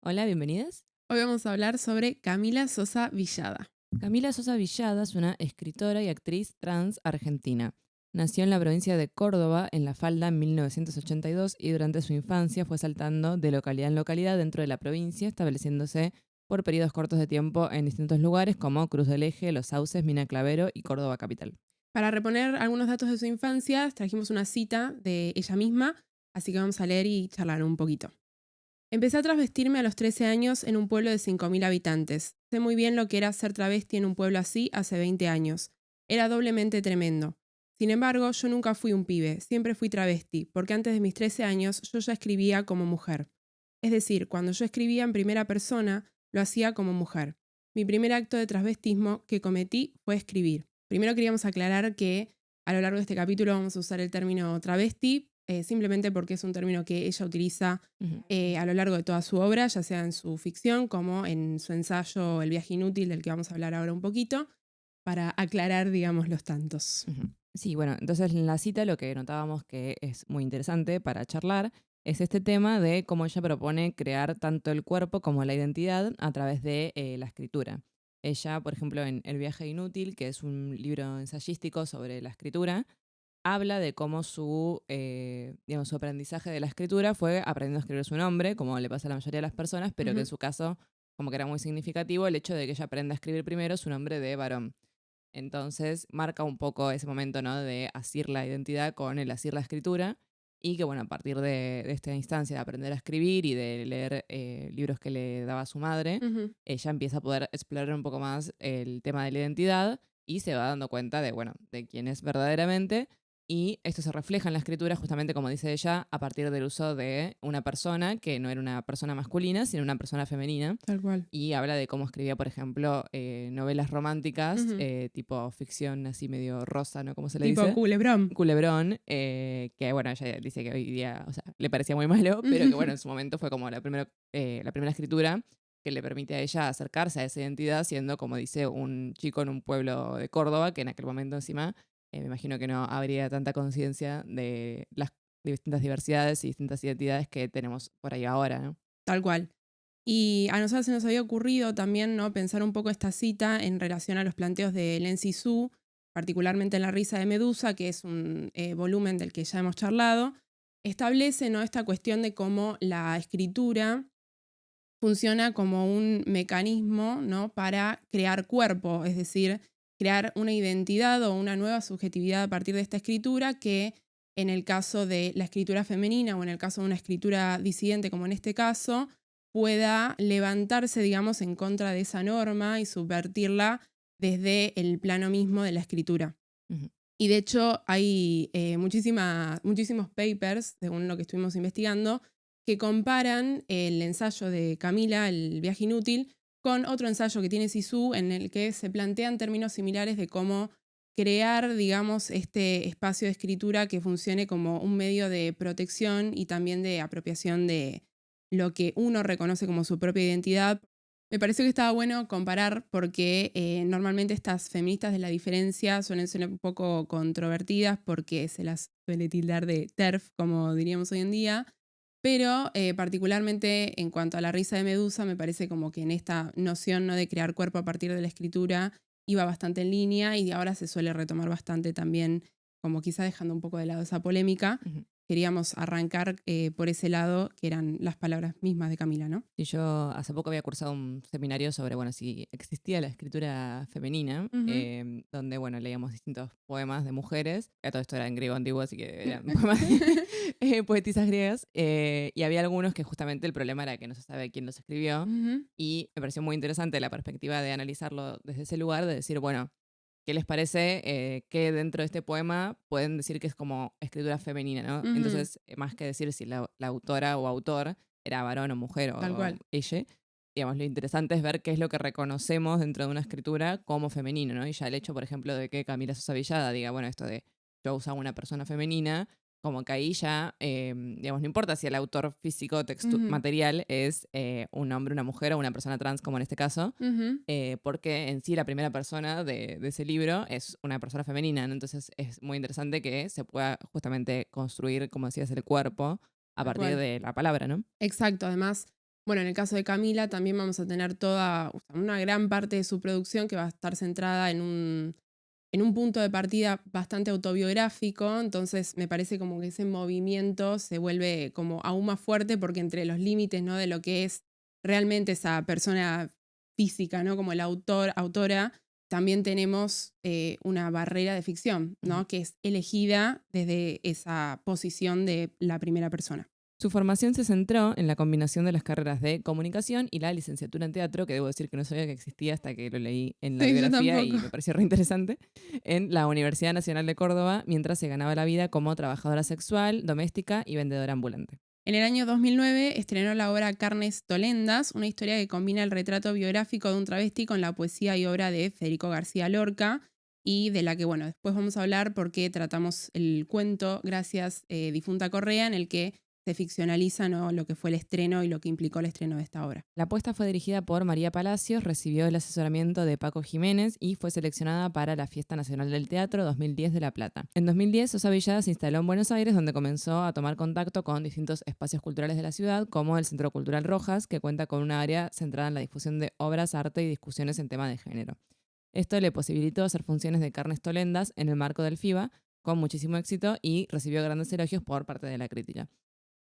Hola, bienvenidas. Hoy vamos a hablar sobre Camila Sosa Villada. Camila Sosa Villada es una escritora y actriz trans argentina. Nació en la provincia de Córdoba, en La Falda, en 1982 y durante su infancia fue saltando de localidad en localidad dentro de la provincia, estableciéndose por periodos cortos de tiempo en distintos lugares como Cruz del Eje, Los Sauces, Mina Clavero y Córdoba Capital. Para reponer algunos datos de su infancia, trajimos una cita de ella misma, así que vamos a leer y charlar un poquito. Empecé a travestirme a los 13 años en un pueblo de 5.000 habitantes. Sé muy bien lo que era ser travesti en un pueblo así hace 20 años. Era doblemente tremendo. Sin embargo, yo nunca fui un pibe, siempre fui travesti, porque antes de mis 13 años yo ya escribía como mujer. Es decir, cuando yo escribía en primera persona, lo hacía como mujer. Mi primer acto de transvestismo que cometí fue escribir. Primero queríamos aclarar que a lo largo de este capítulo vamos a usar el término travesti, simplemente porque es un término que ella utiliza Ujú, a lo largo de toda su obra, ya sea en su ficción como en su ensayo El viaje inútil, del que vamos a hablar ahora un poquito, para aclarar, digamos, los tantos. ujú. Sí, bueno, entonces en la cita lo que notábamos que es muy interesante para charlar es este tema de cómo ella propone crear tanto el cuerpo como la identidad a través de la escritura. Ella, por ejemplo, en El viaje inútil, que es un libro ensayístico sobre la escritura, habla de cómo digamos, su aprendizaje de la escritura fue aprendiendo a escribir su nombre, como le pasa a la mayoría de las personas, pero que en Ujú. su caso como que era muy significativo el hecho de que ella aprenda a escribir primero su nombre de varón. Entonces marca un poco ese momento, ¿no? De asir la identidad con el asir la escritura y que, bueno, a partir de esta instancia de aprender a escribir y de leer libros que le daba su madre, Ujú. ella empieza a poder explorar un poco más el tema de la identidad y se va dando cuenta de, bueno, de quién es verdaderamente. Y esto se refleja en la escritura, justamente como dice ella, a partir del uso de una persona que no era una persona masculina, sino una persona femenina, Tal cual. y habla de cómo escribía, por ejemplo, novelas románticas, Ujú. tipo ficción así medio rosa, ¿no? Como se le Tipo dice. culebrón. Culebrón, que bueno, ella dice que hoy día, o sea, le parecía muy malo, pero que bueno, en su momento fue como la primera escritura que le permite a ella acercarse a esa identidad, siendo, como dice, un chico en un pueblo de Córdoba, que en aquel momento encima, me imagino que no habría tanta conciencia de las distintas diversidades y distintas identidades que tenemos por ahí ahora, ¿no? Tal cual. Y a nosotros se nos había ocurrido también, ¿no?, pensar un poco esta cita en relación a los planteos de Len Sisú, particularmente en La risa de Medusa, que es un volumen del que ya hemos charlado. Establece, ¿no?, esta cuestión de cómo la escritura funciona como un mecanismo, ¿no?, para crear cuerpo, es decir, crear una identidad o una nueva subjetividad a partir de esta escritura que en el caso de la escritura femenina o en el caso de una escritura disidente como en este caso, pueda levantarse, digamos, en contra de esa norma y subvertirla desde el plano mismo de la escritura. Ujú. Y de hecho hay muchísimos papers, según lo que estuvimos investigando, que comparan el ensayo de Camila, El viaje inútil, con otro ensayo que tiene Sisu en el que se plantean términos similares de cómo crear, digamos, este espacio de escritura que funcione como un medio de protección y también de apropiación de lo que uno reconoce como su propia identidad. Me pareció que estaba bueno comparar porque normalmente estas feministas de la diferencia suelen ser un poco controvertidas porque se las suele tildar de TERF, como diríamos hoy en día, pero particularmente en cuanto a La risa de Medusa, me parece como que en esta noción, ¿no?, de crear cuerpo a partir de la escritura iba bastante en línea y ahora se suele retomar bastante también, como quizá dejando un poco de lado esa polémica. Ujú. Queríamos arrancar por ese lado, que eran las palabras mismas de Camila, ¿no? Y yo hace poco había cursado un seminario sobre, bueno, si existía la escritura femenina, Ujú. donde, bueno, leíamos distintos poemas de mujeres. Todo esto era en griego antiguo, así que eran poemas de poetisas griegas. Y había algunos que justamente el problema era que no se sabe quién los escribió. Ujú. Y me pareció muy interesante la perspectiva de analizarlo desde ese lugar, de decir, bueno, ¿qué les parece que dentro de este poema pueden decir que es como escritura femenina, ¿no? Ujú. Entonces, más que decir si la autora o autor era varón o mujer Tal o cual. ella, digamos, lo interesante es ver qué es lo que reconocemos dentro de una escritura como femenino, ¿no? Y ya el hecho, por ejemplo, de que Camila Sosa Villada diga, bueno, esto de yo usaba una persona femenina, como que ahí ya, digamos, no importa si el autor físico, Ujú. material es un hombre, una mujer o una persona trans, como en este caso, Ujú. porque en sí la primera persona de ese libro es una persona femenina, ¿no? Entonces es muy interesante que se pueda justamente construir, como decías, el cuerpo a Tal partir cual. de la palabra, ¿no? Exacto. Además, Bueno, en el caso de Camila también vamos a tener una gran parte de su producción que va a estar centrada en un punto de partida bastante autobiográfico, entonces me parece como que ese movimiento se vuelve como aún más fuerte porque entre los límites, ¿no?, de lo que es realmente esa persona física, ¿no?, como el autora, también tenemos una barrera de ficción, ¿no?, que es elegida desde esa posición de la primera persona. Su formación se centró en la combinación de las carreras de comunicación y la licenciatura en teatro, que debo decir que no sabía que existía hasta que lo leí en la Sí, yo biografía y tampoco. me pareció re interesante, en la Universidad Nacional de Córdoba, mientras se ganaba la vida como trabajadora sexual, doméstica y vendedora ambulante. En el año 2009 estrenó la obra Carnes Tolendas, una historia que combina el retrato biográfico de un travesti con la poesía y obra de Federico García Lorca, y de la que, bueno, después vamos a hablar porque tratamos el cuento Gracias, difunta Correa, en el que se ficcionaliza, ¿no?, lo que fue el estreno y lo que implicó el estreno de esta obra. La apuesta fue dirigida por María Palacios, recibió el asesoramiento de Paco Jiménez y fue seleccionada para la Fiesta Nacional del Teatro 2010 de La Plata. En 2010, Sosa Villada se instaló en Buenos Aires, donde comenzó a tomar contacto con distintos espacios culturales de la ciudad, como el Centro Cultural Rojas, que cuenta con un área centrada en la difusión de obras, arte y discusiones en tema de género. Esto le posibilitó hacer funciones de Carnes Tolendas en el marco del FIBA, con muchísimo éxito y recibió grandes elogios por parte de la crítica.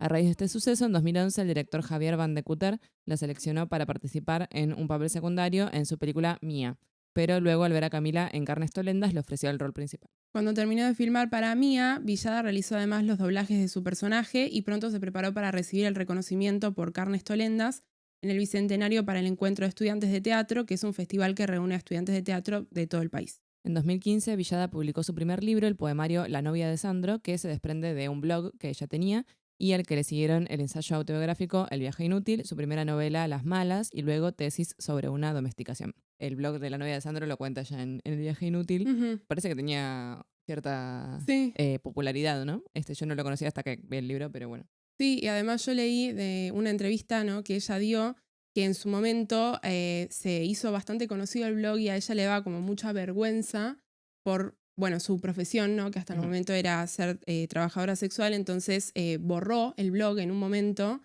A raíz de este suceso, en 2011, el director Javier Van de Cutter la seleccionó para participar en un papel secundario en su película Mía, pero luego al ver a Camila en Carnes Tolendas le ofreció el rol principal. Cuando terminó de filmar para Mía, Villada realizó además los doblajes de su personaje y pronto se preparó para recibir el reconocimiento por Carnes Tolendas en el Bicentenario para el Encuentro de Estudiantes de Teatro, que es un festival que reúne a estudiantes de teatro de todo el país. En 2015, Villada publicó su primer libro, el poemario La novia de Sandro, que se desprende de un blog que ella tenía y al que le siguieron el ensayo autobiográfico El viaje inútil, su primera novela Las malas y luego tesis sobre una domesticación. El blog de La novia de Sandro lo cuenta ya en El viaje inútil. Ujú. Parece que tenía cierta Sí. popularidad, ¿no? Yo no lo conocía hasta que vi el libro, pero bueno. Sí, y además yo leí de una entrevista, ¿no?, que ella dio, que en su momento se hizo bastante conocido el blog y a ella le daba como mucha vergüenza por, bueno, su profesión, ¿no?, que hasta el Ujú. momento era ser trabajadora sexual, entonces borró el blog en un momento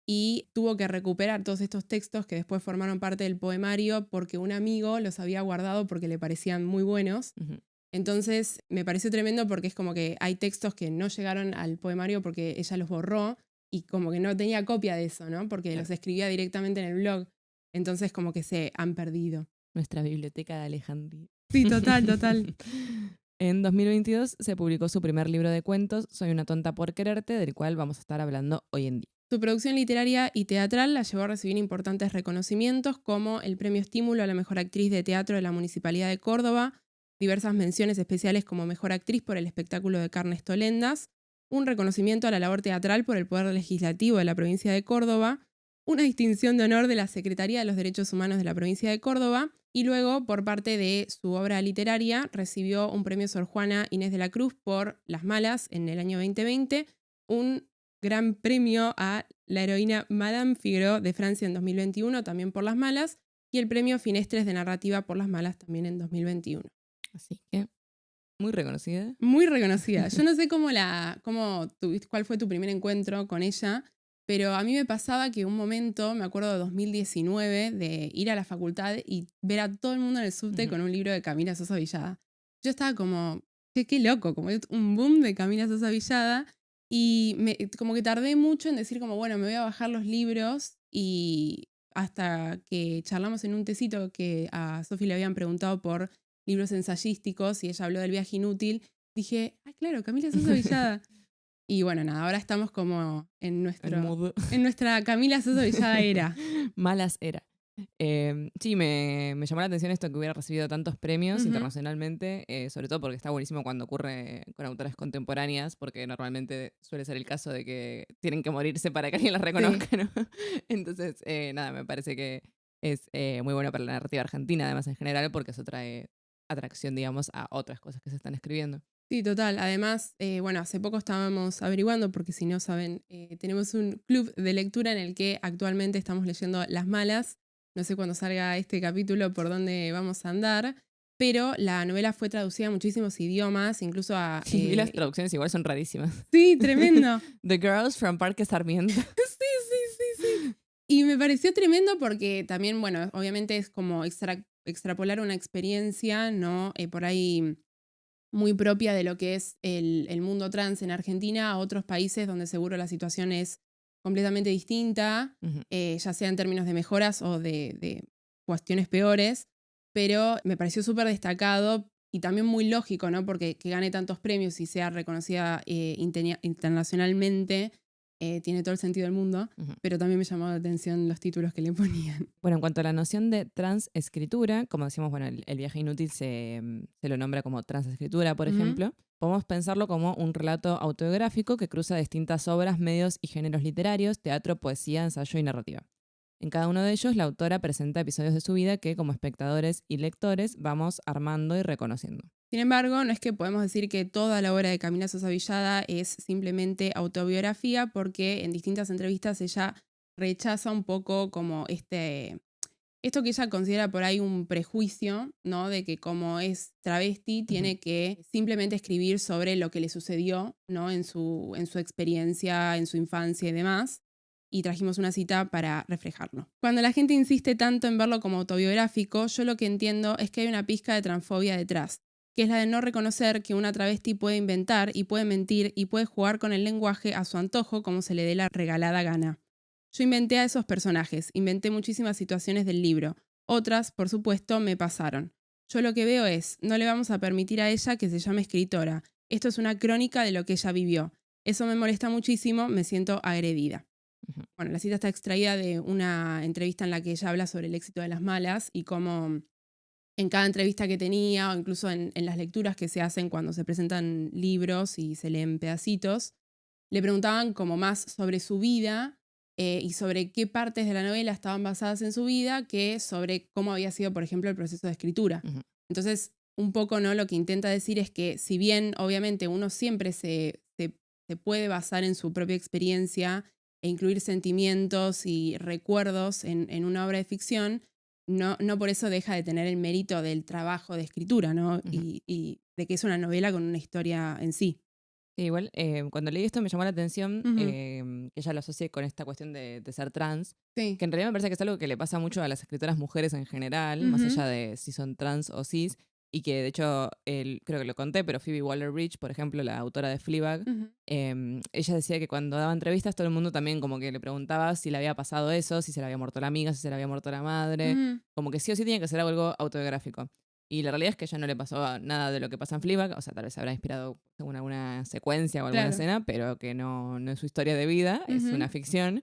y tuvo que recuperar todos estos textos que después formaron parte del poemario porque un amigo los había guardado porque le parecían muy buenos. Ujú. Entonces me pareció tremendo porque es como que hay textos que no llegaron al poemario porque ella los borró y como que no tenía copia de eso, ¿no?, porque Claro. los escribía directamente en el blog. Entonces como que se han perdido. Nuestra biblioteca de Alejandría. Sí, total, total. En 2022 se publicó su primer libro de cuentos, Soy una tonta por quererte, del cual vamos a estar hablando hoy en día. Su producción literaria y teatral la llevó a recibir importantes reconocimientos como el Premio Estímulo a la Mejor Actriz de Teatro de la Municipalidad de Córdoba, diversas menciones especiales como Mejor Actriz por el espectáculo de Carnes Tolendas, un reconocimiento a la labor teatral por el Poder Legislativo de la provincia de Córdoba, una distinción de honor de la Secretaría de los Derechos Humanos de la provincia de Córdoba y luego, por parte de su obra literaria, recibió un premio Sor Juana Inés de la Cruz por Las malas en el año 2020, un gran premio a la heroína Madame Figueroa de Francia en 2021, también por Las malas, y el premio Finestres de Narrativa por Las malas también en 2021. Así que, muy reconocida. Muy reconocida. Yo no sé cuál fue tu primer encuentro con ella, pero a mí me pasaba que un momento, me acuerdo de 2019, de ir a la facultad y ver a todo el mundo en el subte con un libro de Camila Sosa Villada. Yo estaba como, qué loco, como un boom de Camila Sosa Villada. Y como que tardé mucho en decir como, bueno, me voy a bajar los libros y hasta que charlamos en un tecito que a Sofi le habían preguntado por libros ensayísticos y ella habló del viaje inútil, dije, ay, claro, Camila Sosa Villada. Y bueno, nada, ahora estamos como en nuestra Camila Sosa Villada era. Malas era. Sí, me llamó la atención esto que hubiera recibido tantos premios internacionalmente, sobre todo porque está buenísimo cuando ocurre con autoras contemporáneas, porque normalmente suele ser el caso de que tienen que morirse para que alguien las reconozca, ¿no? Entonces, nada, me parece que es muy bueno para la narrativa argentina, además en general, porque eso trae atracción, digamos, a otras cosas que se están escribiendo. Sí, total. Además, bueno, hace poco estábamos averiguando, porque si no saben, tenemos un club de lectura en el que actualmente estamos leyendo Las malas. No sé cuándo salga este capítulo por dónde vamos a andar, pero la novela fue traducida a muchísimos idiomas, incluso a... Y las traducciones igual son rarísimas. Sí, tremendo. The Girls from Parque Sarmiento. Sí. Y me pareció tremendo porque también, bueno, obviamente es como extrapolar una experiencia, ¿no? Por ahí muy propia de lo que es el mundo trans en Argentina a otros países donde seguro la situación es completamente distinta, Ujú. ya sea en términos de mejoras o de cuestiones peores, pero me pareció súper destacado y también muy lógico, ¿no? Porque que gane tantos premios y sea reconocida internacionalmente, tiene todo el sentido del mundo, Ujú. pero también me llamó la atención los títulos que le ponían. Bueno, en cuanto a la noción de transescritura, como decimos, bueno, el viaje inútil se lo nombra como transescritura, por Ujú. ejemplo. Podemos pensarlo como un relato autobiográfico que cruza distintas obras, medios y géneros literarios, teatro, poesía, ensayo y narrativa. En cada uno de ellos, la autora presenta episodios de su vida que, como espectadores y lectores, vamos armando y reconociendo. Sin embargo, no es que podemos decir que toda la obra de Camila Sosa Villada es simplemente autobiografía, porque en distintas entrevistas ella rechaza un poco como esto que ella considera por ahí un prejuicio, ¿no? De que como es travesti Ujú. tiene que simplemente escribir sobre lo que le sucedió, ¿no? En su experiencia, en su infancia y demás. Y trajimos una cita para reflejarlo. Cuando la gente insiste tanto en verlo como autobiográfico, yo lo que entiendo es que hay una pizca de transfobia detrás, que es la de no reconocer que una travesti puede inventar y puede mentir y puede jugar con el lenguaje a su antojo como se le dé la regalada gana. Yo inventé a esos personajes, inventé muchísimas situaciones del libro. Otras, por supuesto, me pasaron. Yo lo que veo es, no le vamos a permitir a ella que se llame escritora. Esto es una crónica de lo que ella vivió. Eso me molesta muchísimo, me siento agredida. Ujú. Bueno, la cita está extraída de una entrevista en la que ella habla sobre el éxito de las malas y cómo en cada entrevista que tenía o incluso en las lecturas que se hacen cuando se presentan libros y se leen pedacitos, le preguntaban como más sobre su vida y sobre qué partes de la novela estaban basadas en su vida que sobre cómo había sido, por ejemplo, el proceso de escritura. Ujú. Entonces, un poco, ¿no? Lo que intenta decir es que si bien obviamente uno siempre se puede basar en su propia experiencia e incluir sentimientos y recuerdos en una obra de ficción, no por eso deja de tener el mérito del trabajo de escritura, ¿no? Ujú. Y de que es una novela con una historia en sí. Sí, igual, cuando leí esto me llamó la atención Ujú. que ella lo asocie con esta cuestión de ser trans, Sí. que en realidad me parece que es algo que le pasa mucho a las escritoras mujeres en general, más Ujú. allá de si son trans o cis, y que de hecho, creo que lo conté, pero Phoebe Waller-Bridge, por ejemplo, la autora de Fleabag, Ujú. ella decía que cuando daba entrevistas todo el mundo también como que le preguntaba si le había pasado eso, si se le había muerto la amiga, si se le había muerto la madre, Ujú. como que sí o sí tenía que ser algo autobiográfico. Y la realidad es que a ella no le pasó nada de lo que pasa en Fleabag, o sea, tal vez se habrá inspirado según alguna secuencia o alguna Claro. escena, pero que no es su historia de vida, es Ujú. una ficción,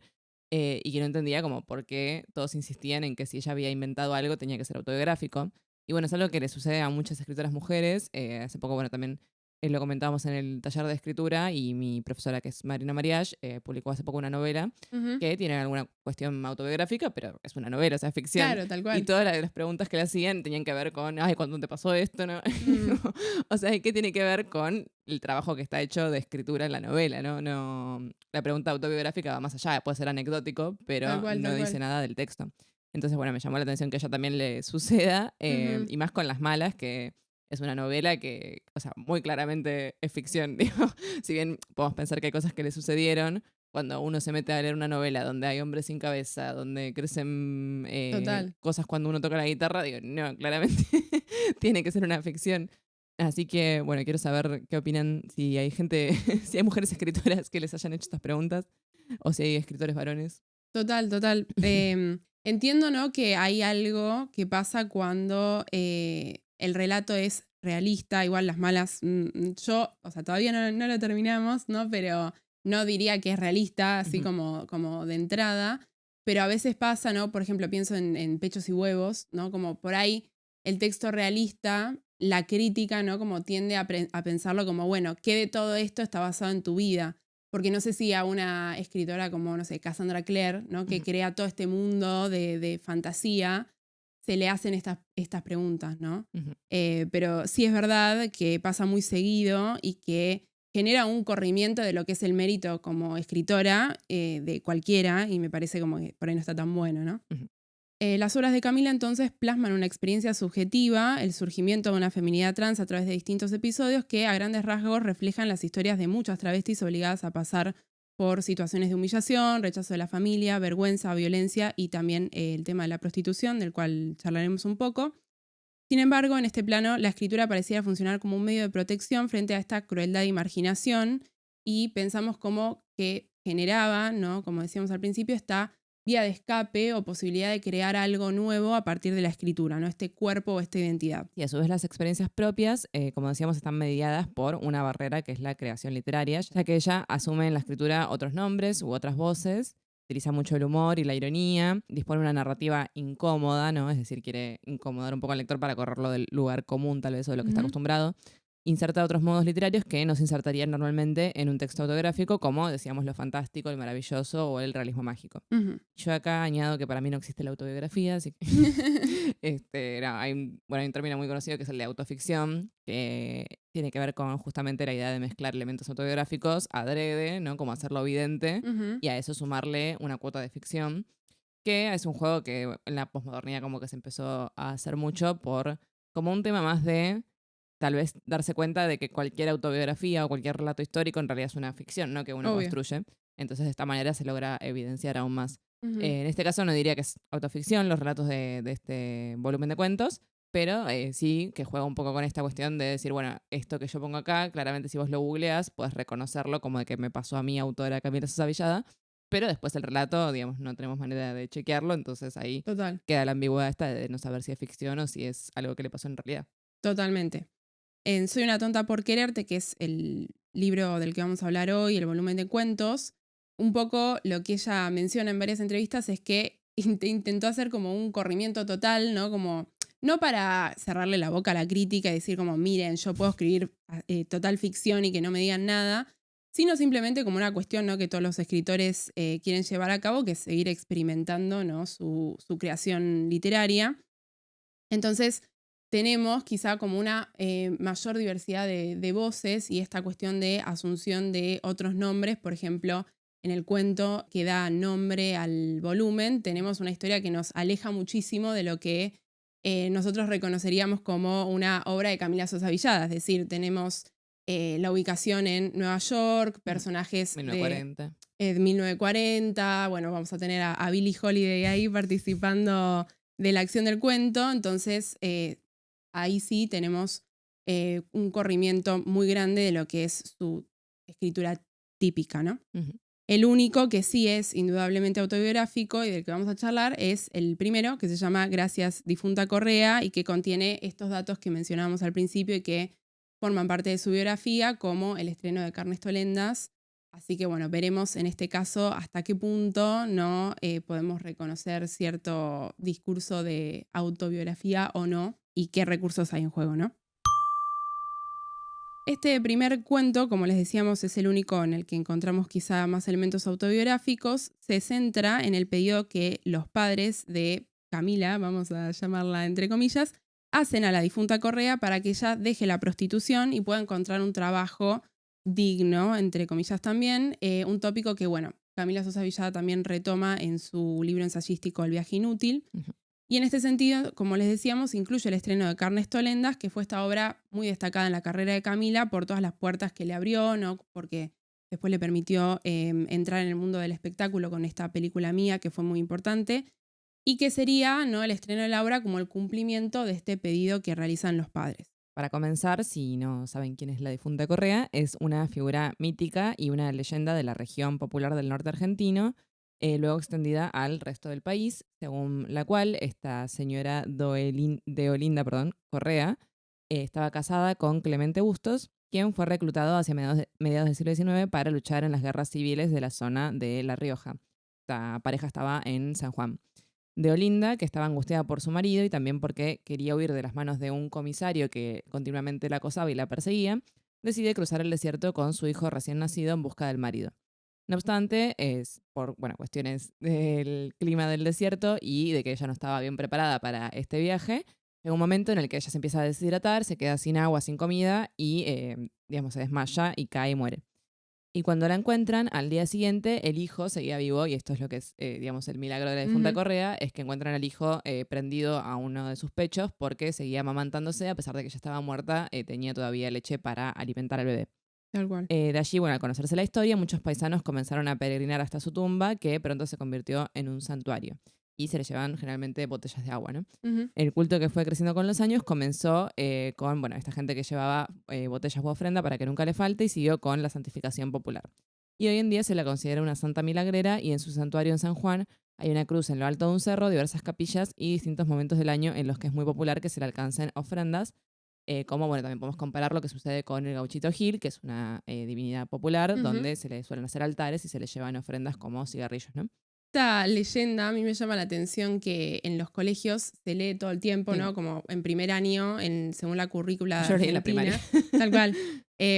y que no entendía como por qué todos insistían en que si ella había inventado algo tenía que ser autobiográfico. Y bueno, es algo que le sucede a muchas escritoras mujeres. Hace poco, bueno, también lo comentábamos en el taller de escritura y mi profesora, que es Marina Mariach, publicó hace poco una novela Ujú. que tiene alguna cuestión autobiográfica, pero es una novela, o sea, es ficción. Claro, tal Y cual. todas las preguntas que le hacían tenían que ver con, ay, ¿cuándo te pasó esto? ¿No? Mm. O sea, ¿qué tiene que ver con el trabajo que está hecho de escritura en la novela? La pregunta autobiográfica va más allá, puede ser anecdótico, Tal pero cual, no tal dice cual. nada del texto. Entonces, bueno, me llamó la atención que a ella también le suceda, Ujú. y más con Las Malas, que es una novela que, o sea, muy claramente es ficción, digo. Si bien podemos pensar que hay cosas que le sucedieron, cuando uno se mete a leer una novela donde hay hombres sin cabeza, donde crecen Total. cosas cuando uno toca la guitarra, digo, no, claramente tiene que ser una ficción. Así que, bueno, quiero saber qué opinan, si hay gente, si hay mujeres escritoras que les hayan hecho estas preguntas, o si hay escritores varones. Total, total. Entiendo, ¿no? Que hay algo que pasa cuando el relato es realista, igual las malas, yo, o sea, todavía no lo terminamos, ¿no? Pero no diría que es realista, así Ujú. como de entrada, pero a veces pasa, ¿no? Por ejemplo, pienso en Pechos y Huevos, ¿no? Como por ahí el texto realista, la crítica, ¿no? Como tiende a pensarlo como, bueno, ¿qué de todo esto está basado en tu vida? Porque no sé si a una escritora como, no sé, Cassandra Clare, ¿no? Que Ujú. crea todo este mundo de fantasía, se le hacen estas preguntas, ¿no? Ujú. Pero sí es verdad que pasa muy seguido y que genera un corrimiento de lo que es el mérito como escritora de cualquiera, y me parece como que por ahí no está tan bueno, ¿no? Ujú. Las obras de Camila entonces plasman una experiencia subjetiva, el surgimiento de una feminidad trans a través de distintos episodios que a grandes rasgos reflejan las historias de muchas travestis obligadas a pasar por situaciones de humillación, rechazo de la familia, vergüenza, violencia y también el tema de la prostitución, del cual charlaremos un poco. Sin embargo, en este plano, la escritura pareciera funcionar como un medio de protección frente a esta crueldad y marginación, y pensamos como que generaba, ¿no? Como decíamos al principio, esta vía de escape o posibilidad de crear algo nuevo a partir de la escritura, ¿no? Este cuerpo o esta identidad. Y a su vez las experiencias propias, como decíamos, están mediadas por una barrera que es la creación literaria, ya que ella asume en la escritura otros nombres u otras voces, utiliza mucho el humor y la ironía, dispone de una narrativa incómoda, ¿no? Es decir, quiere incomodar un poco al lector para correrlo del lugar común, tal vez, o de lo que está Ujú. acostumbrado. Inserta otros modos literarios que no se insertarían normalmente en un texto autográfico, como decíamos lo fantástico, el maravilloso o el realismo mágico. Ujú. Yo acá añado que para mí no existe la autobiografía, así que hay un término muy conocido que es el de autoficción, que tiene que ver con justamente la idea de mezclar elementos autobiográficos adrede, ¿no? Como hacerlo evidente, Ujú. y a eso sumarle una cuota de ficción, que es un juego que en la posmodernidad como que se empezó a hacer mucho por como un tema más de tal vez darse cuenta de que cualquier autobiografía o cualquier relato histórico en realidad es una ficción, ¿no? Que uno Obvio. construye. Entonces de esta manera se logra evidenciar aún más. Ujú. En este caso no diría que es autoficción los relatos de este volumen de cuentos, pero sí que juega un poco con esta cuestión de decir, bueno, esto que yo pongo acá, claramente si vos lo googleás, puedes reconocerlo como de que me pasó a mi autora Camila Sosa Villada, pero después el relato, digamos, no tenemos manera de chequearlo, entonces ahí Total. queda la ambigüedad esta de no saber si es ficción o si es algo que le pasó en realidad. Totalmente. En Soy una tonta por quererte, que es el libro del que vamos a hablar hoy, el volumen de cuentos, un poco lo que ella menciona en varias entrevistas es que intentó hacer como un corrimiento total, ¿no? Como, no para cerrarle la boca a la crítica y decir como, miren, yo puedo escribir total ficción y que no me digan nada, sino simplemente como una cuestión, ¿no? Que todos los escritores quieren llevar a cabo, que es seguir experimentando, ¿no? Su creación literaria. Entonces, tenemos quizá como una mayor diversidad de voces y esta cuestión de asunción de otros nombres. Por ejemplo, en el cuento que da nombre al volumen, tenemos una historia que nos aleja muchísimo de lo que nosotros reconoceríamos como una obra de Camila Sosa Villada. Es decir, tenemos la ubicación en Nueva York, Mm, personajes de 1940. 1940, bueno, vamos a tener a Billie Holiday ahí participando de la acción del cuento, entonces ahí sí tenemos un corrimiento muy grande de lo que es su escritura típica, ¿no? Ujú. El único que sí es indudablemente autobiográfico y del que vamos a charlar es el primero, que se llama Gracias, difunta Correa, y que contiene estos datos que mencionábamos al principio y que forman parte de su biografía, como el estreno de Carnes Tolendas. Así que bueno, veremos en este caso hasta qué punto no podemos reconocer cierto discurso de autobiografía o no y qué recursos hay en juego, ¿no? Este primer cuento, como les decíamos, es el único en el que encontramos quizá más elementos autobiográficos. Se centra en el pedido que los padres de Camila, vamos a llamarla entre comillas, hacen a la difunta Correa para que ella deje la prostitución y pueda encontrar un trabajo digno, entre comillas también, un tópico que, bueno, Camila Sosa Villada también retoma en su libro ensayístico El viaje inútil. Ujú. Y en este sentido, como les decíamos, incluye el estreno de Carnes Tolendas, que fue esta obra muy destacada en la carrera de Camila por todas las puertas que le abrió, ¿no? Porque después le permitió entrar en el mundo del espectáculo con esta película Mía, que fue muy importante, y que sería, ¿no?, el estreno de la obra como el cumplimiento de este pedido que realizan los padres. Para comenzar, si no saben quién es la difunta Correa, es una figura mítica y una leyenda de la región popular del norte argentino, luego extendida al resto del país, según la cual esta señora Deolinda, Correa estaba casada con Clemente Bustos, quien fue reclutado hacia mediados del siglo XIX para luchar en las guerras civiles de la zona de La Rioja. Esta pareja estaba en San Juan. De Olinda, que estaba angustiada por su marido y también porque quería huir de las manos de un comisario que continuamente la acosaba y la perseguía, decide cruzar el desierto con su hijo recién nacido en busca del marido. No obstante, es por cuestiones del clima del desierto y de que ella no estaba bien preparada para este viaje, llega un momento en el que ella se empieza a deshidratar, se queda sin agua, sin comida y, digamos, se desmaya y cae y muere. Y cuando la encuentran, al día siguiente, el hijo seguía vivo, y esto es lo que es, digamos, el milagro de la difunta Ujú. Correa, es que encuentran al hijo prendido a uno de sus pechos porque seguía amamantándose, a pesar de que ya estaba muerta, tenía todavía leche para alimentar al bebé. Tal cual. De allí, bueno, al conocerse la historia, muchos paisanos comenzaron a peregrinar hasta su tumba, que pronto se convirtió en un santuario. Y se le llevaban generalmente botellas de agua, ¿no? Ujú. El culto que fue creciendo con los años comenzó con, bueno, esta gente que llevaba botellas u ofrenda para que nunca le falte y siguió con la santificación popular. Y hoy en día se la considera una santa milagrera y en su santuario en San Juan hay una cruz en lo alto de un cerro, diversas capillas y distintos momentos del año en los que es muy popular que se le alcancen ofrendas. Como, bueno, también podemos comparar lo que sucede con el Gauchito Gil, que es una divinidad popular, Ujú. donde se le suelen hacer altares y se le llevan ofrendas como cigarrillos, ¿no? Esta leyenda a mí me llama la atención que en los colegios se lee todo el tiempo, Sí, ¿no? Como en primer año, según la currícula de yo lo leí en la primaria. Argentina, tal cual.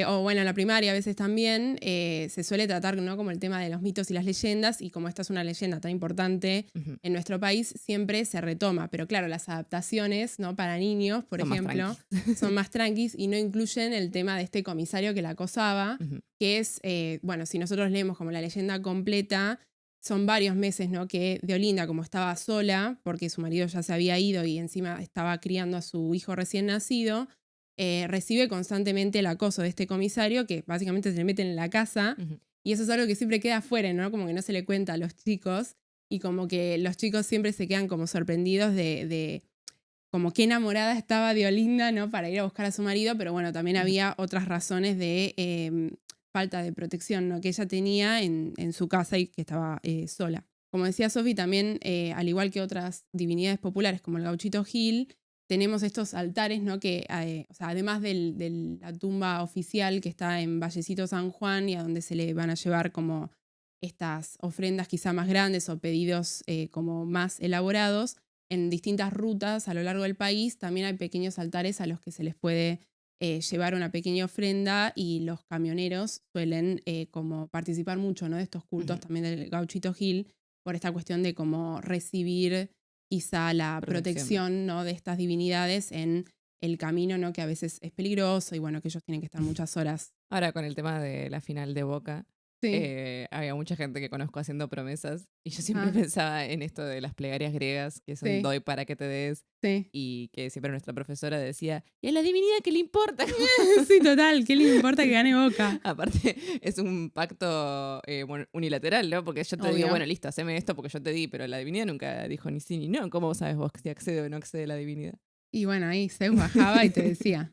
O bueno, en la primaria a veces también se suele tratar, ¿no? Como el tema de los mitos y las leyendas, y como esta es una leyenda tan importante Ujú. en nuestro país, siempre se retoma. Pero claro, las adaptaciones, ¿no? Para niños, por Son más ejemplo, tranquis. son más tranquis y no incluyen el tema de este comisario que la acosaba, Ujú, que es, bueno, si nosotros leemos como la leyenda completa, son varios meses, ¿no? Que Deolinda, como estaba sola, porque su marido ya se había ido y encima estaba criando a su hijo recién nacido, recibe constantemente el acoso de este comisario, que básicamente se le mete en la casa, ujú. y eso es algo que siempre queda afuera, ¿no? Como que no se le cuenta a los chicos, y como que los chicos siempre se quedan como sorprendidos de como qué enamorada estaba Diolinda, ¿no? Para ir a buscar a su marido, pero bueno, también Ujú. había otras razones de falta de protección, ¿no? Que ella tenía en su casa y que estaba sola. Como decía Sofi, también, al igual que otras divinidades populares como el Gauchito Gil, tenemos estos altares, ¿no? Que, o sea, además de la tumba oficial que está en Vallecito San Juan y a donde se le van a llevar como estas ofrendas quizá más grandes o pedidos como más elaborados, en distintas rutas a lo largo del país también hay pequeños altares a los que se les puede llevar una pequeña ofrenda, y los camioneros suelen como participar mucho, ¿no? De estos cultos Ujú. también del Gauchito Gil, por esta cuestión de cómo recibir quizá la Protección. protección, ¿no? De estas divinidades en el camino, ¿no? Que a veces es peligroso y bueno, que ellos tienen que estar muchas horas. Ahora, con el tema de la final de Boca, Sí. había mucha gente que conozco haciendo promesas y yo siempre Ah, pensaba en esto de las plegarias griegas, que son sí, doy para que te des, sí. y que siempre nuestra profesora decía, ¿y a la divinidad qué le importa? Sí, total, ¿qué les importa que gane Boca? Aparte, es un pacto bueno, unilateral, ¿no? Porque yo te digo, Obvio. bueno, listo, haceme esto porque yo te di, pero la divinidad nunca dijo ni sí ni no. ¿Cómo sabes vos si accede o no accede la divinidad? Y bueno, ahí Zeus bajaba y te decía.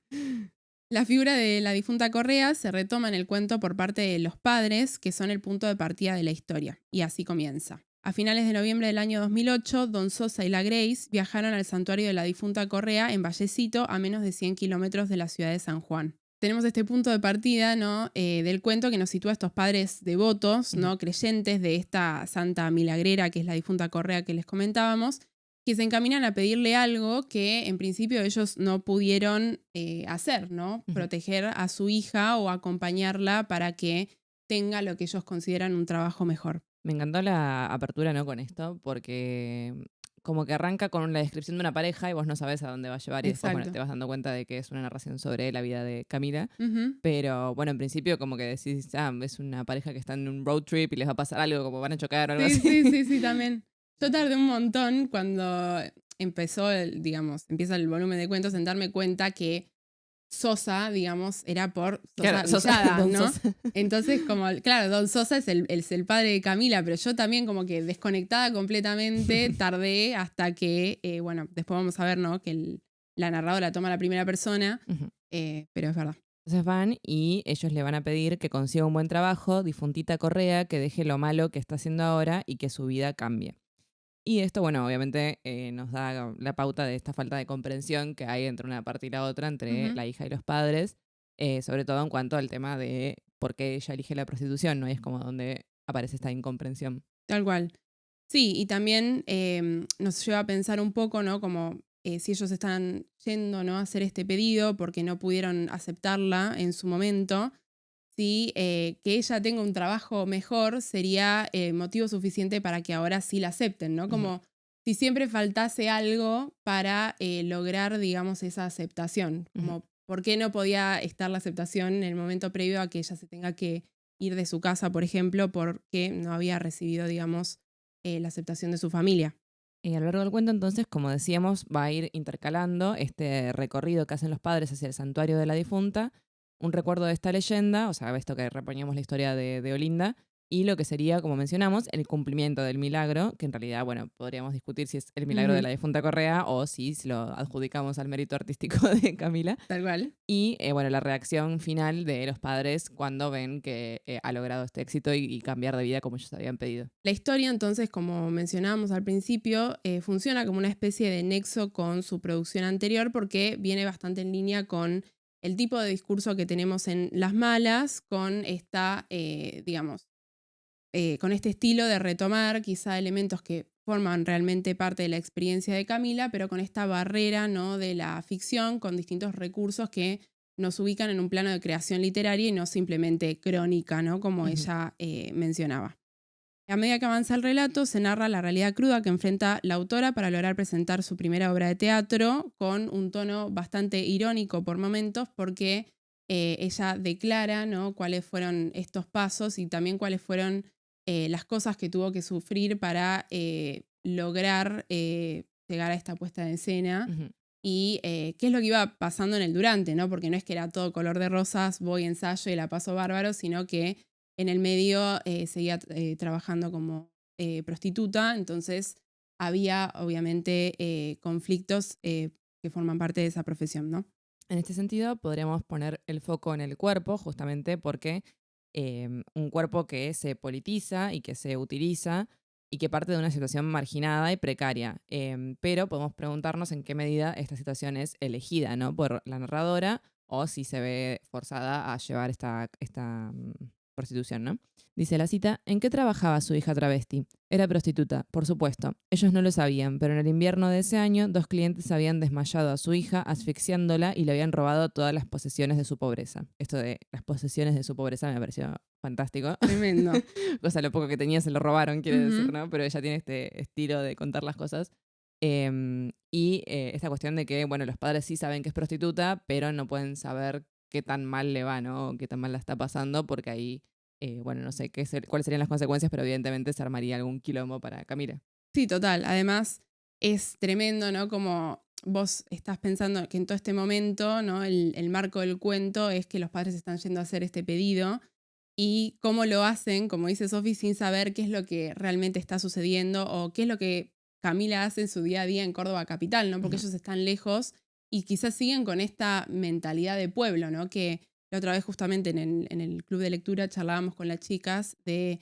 La figura de la difunta Correa se retoma en el cuento por parte de los padres, que son el punto de partida de la historia, y así comienza. A finales de noviembre del año 2008, Don Sosa y la Grace viajaron al santuario de la difunta Correa en Vallecito, a menos de 100 kilómetros de la ciudad de San Juan. Tenemos este punto de partida, ¿no? Del cuento que nos sitúa a estos padres devotos, Ujú. ¿no? Creyentes de esta santa milagrera que es la difunta Correa que les comentábamos, que se encaminan a pedirle algo que en principio ellos no pudieron hacer, ¿no? Ujú. Proteger a su hija o acompañarla para que tenga lo que ellos consideran un trabajo mejor. Me encantó la apertura, ¿no? Con esto, porque como que arranca con la descripción de una pareja y vos no sabés a dónde va a llevar y después, bueno, Exacto. te vas dando cuenta de que es una narración sobre la vida de Camila. Ujú. Pero bueno, en principio como que decís, ah, es una pareja que está en un road trip y les va a pasar algo, como van a chocar o algo Sí, así. sí, sí, sí, también. Yo tardé un montón cuando empezó, digamos, empieza el volumen de cuentos en darme cuenta que Sosa, digamos, era por Claro, Sosa Sosa, Villada, Don ¿no? Sosa. Entonces, como, claro, Don Sosa es el padre de Camila, pero yo también como que desconectada completamente, tardé hasta que, bueno, después vamos a ver, ¿no? Que la narradora toma la primera persona, Ujú. pero es verdad. Entonces van y ellos le van a pedir que consiga un buen trabajo, difuntita Correa, que deje lo malo que está haciendo ahora y que su vida cambie. Y esto, bueno, obviamente nos da la pauta de esta falta de comprensión que hay entre una parte y la otra, entre Ujú. la hija y los padres, sobre todo en cuanto al tema de por qué ella elige la prostitución, ¿no? Y es como donde aparece esta incomprensión. Tal cual. Sí, y también nos lleva a pensar un poco, ¿no? Como si ellos están yendo, ¿no? A hacer este pedido porque no pudieron aceptarla en su momento, si que ella tenga un trabajo mejor sería motivo suficiente para que ahora sí la acepten, ¿no? Ujú, Como si siempre faltase algo para lograr, digamos, esa aceptación. ujú. Como, ¿por qué no podía estar la aceptación en el momento previo a que ella se tenga que ir de su casa, por ejemplo, porque no había recibido, digamos, la aceptación de su familia? Y a lo largo del cuento, entonces, como decíamos, va a ir intercalando este recorrido que hacen los padres hacia el santuario de la difunta un recuerdo de esta leyenda, o sea, esto que reponíamos la historia de Olinda, y lo que sería, como mencionamos, el cumplimiento del milagro, que en realidad, bueno, podríamos discutir si es el milagro de Ujú, la difunta Correa o si se lo adjudicamos al mérito artístico de Camila. tal cual. Y bueno, la reacción final de los padres cuando ven que ha logrado este éxito y cambiar de vida como ellos habían pedido. La historia, entonces, como mencionábamos al principio, funciona como una especie de nexo con su producción anterior porque viene bastante en línea con el tipo de discurso que tenemos en Las Malas, con esta, digamos, con este estilo de retomar quizá elementos que forman realmente parte de la experiencia de Camila, pero con esta barrera, ¿no?, de la ficción, con distintos recursos que nos ubican en un plano de creación literaria y no simplemente crónica, ¿no?, como Ujú, ella mencionaba. A medida que avanza el relato, se narra la realidad cruda que enfrenta la autora para lograr presentar su primera obra de teatro con un tono bastante irónico por momentos, porque ella declara, ¿no?, cuáles fueron estos pasos y también cuáles fueron las cosas que tuvo que sufrir para lograr llegar a esta puesta en escena ujú. y qué es lo que iba pasando en el durante, ¿no? Porque no es que era todo color de rosas, voy, ensayo y la paso bárbaro, sino que en el medio seguía trabajando como prostituta, entonces había obviamente conflictos que forman parte de esa profesión, ¿no? En este sentido, podríamos poner el foco en el cuerpo, justamente porque un cuerpo que se politiza y que se utiliza y que parte de una situación marginada y precaria. Pero podemos preguntarnos en qué medida esta situación es elegida, ¿no?, por la narradora o si se ve forzada a llevar esta prostitución, ¿no? Dice la cita: ¿en qué trabajaba su hija travesti? Era prostituta, por supuesto. Ellos no lo sabían, pero en el invierno de ese año, 2 clientes habían desmayado a su hija, asfixiándola y le habían robado todas las posesiones de su pobreza. Esto de las posesiones de su pobreza me pareció fantástico. Tremendo. O sea, lo poco que tenía se lo robaron, quiere decir, Ujú. ¿no? Pero ella tiene este estilo de contar las cosas. Y esta cuestión de que, bueno, los padres sí saben que es prostituta, pero no pueden saber qué tan mal le va, ¿no? O qué tan mal la está pasando, porque ahí, bueno, no sé cuáles serían las consecuencias, pero evidentemente se armaría algún quilombo para Camila. Sí, total. Además, es tremendo, ¿no? Como vos estás pensando que en todo este momento, ¿no? El marco del cuento es que los padres están yendo a hacer este pedido y cómo lo hacen, como dice Sophie, sin saber qué es lo que realmente está sucediendo o qué es lo que Camila hace en su día a día en Córdoba capital, ¿no? Porque Ujú, ellos están lejos y quizás siguen con esta mentalidad de pueblo, ¿no? Que la otra vez justamente en el club de lectura charlábamos con las chicas de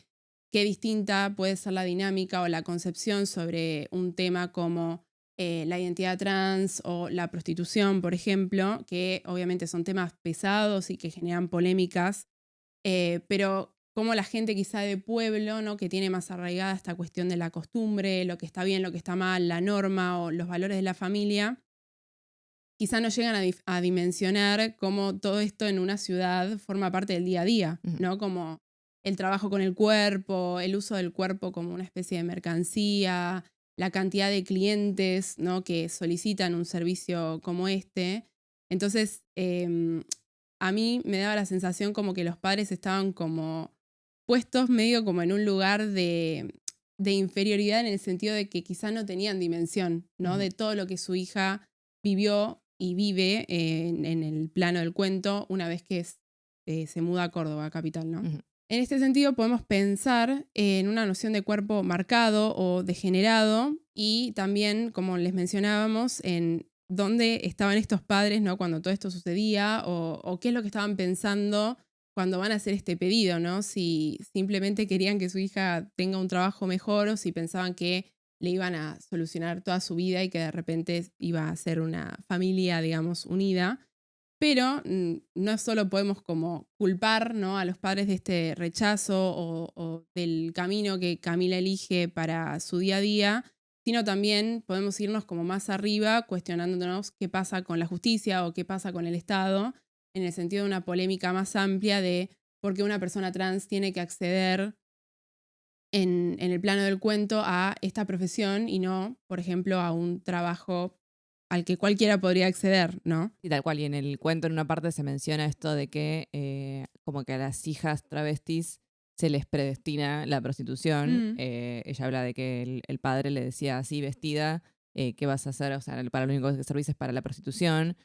qué distinta puede ser la dinámica o la concepción sobre un tema como la identidad trans o la prostitución, por ejemplo, que obviamente son temas pesados y que generan polémicas, pero como la gente quizá de pueblo, ¿no?, que tiene más arraigada esta cuestión de la costumbre, lo que está bien, lo que está mal, la norma o los valores de la familia, quizá no llegan a dimensionar cómo todo esto en una ciudad forma parte del día a día, ujú. ¿no? Como el trabajo con el cuerpo, el uso del cuerpo como una especie de mercancía, la cantidad de clientes, ¿no?, que solicitan un servicio como este. Entonces, a mí me daba la sensación como que los padres estaban como puestos medio como en un lugar de inferioridad en el sentido de que quizá no tenían dimensión, ¿no?, Ujú. de todo lo que su hija vivió y vive en el plano del cuento una vez que se muda a Córdoba, capital, ¿no? Ujú. En este sentido, podemos pensar en una noción de cuerpo marcado o degenerado y también, como les mencionábamos, en dónde estaban estos padres, ¿no?, cuando todo esto sucedía o qué es lo que estaban pensando cuando van a hacer este pedido, ¿no? Si simplemente querían que su hija tenga un trabajo mejor o si pensaban que le iban a solucionar toda su vida y que de repente iba a ser una familia, digamos, unida. Pero no solo podemos como culpar, ¿no?, a los padres de este rechazo o del camino que Camila elige para su día a día, sino también podemos irnos como más arriba cuestionándonos qué pasa con la justicia o qué pasa con el Estado, en el sentido de una polémica más amplia de por qué una persona trans tiene que acceder en el plano del cuento a esta profesión y no, por ejemplo, a un trabajo al que cualquiera podría acceder, ¿no? Y tal cual, y en el cuento en una parte se menciona esto de que como que a las hijas travestis se les predestina la prostitución. Mm, Ella habla de que el padre le decía así vestida, ¿qué vas a hacer? O sea, para lo único que servís es para la prostitución.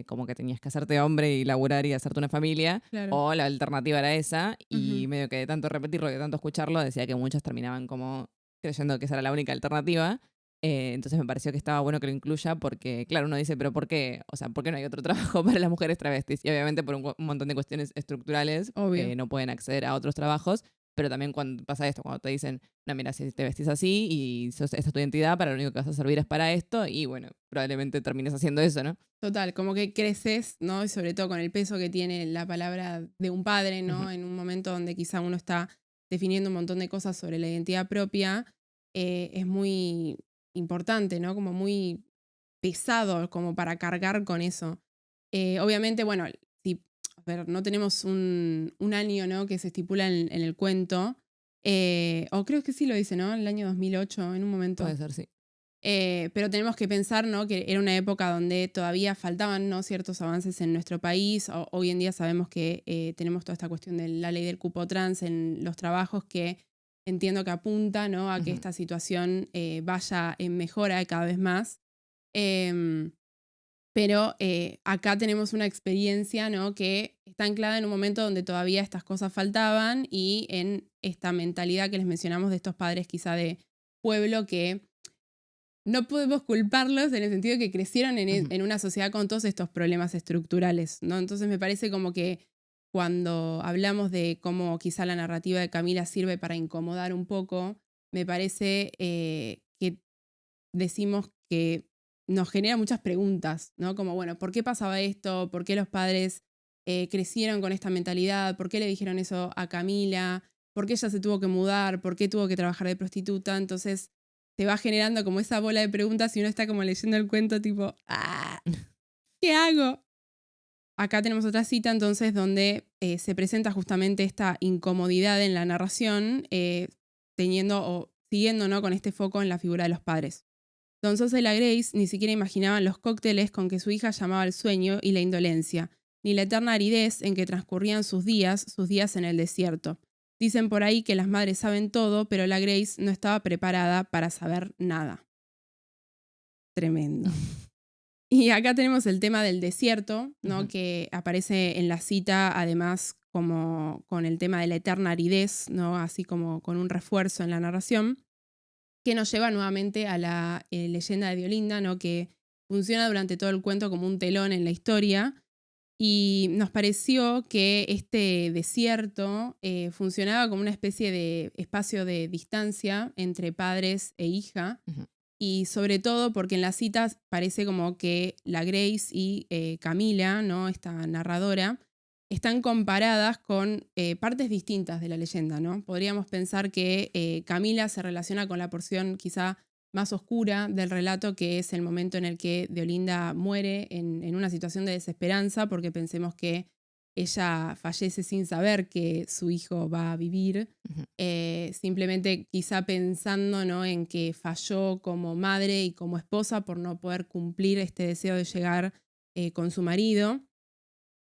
como que tenías que hacerte hombre y laburar y hacerte una familia, Claro. o la alternativa era esa, y Ujú. medio que de tanto repetirlo, de tanto escucharlo, decía que muchas terminaban como creyendo que esa era la única alternativa. Entonces me pareció que estaba bueno que lo incluya porque, claro, uno dice, pero ¿por qué? O sea, ¿por qué no hay otro trabajo para las mujeres travestis? Y obviamente por un montón de cuestiones estructurales Obvio. no pueden acceder a otros trabajos, pero también cuando pasa esto, cuando te dicen, no, mira, si te vestís así y esta es tu identidad, para lo único que vas a servir es para esto, y bueno, probablemente termines haciendo eso, ¿no? Total, como que creces, ¿no? Y sobre todo con el peso que tiene la palabra de un padre, Ujú, ¿no? En un momento donde quizá uno está definiendo un montón de cosas sobre la identidad propia, es muy importante, ¿no? Como muy pesado como para cargar con eso. Obviamente, bueno, si, a ver, no tenemos un año, ¿no? Que se estipula en el cuento, o creo que sí lo dice, ¿no? El año 2008, en un momento. puede ser, sí. Pero tenemos que pensar, ¿no? Que era una época donde todavía faltaban, ¿no? Ciertos avances en nuestro país. Hoy en día sabemos que tenemos toda esta cuestión de la ley del cupo trans en los trabajos que entiendo que apunta, ¿no? A que Ujú, esta situación vaya en mejora cada vez más. Em, pero acá tenemos una experiencia, ¿no? Que está anclada en un momento donde todavía estas cosas faltaban y en esta mentalidad que les mencionamos de estos padres quizá de pueblo que no podemos culparlos en el sentido de que crecieron ujú. en una sociedad con todos estos problemas estructurales, ¿no? Entonces me parece como que cuando hablamos de cómo quizá la narrativa de Camila sirve para incomodar un poco, me parece que decimos que nos genera muchas preguntas, ¿no? Como, bueno, ¿por qué pasaba esto? ¿Por qué los padres crecieron con esta mentalidad? ¿Por qué le dijeron eso a Camila? ¿Por qué ella se tuvo que mudar? ¿Por qué tuvo que trabajar de prostituta? Entonces te va generando como esa bola de preguntas y uno está como leyendo el cuento tipo, ah, ¿qué hago? Acá tenemos otra cita entonces donde se presenta justamente esta incomodidad en la narración, teniendo o siguiendo, ¿no? Con este foco en la figura de los padres. Don Sosa y la Grace ni siquiera imaginaban los cócteles con que su hija llamaba el sueño y la indolencia, ni la eterna aridez en que transcurrían sus días en el desierto. Dicen por ahí que las madres saben todo, pero la Grace no estaba preparada para saber nada. Tremendo. Y acá tenemos el tema del desierto, ¿no? Ujú. Que aparece en la cita, además, como con el tema de la eterna aridez, ¿no? Así como con un refuerzo en la narración, que nos lleva nuevamente a la leyenda de Diolinda, ¿no? Que funciona durante todo el cuento como un telón en la historia. Y nos pareció que este desierto funcionaba como una especie de espacio de distancia entre padres e hija, Ujú. y sobre todo porque en las citas parece como que la Grace y Camila, ¿no? Esta narradora, están comparadas con partes distintas de la leyenda, ¿no? Podríamos pensar que Camila se relaciona con la porción quizá más oscura del relato, que es el momento en el que Deolinda muere en una situación de desesperanza, porque pensemos que ella fallece sin saber que su hijo va a vivir, Ujú. simplemente quizá pensando, ¿no? En que falló como madre y como esposa por no poder cumplir este deseo de llegar con su marido.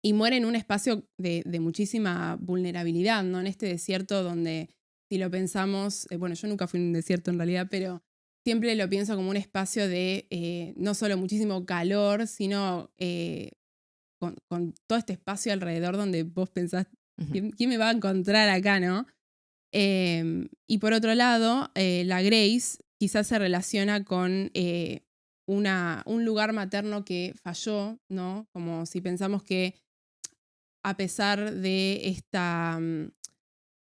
Y muere en un espacio de muchísima vulnerabilidad, ¿no? En este desierto donde, si lo pensamos, bueno, yo nunca fui en un desierto en realidad, pero siempre lo pienso como un espacio de no solo muchísimo calor, sino con todo este espacio alrededor donde vos pensás, Ujú. ¿quién me va a encontrar acá, no? Y por otro lado, la Grace quizás se relaciona con un lugar materno que falló, ¿no? Como si pensamos que a pesar de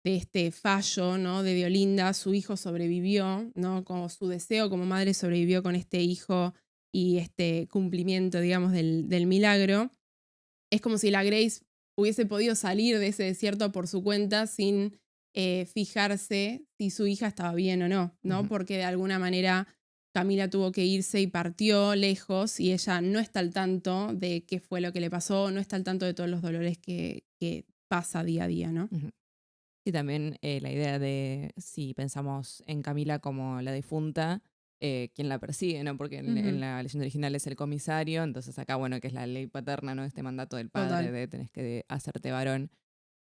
de este fallo, ¿no? De Diolinda, su hijo sobrevivió, ¿no? Como su deseo como madre sobrevivió con este hijo y este cumplimiento, digamos, del milagro. Es como si la Grace hubiese podido salir de ese desierto por su cuenta sin fijarse si su hija estaba bien o no, ¿no? Ujú. Porque de alguna manera Camila tuvo que irse y partió lejos y ella no está al tanto de qué fue lo que le pasó, no está al tanto de todos los dolores que pasa día a día, ¿no? Ujú. Y también la idea de si pensamos en Camila como la difunta, quién la persigue, ¿no? Porque en Ujú. la leyenda original es el comisario, entonces acá, bueno, que es la ley paterna, ¿no? Este mandato del padre Total. de tenés que hacerte varón,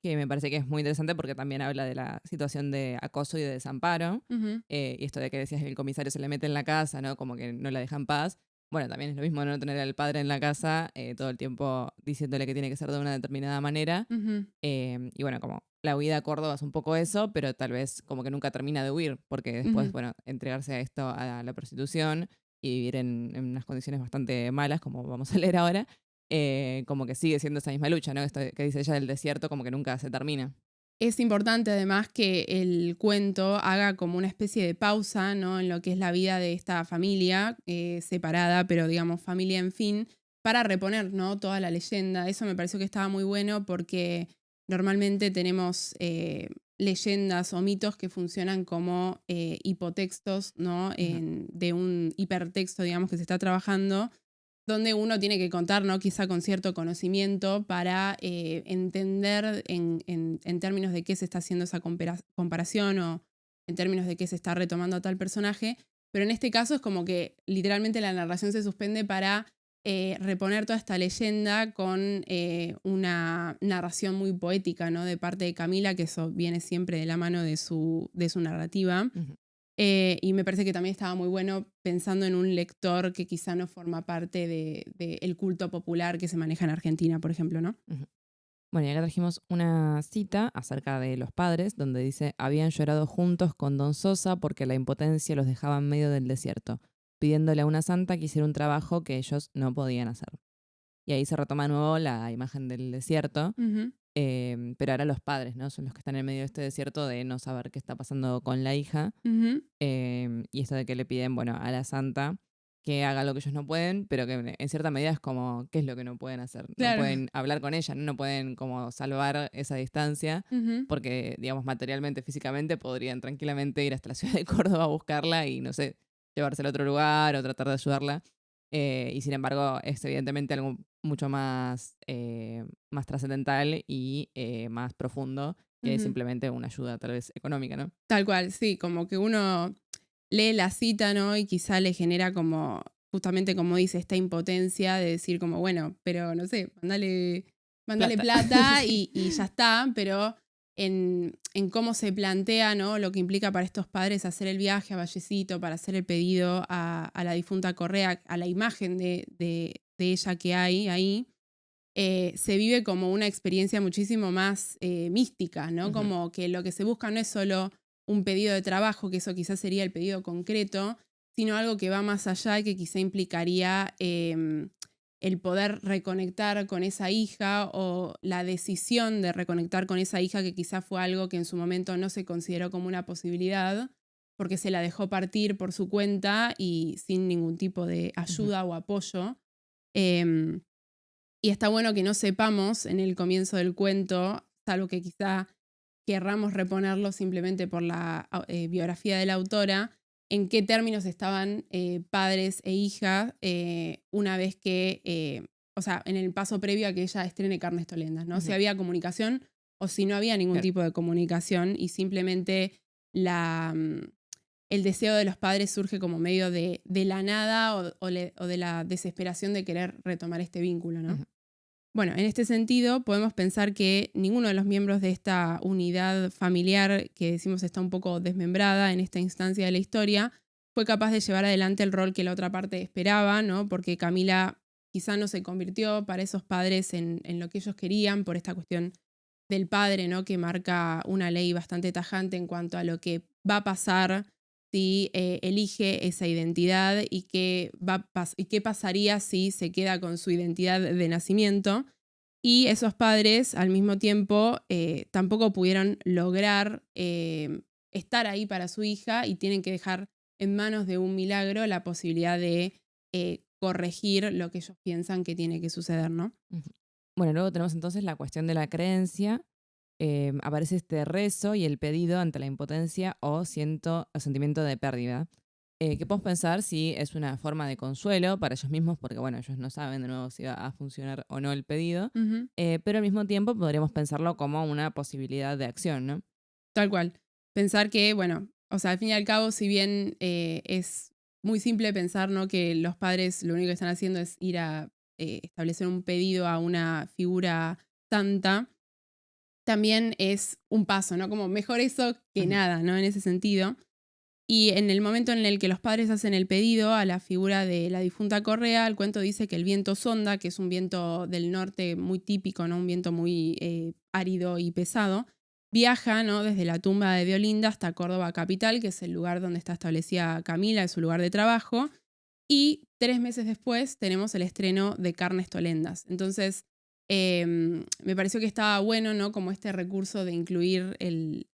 que me parece que es muy interesante porque también habla de la situación de acoso y de desamparo, Ujú. y esto de que decías que el comisario se le mete en la casa, ¿no? Como que no la deja en paz. bueno, también es lo mismo no tener al padre en la casa todo el tiempo diciéndole que tiene que ser de una determinada manera. Ujú, Y bueno, como la huida a Córdoba es un poco eso, pero tal vez como que nunca termina de huir, porque después, ujú. bueno, entregarse a esto, a la prostitución y vivir en unas condiciones bastante malas, como vamos a leer ahora, como que sigue siendo esa misma lucha, ¿no? Esto que dice ella del desierto, como que nunca se termina. Es importante además que el cuento haga como una especie de pausa, ¿no? En lo que es la vida de esta familia separada, pero digamos familia en fin, para reponer, ¿no? Toda la leyenda. Eso me pareció que estaba muy bueno porque normalmente tenemos leyendas o mitos que funcionan como hipotextos, ¿no? Ujú. De un hipertexto, digamos, que se está trabajando donde uno tiene que contar, ¿no? Quizá con cierto conocimiento para entender en términos de qué se está haciendo esa comparación o en términos de qué se está retomando a tal personaje. Pero en este caso es como que literalmente la narración se suspende para reponer toda esta leyenda con una narración muy poética, ¿no? De parte de Camila, que eso viene siempre de la mano de su narrativa. Ujú, Y me parece que también estaba muy bueno pensando en un lector que quizá no forma parte del culto popular que se maneja en Argentina, por ejemplo, ¿no? ujú. Bueno, y acá trajimos una cita acerca de los padres, donde dice, habían llorado juntos con Don Sosa porque la impotencia los dejaba en medio del desierto, pidiéndole a una santa que hiciera un trabajo que ellos no podían hacer. Y ahí se retoma de nuevo la imagen del desierto, Ujú, pero ahora los padres, ¿no? Son los que están en medio de este desierto de no saber qué está pasando con la hija. ujú, Y esto de que le piden, bueno, a la santa que haga lo que ellos no pueden, pero que en cierta medida es como, ¿qué es lo que no pueden hacer? No claro. pueden hablar con ella, no pueden como salvar esa distancia, Ujú, porque, digamos, materialmente, físicamente, podrían tranquilamente ir hasta la ciudad de Córdoba a buscarla y, no sé, llevársela a otro lugar o tratar de ayudarla. Y sin embargo, es evidentemente algo mucho más, más trascendental y más profundo que ujú. simplemente una ayuda tal vez económica, ¿no? Tal cual, sí, como que uno lee la cita, ¿no? Y quizá le genera como, justamente como dice, esta impotencia de decir como, bueno, pero no sé, mándale Plata. plata Sí. y ya está, pero en cómo se plantea, ¿no? Lo que implica para estos padres hacer el viaje a Vallecito para hacer el pedido a la difunta Correa, a la imagen de ella que hay ahí, se vive como una experiencia muchísimo más mística, ¿no? Ujú, Como que lo que se busca no es solo un pedido de trabajo, que eso quizás sería el pedido concreto, sino algo que va más allá y que quizá implicaría el poder reconectar con esa hija o la decisión de reconectar con esa hija que quizá fue algo que en su momento no se consideró como una posibilidad porque se la dejó partir por su cuenta y sin ningún tipo de ujú, ayuda o apoyo. Em, y está bueno que no sepamos en el comienzo del cuento, salvo que quizá querramos reponerlo simplemente por la biografía de la autora, en qué términos estaban padres e hija una vez que, o sea, en el paso previo a que ella estrene Carnes Tolendas, ¿no? Si ujú. había comunicación o si no había ningún Claro. tipo de comunicación y simplemente la, el deseo de los padres surge como medio de la nada o de la desesperación de querer retomar este vínculo, ¿no? Ujú, Bueno, en este sentido, podemos pensar que ninguno de los miembros de esta unidad familiar, que decimos está un poco desmembrada en esta instancia de la historia, fue capaz de llevar adelante el rol que la otra parte esperaba, ¿no? Porque Camila quizá no se convirtió para esos padres en lo que ellos querían por esta cuestión del padre, ¿no? Que marca una ley bastante tajante en cuanto a lo que va a pasar si elige esa identidad y y qué pasaría si se queda con su identidad de nacimiento. Y esos padres, al mismo tiempo, tampoco pudieron lograr estar ahí para su hija y tienen que dejar en manos de un milagro la posibilidad de corregir lo que ellos piensan que tiene que suceder, ¿no? ujú. Bueno, luego tenemos entonces la cuestión de la creencia. Aparece este rezo y el pedido ante la impotencia o sentimiento de pérdida. Que podemos pensar si es una forma de consuelo para ellos mismos, porque bueno, ellos no saben de nuevo si va a funcionar o no el pedido, Ujú. pero al mismo tiempo podríamos pensarlo como una posibilidad de acción, ¿no? Tal cual. Pensar que, bueno, o sea, al fin y al cabo, si bien es muy simple pensar, ¿no? Que los padres lo único que están haciendo es ir a establecer un pedido a una figura santa, también es un paso, ¿no? Como mejor eso que Ujú, nada, ¿no? En ese sentido. Y en el momento en el que los padres hacen el pedido a la figura de la difunta Correa, el cuento dice que el viento sonda, que es un viento del norte muy típico, ¿no? Un viento muy árido y pesado, viaja, ¿no? Desde la tumba de Deolinda hasta Córdoba capital, que es el lugar donde está establecida Camila, es su lugar de trabajo. Y 3 meses después tenemos el estreno de Carnes Tolendas. Entonces, me pareció que estaba bueno, ¿no? Como este recurso de incluir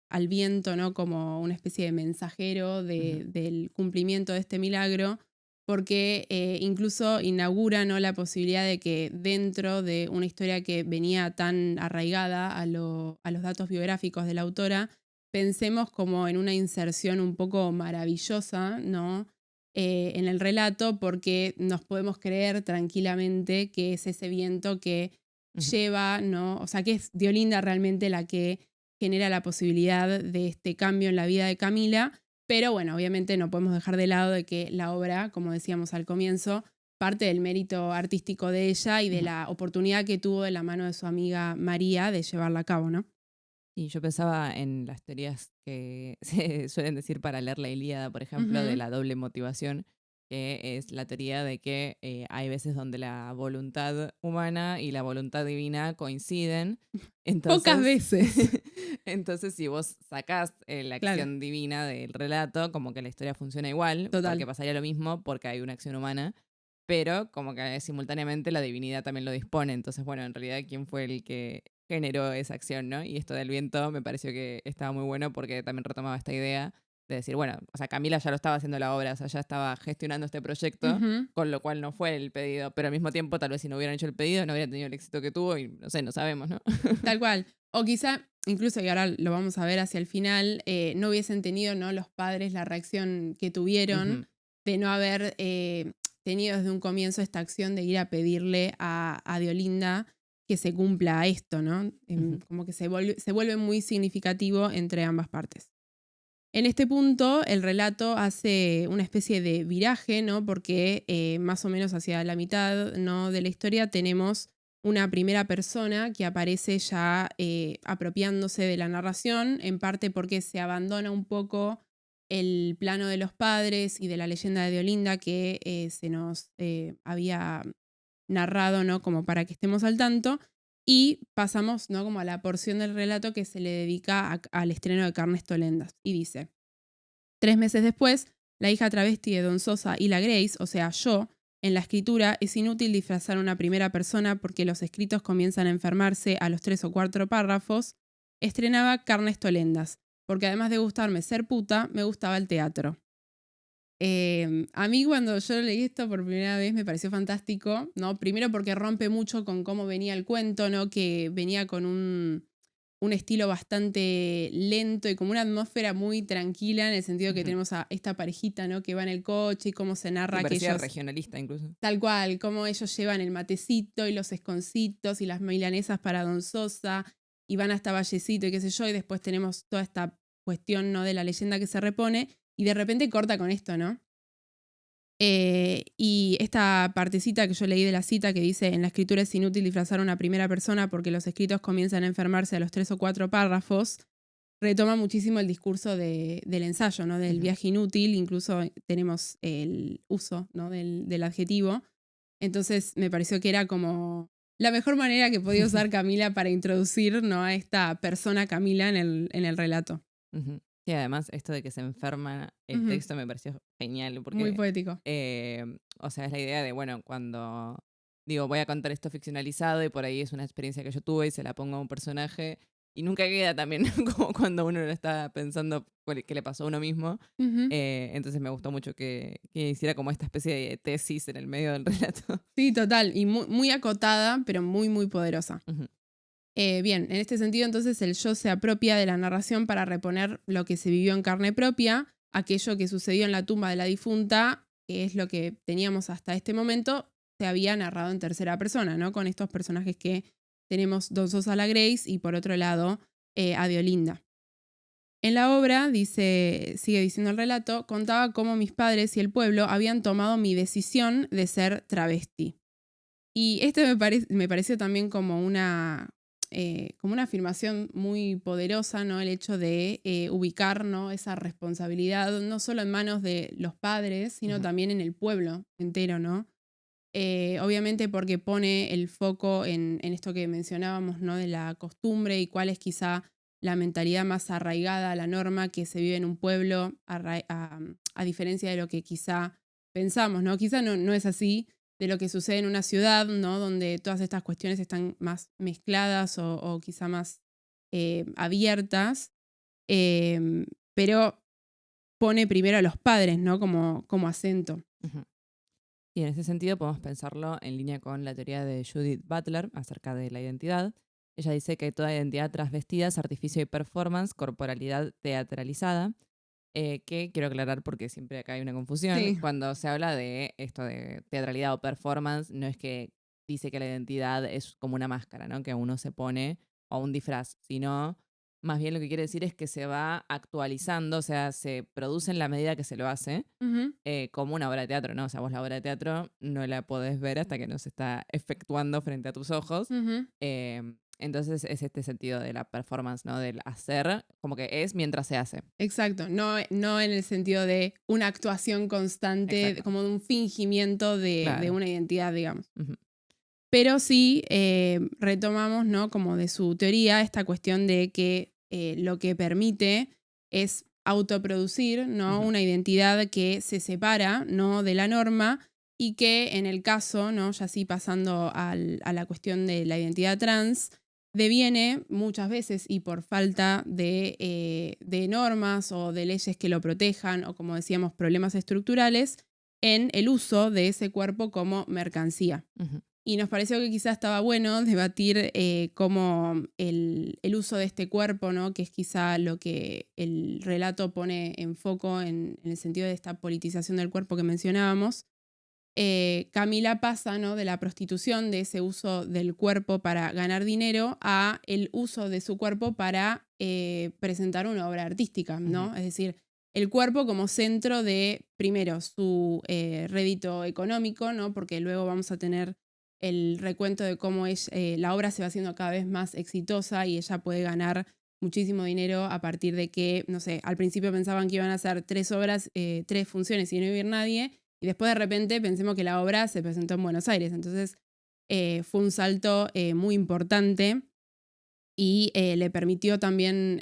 al viento, ¿no? Como una especie de mensajero del cumplimiento de este milagro, porque incluso inaugura, ¿no? La posibilidad de que dentro de una historia que venía tan arraigada a los datos biográficos de la autora, pensemos como en una inserción un poco maravillosa, ¿no? En el relato, porque nos podemos creer tranquilamente que es ese viento que lleva, ¿no? O sea, que es Deolinda realmente la que genera la posibilidad de este cambio en la vida de Camila, pero bueno, obviamente no podemos dejar de lado de que la obra, como decíamos al comienzo, parte del mérito artístico de ella y de la oportunidad que tuvo de la mano de su amiga María de llevarla a cabo, ¿no? Y yo pensaba en las teorías que se suelen decir para leer la Ilíada, por ejemplo, de Ujú. la doble motivación, que es la teoría de que hay veces donde la voluntad humana y la voluntad divina coinciden. Pocas Entonces, veces. entonces si vos sacás la Claro, acción divina del relato, como que la historia funciona igual, porque total. pasaría lo mismo porque hay una acción humana, pero como que simultáneamente la divinidad también lo dispone. Entonces, bueno, en realidad, ¿quién fue el que generó esa acción, no? Y esto del viento me pareció que estaba muy bueno porque también retomaba esta idea de decir, bueno, o sea, Camila ya lo estaba haciendo la obra, o sea, ya estaba gestionando este proyecto, Ujú. con lo cual no fue el pedido, pero al mismo tiempo, tal vez si no hubieran hecho el pedido, no hubieran tenido el éxito que tuvo y no sé, no sabemos, ¿no? Tal cual. O quizá, incluso, y ahora lo vamos a ver hacia el final, no hubiesen tenido, ¿no? Los padres la reacción que tuvieron Ujú, de no haber tenido desde un comienzo esta acción de ir a pedirle a Diolinda que se cumpla esto, ¿no? ujú. Como que se vuelve muy significativo entre ambas partes. En este punto, el relato hace una especie de viraje, ¿no? Porque más o menos hacia la mitad, ¿no? de la historia tenemos una primera persona que aparece ya apropiándose de la narración, en parte porque se abandona un poco el plano de los padres y de la leyenda de Deolinda que se nos había narrado, ¿no? Como para que estemos al tanto. Y pasamos, ¿no? Como a la porción del relato que se le dedica al estreno de Carnes Tolendas. Y dice: 3 meses después, la hija travesti de Don Sosa y la Grace, o sea, yo, en la escritura es inútil disfrazar a una primera persona porque los escritos comienzan a enfermarse a los 3 o 4 párrafos, estrenaba Carnes Tolendas, porque además de gustarme ser puta, me gustaba el teatro. A mí cuando yo leí esto por primera vez me pareció fantástico, ¿no? Primero porque rompe mucho con cómo venía el cuento, ¿no? Que venía con un estilo bastante lento y como una atmósfera muy tranquila en el sentido que Ujú. tenemos a esta parejita, ¿no? Que va en el coche y cómo se Sí, narra que parecía ellos, regionalista incluso. tal cual, cómo ellos llevan el matecito y los esconcitos y las milanesas para Don Sosa y van hasta Vallecito y qué sé yo, y después tenemos toda esta cuestión, ¿no? De la leyenda que se repone y de repente corta con esto, ¿no? Y esta partecita que yo leí de la cita que dice: en la escritura es inútil disfrazar a una primera persona porque los escritos comienzan a enfermarse a los 3 o 4 párrafos, retoma muchísimo el discurso del ensayo, ¿no? Del Ujú. viaje inútil, incluso tenemos el uso, ¿no? del adjetivo. Entonces me pareció que era como la mejor manera que podía usar Camila para introducir, ¿no? A esta persona Camila en el relato. Ujú. Sí, además, esto de que se enferma el Ujú. texto me pareció genial, Muy porque, poético. o sea, es la idea de, bueno, cuando digo, voy a contar esto ficcionalizado y por ahí es una experiencia que yo tuve y se la pongo a un personaje y nunca queda también como cuando uno lo está pensando que le pasó a uno mismo. Ujú. Entonces me gustó mucho que hiciera como esta especie de tesis en el medio del relato. Sí, total. Y muy, muy acotada, pero muy, muy poderosa. Ujú, Bien, en este sentido, entonces, el yo se apropia de la narración para reponer lo que se vivió en carne propia, aquello que sucedió en la tumba de la difunta, que es lo que teníamos hasta este momento, se había narrado en tercera persona, ¿no? Con estos personajes que tenemos Don Sosa la Grace y por otro lado a Diolinda. En la obra, sigue diciendo el relato, contaba cómo mis padres y el pueblo habían tomado mi decisión de ser travesti. Y esto me pareció también como como una afirmación muy poderosa, ¿no? El hecho de ubicar, ¿no? Esa responsabilidad no solo en manos de los padres, sino también en el pueblo entero, ¿no? Obviamente porque pone el foco en esto que mencionábamos, ¿no? De la costumbre y cuál es quizá la mentalidad más arraigada a la norma que se vive en un pueblo, a diferencia de lo que quizá pensamos, ¿no? Quizá no es así de lo que sucede en una ciudad, ¿no? Donde todas estas cuestiones están más mezcladas o quizá más abiertas, pero pone primero a los padres, ¿no? Como acento. Ujú. Y en ese sentido podemos pensarlo en línea con la teoría de Judith Butler acerca de la identidad. Ella dice que toda identidad trasvestida es artificio y performance, corporalidad teatralizada, que quiero aclarar porque siempre acá hay una confusión. Sí. Cuando se habla de esto de teatralidad o performance, no es que dice que la identidad es como una máscara, ¿no? Que uno se pone o un disfraz, sino más bien lo que quiere decir es que se va actualizando, o sea, se produce en la medida que se lo hace, Ujú, como una obra de teatro, ¿no? O sea, vos la obra de teatro no la podés ver hasta que no se está efectuando frente a tus ojos. ujú. Entonces es este sentido de la performance, ¿no? Del hacer, como que es mientras se hace. Exacto, no en el sentido de una actuación constante, Exacto. como de un fingimiento de Claro. una identidad, digamos. Ujú, Pero sí retomamos, ¿no? Como de su teoría, esta cuestión de que lo que permite es autoproducir, ¿no? ujú, Una identidad que se separa, ¿no? De la norma y que en el caso, ¿no? Ya sí pasando a la cuestión de la identidad trans, deviene muchas veces y por falta de normas o de leyes que lo protejan o como decíamos problemas estructurales en el uso de ese cuerpo como mercancía. ujú, Y nos pareció que quizás estaba bueno debatir cómo el uso de este cuerpo, ¿no? Que es quizá lo que el relato pone en foco en el sentido de esta politización del cuerpo que mencionábamos. Camila pasa, ¿no? De la prostitución, de ese uso del cuerpo para ganar dinero, a el uso de su cuerpo para presentar una obra artística, ujú, ¿no? Es decir, el cuerpo como centro de, primero, su rédito económico, ¿no? Porque luego vamos a tener el recuento de cómo la obra se va haciendo cada vez más exitosa y ella puede ganar muchísimo dinero a partir de que, no sé, al principio pensaban que iban a hacer 3 obras, 3 funciones y no iba a ir nadie, y después de repente pensemos que la obra se presentó en Buenos Aires. Entonces fue un salto muy importante y le permitió también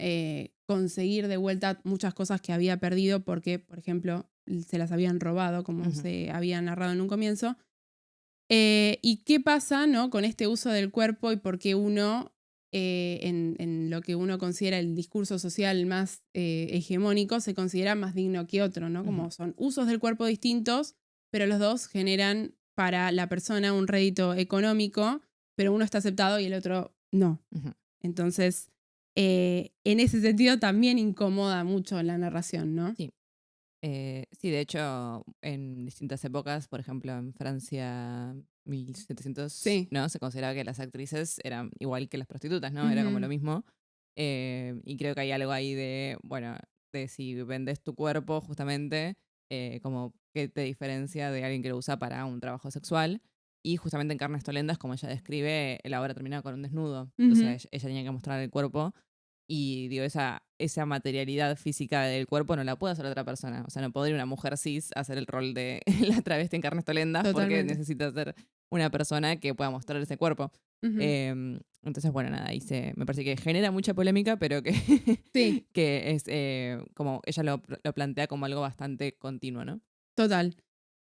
conseguir de vuelta muchas cosas que había perdido porque, por ejemplo, se las habían robado, como ujú, se había narrado en un comienzo. ¿Y qué pasa, ¿no? Con este uso del cuerpo y por qué uno, en lo que uno considera el discurso social más hegemónico, se considera más digno que otro, ¿no? ujú, Como son usos del cuerpo distintos, pero los dos generan para la persona un rédito económico, pero uno está aceptado y el otro no. ujú. Entonces, en ese sentido también incomoda mucho la narración, ¿no? Sí. Sí, de hecho, en distintas épocas, por ejemplo, en Francia 1700, Sí. ¿no? Se consideraba que las actrices eran igual que las prostitutas, ¿no? Era como lo Ujú, mismo. Y creo que hay algo ahí de, bueno, de si vendes tu cuerpo, justamente, como que te diferencia de alguien que lo usa para un trabajo sexual. Y justamente en Carnes Tolendas, como ella describe, la obra termina con un desnudo. O sea, ujú. ella tenía que mostrar el cuerpo y digo, esa materialidad física del cuerpo no la puede hacer otra persona. O sea, no podría una mujer cis hacer el rol de la travesti en Carnes Tolendas porque Totalmente. necesita ser una persona que pueda mostrar ese cuerpo. Ujú. Entonces, bueno, nada, me parece que genera mucha polémica, pero que, Sí. que es como ella lo plantea como algo bastante continuo, ¿no? Total,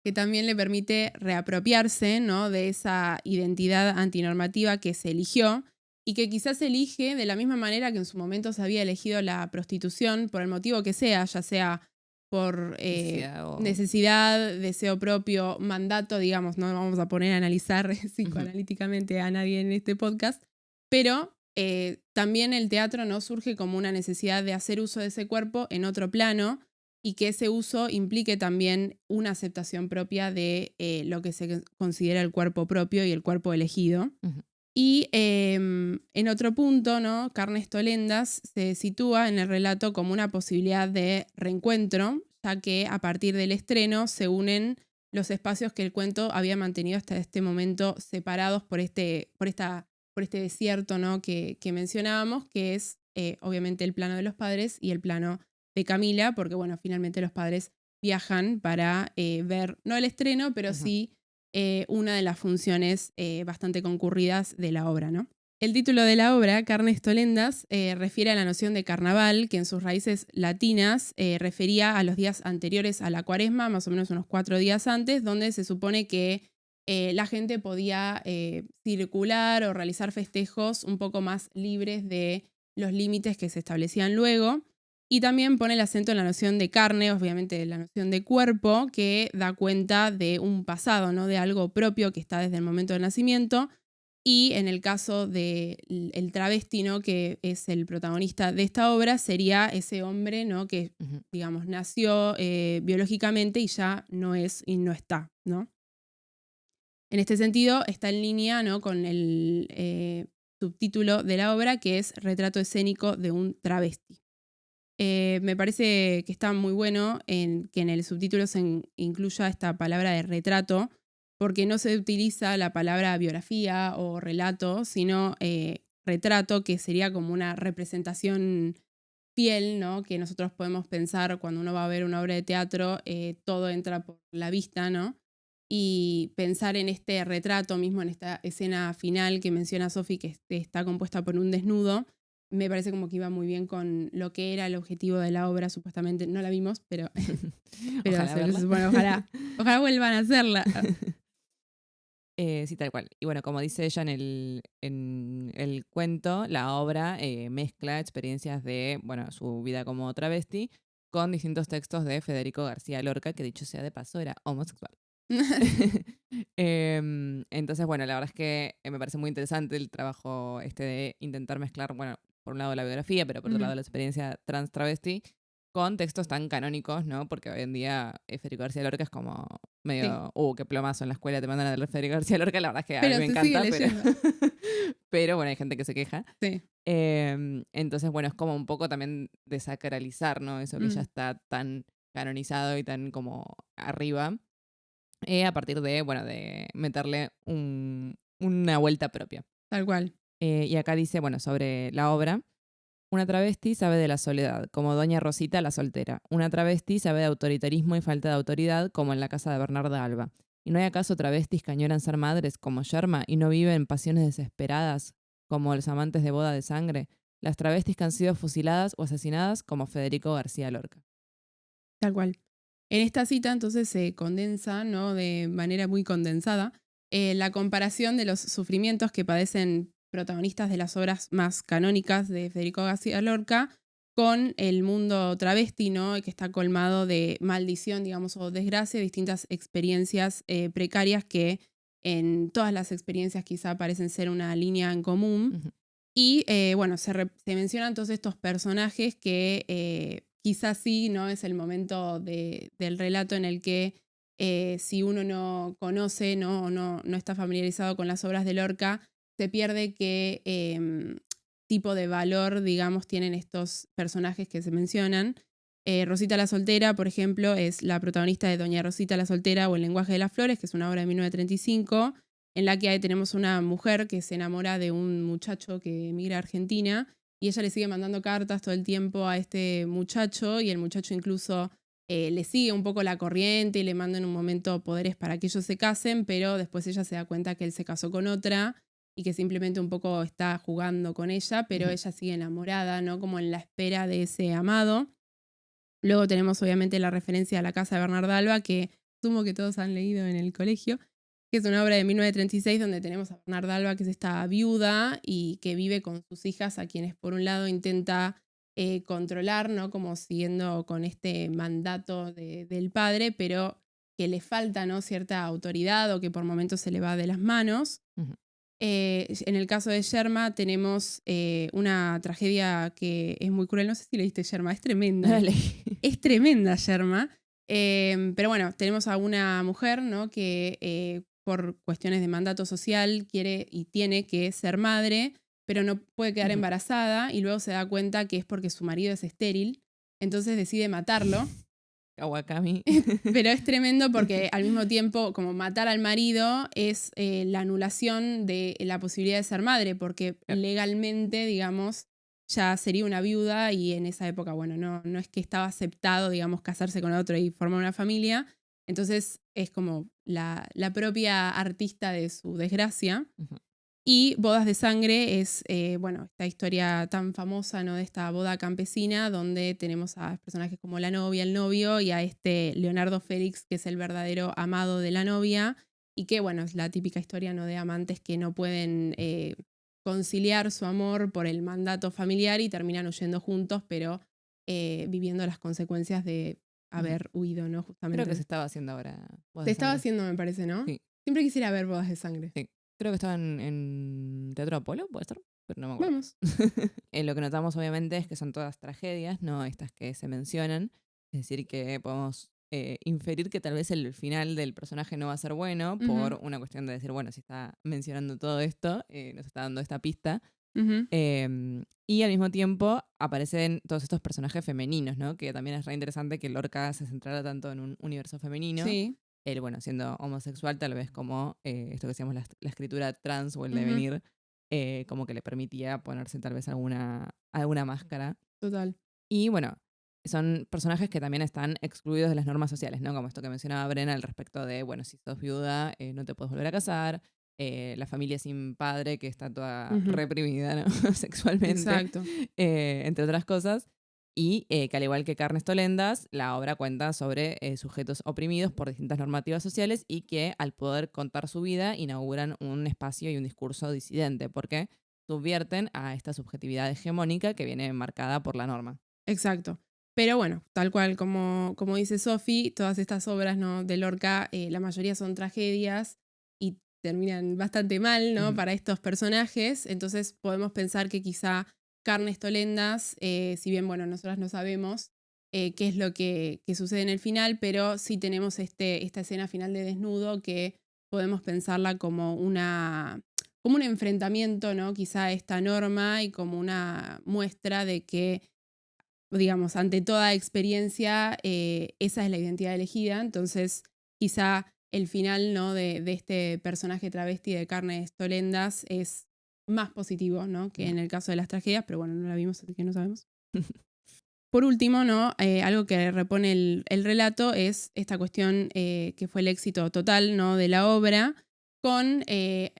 que también le permite reapropiarse, ¿no? De esa identidad antinormativa que se eligió y que quizás elige de la misma manera que en su momento se había elegido la prostitución, por el motivo que sea, ya sea por Necesidad o... necesidad, deseo propio, mandato, digamos, no vamos a poner a analizar Ujú, psicoanalíticamente a nadie en este podcast, pero también el teatro no surge como una necesidad de hacer uso de ese cuerpo en otro plano, y que ese uso implique también una aceptación propia de lo que se considera el cuerpo propio y el cuerpo elegido. ujú, Y en otro punto, ¿no? Carnes Tolendas se sitúa en el relato como una posibilidad de reencuentro, ya que a partir del estreno se unen los espacios que el cuento había mantenido hasta este momento separados por esta por este desierto, ¿no? que mencionábamos, que es obviamente el plano de los padres y el plano de Camila, porque bueno, finalmente los padres viajan para ver, no el estreno, pero sí una de las funciones bastante concurridas de la obra, ¿no? El título de la obra, Carnes Tolendas, refiere a la noción de carnaval, que en sus raíces latinas refería a los días anteriores a la Cuaresma, más o menos unos 4 días antes, donde se supone que la gente podía circular o realizar festejos un poco más libres de los límites que se establecían luego. Y también pone el acento en la noción de carne, obviamente la noción de cuerpo, que da cuenta de un pasado, ¿no? De algo propio que está desde el momento del nacimiento. Y en el caso del travesti, ¿no? Que es el protagonista de esta obra, sería ese hombre, ¿no? Que, digamos, nació biológicamente y ya no es y no está, ¿no? En este sentido, está en línea, ¿no? Con el subtítulo de la obra, que es Retrato escénico de un travesti. Me parece que está muy bueno que en el subtítulo se incluya esta palabra de retrato, porque no se utiliza la palabra biografía o relato, sino retrato, que sería como una representación fiel, ¿no? Que nosotros podemos pensar cuando uno va a ver una obra de teatro, todo entra por la vista, ¿no? Y pensar en este retrato mismo, en esta escena final que menciona Sofi, que está compuesta por un desnudo, me parece como que iba muy bien con lo que era el objetivo de la obra, supuestamente. No la vimos, pero Ojalá bueno, ojalá vuelvan a hacerla. Sí, tal cual. Y bueno, como dice ella en el cuento, la obra mezcla experiencias de, bueno, su vida como travesti con distintos textos de Federico García Lorca, que dicho sea de paso, era homosexual. Entonces, bueno, la verdad es que me parece muy interesante el trabajo este de intentar mezclar, bueno, por un lado la biografía, pero por otro lado la experiencia trans travesti con textos tan canónicos, ¿no? Porque hoy en día Federico García Lorca es como medio, qué plomazo en la escuela te mandan a leer Federico García Lorca, la verdad es que a mí Pero me se encanta, sigue leyendo. pero bueno, hay gente que se queja. Sí. Entonces, bueno, es como un poco también desacralizar, ¿no? Eso que ya está tan canonizado y tan como arriba. A partir de, bueno, de meterle una vuelta propia. Tal cual. Y acá dice, bueno, sobre la obra, una travesti sabe de la soledad, como doña Rosita la soltera. Una travesti sabe de autoritarismo y falta de autoridad, como en la casa de Bernarda Alba. ¿Y no hay acaso travestis que añoran ser madres, como Yerma, y no viven pasiones desesperadas, como los amantes de boda de sangre? Las travestis que han sido fusiladas o asesinadas, como Federico García Lorca. Tal cual. En esta cita entonces se condensa, ¿no? De manera muy condensada, la comparación de los sufrimientos que padecen protagonistas de las obras más canónicas de Federico García Lorca con el mundo travesti, ¿no? Que está colmado de maldición, digamos, o desgracia, distintas experiencias precarias que en todas las experiencias quizá parecen ser una línea en común. Y bueno, se mencionan todos estos personajes que quizás sí, ¿no? Es el momento del relato en el que si uno no conoce, no está familiarizado con las obras de Lorca, se pierde qué tipo de valor, digamos, tienen estos personajes que se mencionan. Rosita la Soltera, por ejemplo, es la protagonista de Doña Rosita la Soltera o El lenguaje de las flores, que es una obra de 1935, en la que tenemos una mujer que se enamora de un muchacho que emigra a Argentina y ella le sigue mandando cartas todo el tiempo a este muchacho y el muchacho incluso le sigue un poco la corriente y le manda en un momento poderes para que ellos se casen, pero después ella se da cuenta que él se casó con otra y que simplemente un poco está jugando con ella, pero ella sigue enamorada, ¿no? Como en la espera de ese amado. Luego tenemos obviamente la referencia a La casa de Bernarda Alba, que asumo que todos han leído en el colegio, que es una obra de 1936 donde tenemos a Bernarda Alba, que es esta viuda y que vive con sus hijas, a quienes por un lado intenta controlar, ¿no? Como siguiendo con este mandato del padre, pero que le falta, ¿no? Cierta autoridad o que por momentos se le va de las manos. En el caso de Yerma tenemos una tragedia que es muy cruel. No sé si leíste Yerma, es tremenda. Dale. Es tremenda Yerma. Pero bueno, tenemos a una mujer, ¿no? Que por cuestiones de mandato social quiere y tiene que ser madre, pero no puede quedar embarazada y luego se da cuenta que es porque su marido es estéril. Entonces decide matarlo. Kawakami. Pero es tremendo porque al mismo tiempo, como matar al marido es la anulación de la posibilidad de ser madre, porque Claro. legalmente, digamos, ya sería una viuda y en esa época, bueno, no es que estaba aceptado, digamos, casarse con otro y formar una familia. Entonces es como la propia artista de su desgracia. Ujú. Y Bodas de Sangre es, bueno, esta historia tan famosa, ¿no? De esta boda campesina donde tenemos a personajes como la novia, el novio y a este Leonardo Félix, que es el verdadero amado de la novia y que, bueno, es la típica historia, ¿no? De amantes que no pueden conciliar su amor por el mandato familiar y terminan huyendo juntos, pero viviendo las consecuencias de Ujú. haber huido, ¿no? Creo que se Justamente. estaba haciendo ahora Bodas Se de estaba Sangre. haciendo, me parece, ¿no? Sí, Siempre quisiera ver Bodas de Sangre. sí. Creo que estaba en Teatro Apolo, puede ser, pero no me acuerdo. Vamos. Lo que notamos obviamente es que son todas tragedias, no estas que se mencionan. Es decir, que podemos inferir que tal vez el final del personaje no va a ser bueno por Ujú, una cuestión de decir, bueno, si está mencionando todo esto, nos está dando esta pista. ujú. Y al mismo tiempo aparecen todos estos personajes femeninos, ¿no? Que también es re interesante que Lorca se centrara tanto en un universo femenino. Sí. Él, bueno, siendo homosexual, tal vez como esto que decíamos, la escritura trans o el Ujú, devenir, como que le permitía ponerse tal vez alguna máscara. total. Y bueno, son personajes que también están excluidos de las normas sociales, ¿no? Como esto que mencionaba Brena al respecto de, bueno, si sos viuda, no te puedes volver a casar, la familia sin padre que está toda Ujú, reprimida, ¿no? Sexualmente, exacto. entre otras cosas. Y que al igual que Carnes Tolendas, la obra cuenta sobre sujetos oprimidos por distintas normativas sociales y que al poder contar su vida inauguran un espacio y un discurso disidente, porque subvierten a esta subjetividad hegemónica que viene marcada por la norma. Exacto. Pero bueno, tal cual como dice Sofi, todas estas obras, ¿no? De Lorca, la mayoría son tragedias y terminan bastante mal, ¿no? Ujú. Para estos personajes. Entonces podemos pensar que quizá Carnes Tolendas, si bien, bueno, nosotras no sabemos qué es lo que sucede en el final, pero sí tenemos esta escena final de desnudo que podemos pensarla como un enfrentamiento, ¿no? Quizá a esta norma y como una muestra de que, digamos, ante toda experiencia, esa es la identidad elegida. Entonces, quizá el final, ¿no? de este personaje travesti de Carnes Tolendas es más positivo, ¿no? Que No. en el caso de las tragedias, pero bueno, no la vimos, así que no sabemos. Por último, ¿no? Algo que repone el relato es esta cuestión que fue el éxito total, ¿no? De la obra, con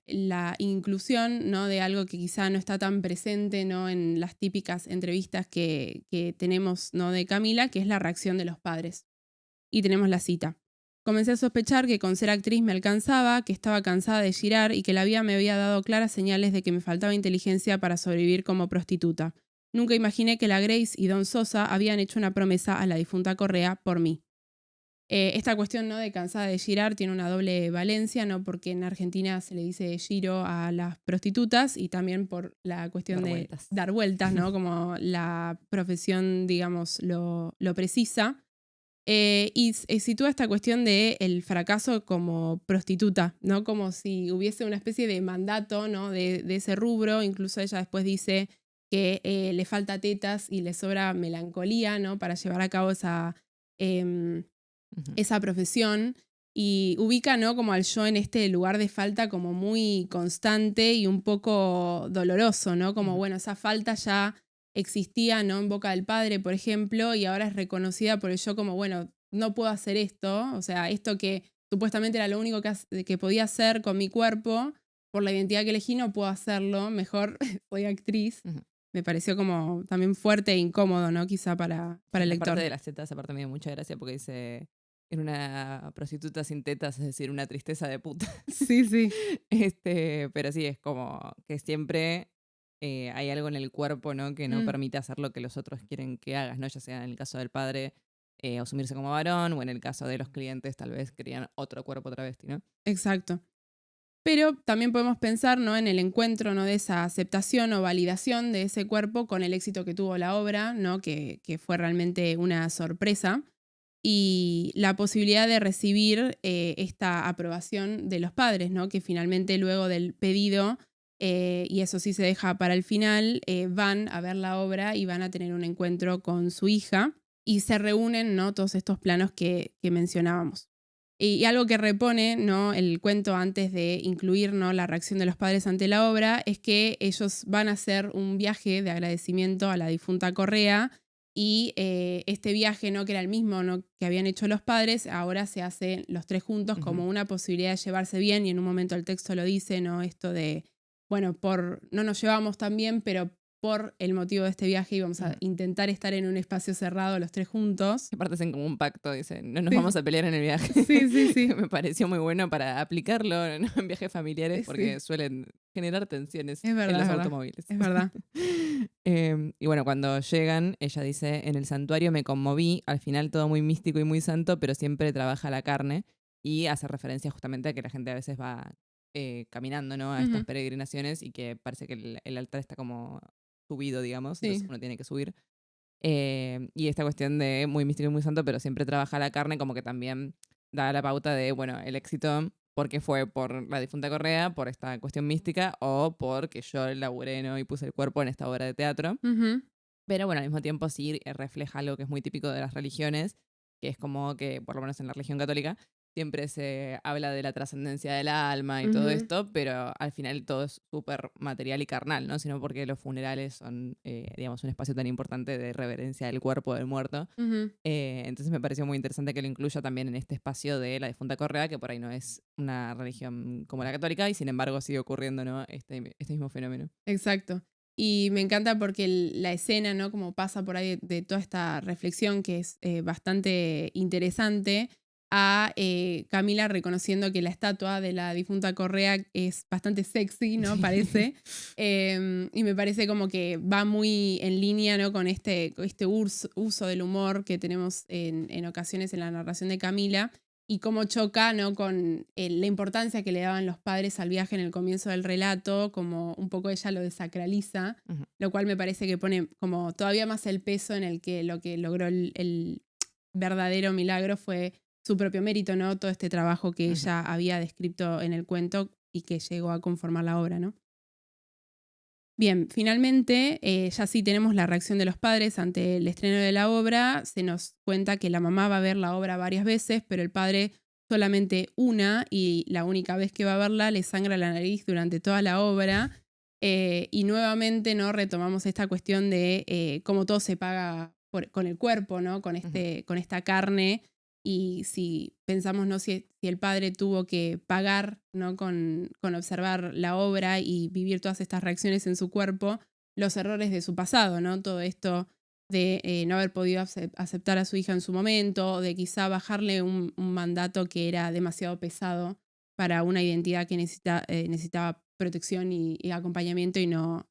la inclusión, ¿no? De algo que quizá no está tan presente, ¿no? En las típicas entrevistas que tenemos, ¿no? De Camila, que es la reacción de los padres. Y tenemos la cita. Comencé a sospechar que con ser actriz me alcanzaba, que estaba cansada de girar y que la vida me había dado claras señales de que me faltaba inteligencia para sobrevivir como prostituta. Nunca imaginé que la Grace y Don Sosa habían hecho una promesa a la difunta Correa por mí. Esta cuestión, ¿no? De cansada de girar tiene una doble valencia, ¿no? Porque en Argentina se le dice giro a las prostitutas y también por la cuestión Dar de vueltas. dar vueltas, ¿no? Como la profesión, digamos, lo precisa. Y sitúa esta cuestión del fracaso como prostituta, ¿no? Como si hubiese una especie de mandato, ¿no? De ese rubro. Incluso ella después dice que le falta tetas y le sobra melancolía, ¿no? Para llevar a cabo em, Ujú. esa profesión. Y ubica, ¿no? Como al yo en este lugar de falta como muy constante y un poco doloroso, ¿no? Como, Ujú. bueno, esa falta ya existía, ¿no? En boca del padre, por ejemplo, y ahora es reconocida por el yo como, bueno, no puedo hacer esto, o sea, esto que supuestamente era lo único que podía hacer con mi cuerpo, por la identidad que elegí, no puedo hacerlo, mejor soy actriz. Ujú. Me pareció como también fuerte e incómodo, ¿no? Quizá para Sí, el la parte lector. de las tetas, aparte me dio mucha gracia porque dice, en una prostituta sin tetas, es decir, una tristeza de puta. Sí, sí. Pero sí, es como que siempre hay algo en el cuerpo, ¿no? Que no Mm, permite hacer lo que los otros quieren que hagas, ¿no? Ya sea en el caso del padre, asumirse como varón, o en el caso de los clientes, tal vez querían otro cuerpo travesti, ¿no? exacto. Pero también podemos pensar, ¿no? En el encuentro, ¿no? De esa aceptación o validación de ese cuerpo con el éxito que tuvo la obra, ¿no? Que fue realmente una sorpresa. Y la posibilidad de recibir esta aprobación de los padres, ¿no? Que finalmente luego del pedido, y eso sí se deja para el final, van a ver la obra y van a tener un encuentro con su hija. y se reúnen, ¿no? Todos estos planos que mencionábamos. Y algo que repone, ¿no? El cuento antes de incluir, ¿no? La reacción de los padres ante la obra es que ellos van a hacer un viaje de agradecimiento a la difunta Correa y este viaje, ¿no? Que era el mismo, ¿no? Que habían hecho los padres, ahora se hace los tres juntos como una posibilidad de llevarse bien, y en un momento el texto lo dice, ¿no? Esto de, bueno, no nos llevamos tan bien, pero por el motivo de este viaje íbamos a intentar estar en un espacio cerrado los tres juntos. Aparte hacen como un pacto, dicen, no nos Sí. vamos a pelear en el viaje. Sí. Que me pareció muy bueno para aplicarlo, ¿no? En viajes familiares, porque Sí. suelen generar tensiones Es verdad, en los es verdad. automóviles. Es verdad. Y bueno, cuando llegan, ella dice, en el santuario me conmoví, al final todo muy místico y muy santo, pero siempre trabaja la carne, y hace referencia justamente a que la gente a veces va caminando, ¿no? A estas peregrinaciones, y que parece que el altar está como subido, digamos, entonces uno tiene que subir. Y esta cuestión de muy místico y muy santo, pero siempre trabaja la carne, como que también da la pauta de, bueno, el éxito, porque fue por la difunta Correa, por esta cuestión mística, o porque yo laburé, ¿no? Y puse el cuerpo en esta obra de teatro. Pero bueno, al mismo tiempo sí refleja algo que es muy típico de las religiones, que es como que, por lo menos en la religión católica, siempre se habla de la trascendencia del alma y todo esto, pero al final todo es súper material y carnal, ¿no? Sino porque los funerales son, digamos, un espacio tan importante de reverencia del cuerpo del muerto. Entonces me pareció muy interesante que lo incluya también en este espacio de la difunta Correa, que por ahí no es una religión como la católica, y sin embargo sigue ocurriendo, ¿no? Este mismo fenómeno. Exacto. Y me encanta porque la escena, ¿no? Como pasa por ahí de toda esta reflexión que es bastante interesante, a Camila reconociendo que la estatua de la difunta Correa es bastante sexy, ¿no? Parece. Y me parece como que va muy en línea, ¿no? Con este uso del humor que tenemos en ocasiones en la narración de Camila, y cómo choca, ¿no? Con la importancia que le daban los padres al viaje en el comienzo del relato, como un poco ella lo desacraliza, lo cual me parece que pone como todavía más el peso en el que lo que logró el verdadero milagro fue su propio mérito, ¿no? Todo este trabajo que ella había descrito en el cuento y que llegó a conformar la obra, ¿no? Bien, finalmente, ya sí tenemos la reacción de los padres ante el estreno de la obra. Se nos cuenta que la mamá va a ver la obra varias veces, pero el padre solamente una, y la única vez que va a verla le sangra la nariz durante toda la obra. Y nuevamente, ¿no? Retomamos esta cuestión de cómo todo se paga con el cuerpo, ¿no? Con esta carne. Y si pensamos, ¿no? Si el padre tuvo que pagar, ¿no? Con observar la obra y vivir todas estas reacciones en su cuerpo, los errores de su pasado, ¿no? Todo esto de no haber podido aceptar a su hija en su momento, de quizá bajarle un mandato que era demasiado pesado para una identidad que necesitaba protección y acompañamiento, y no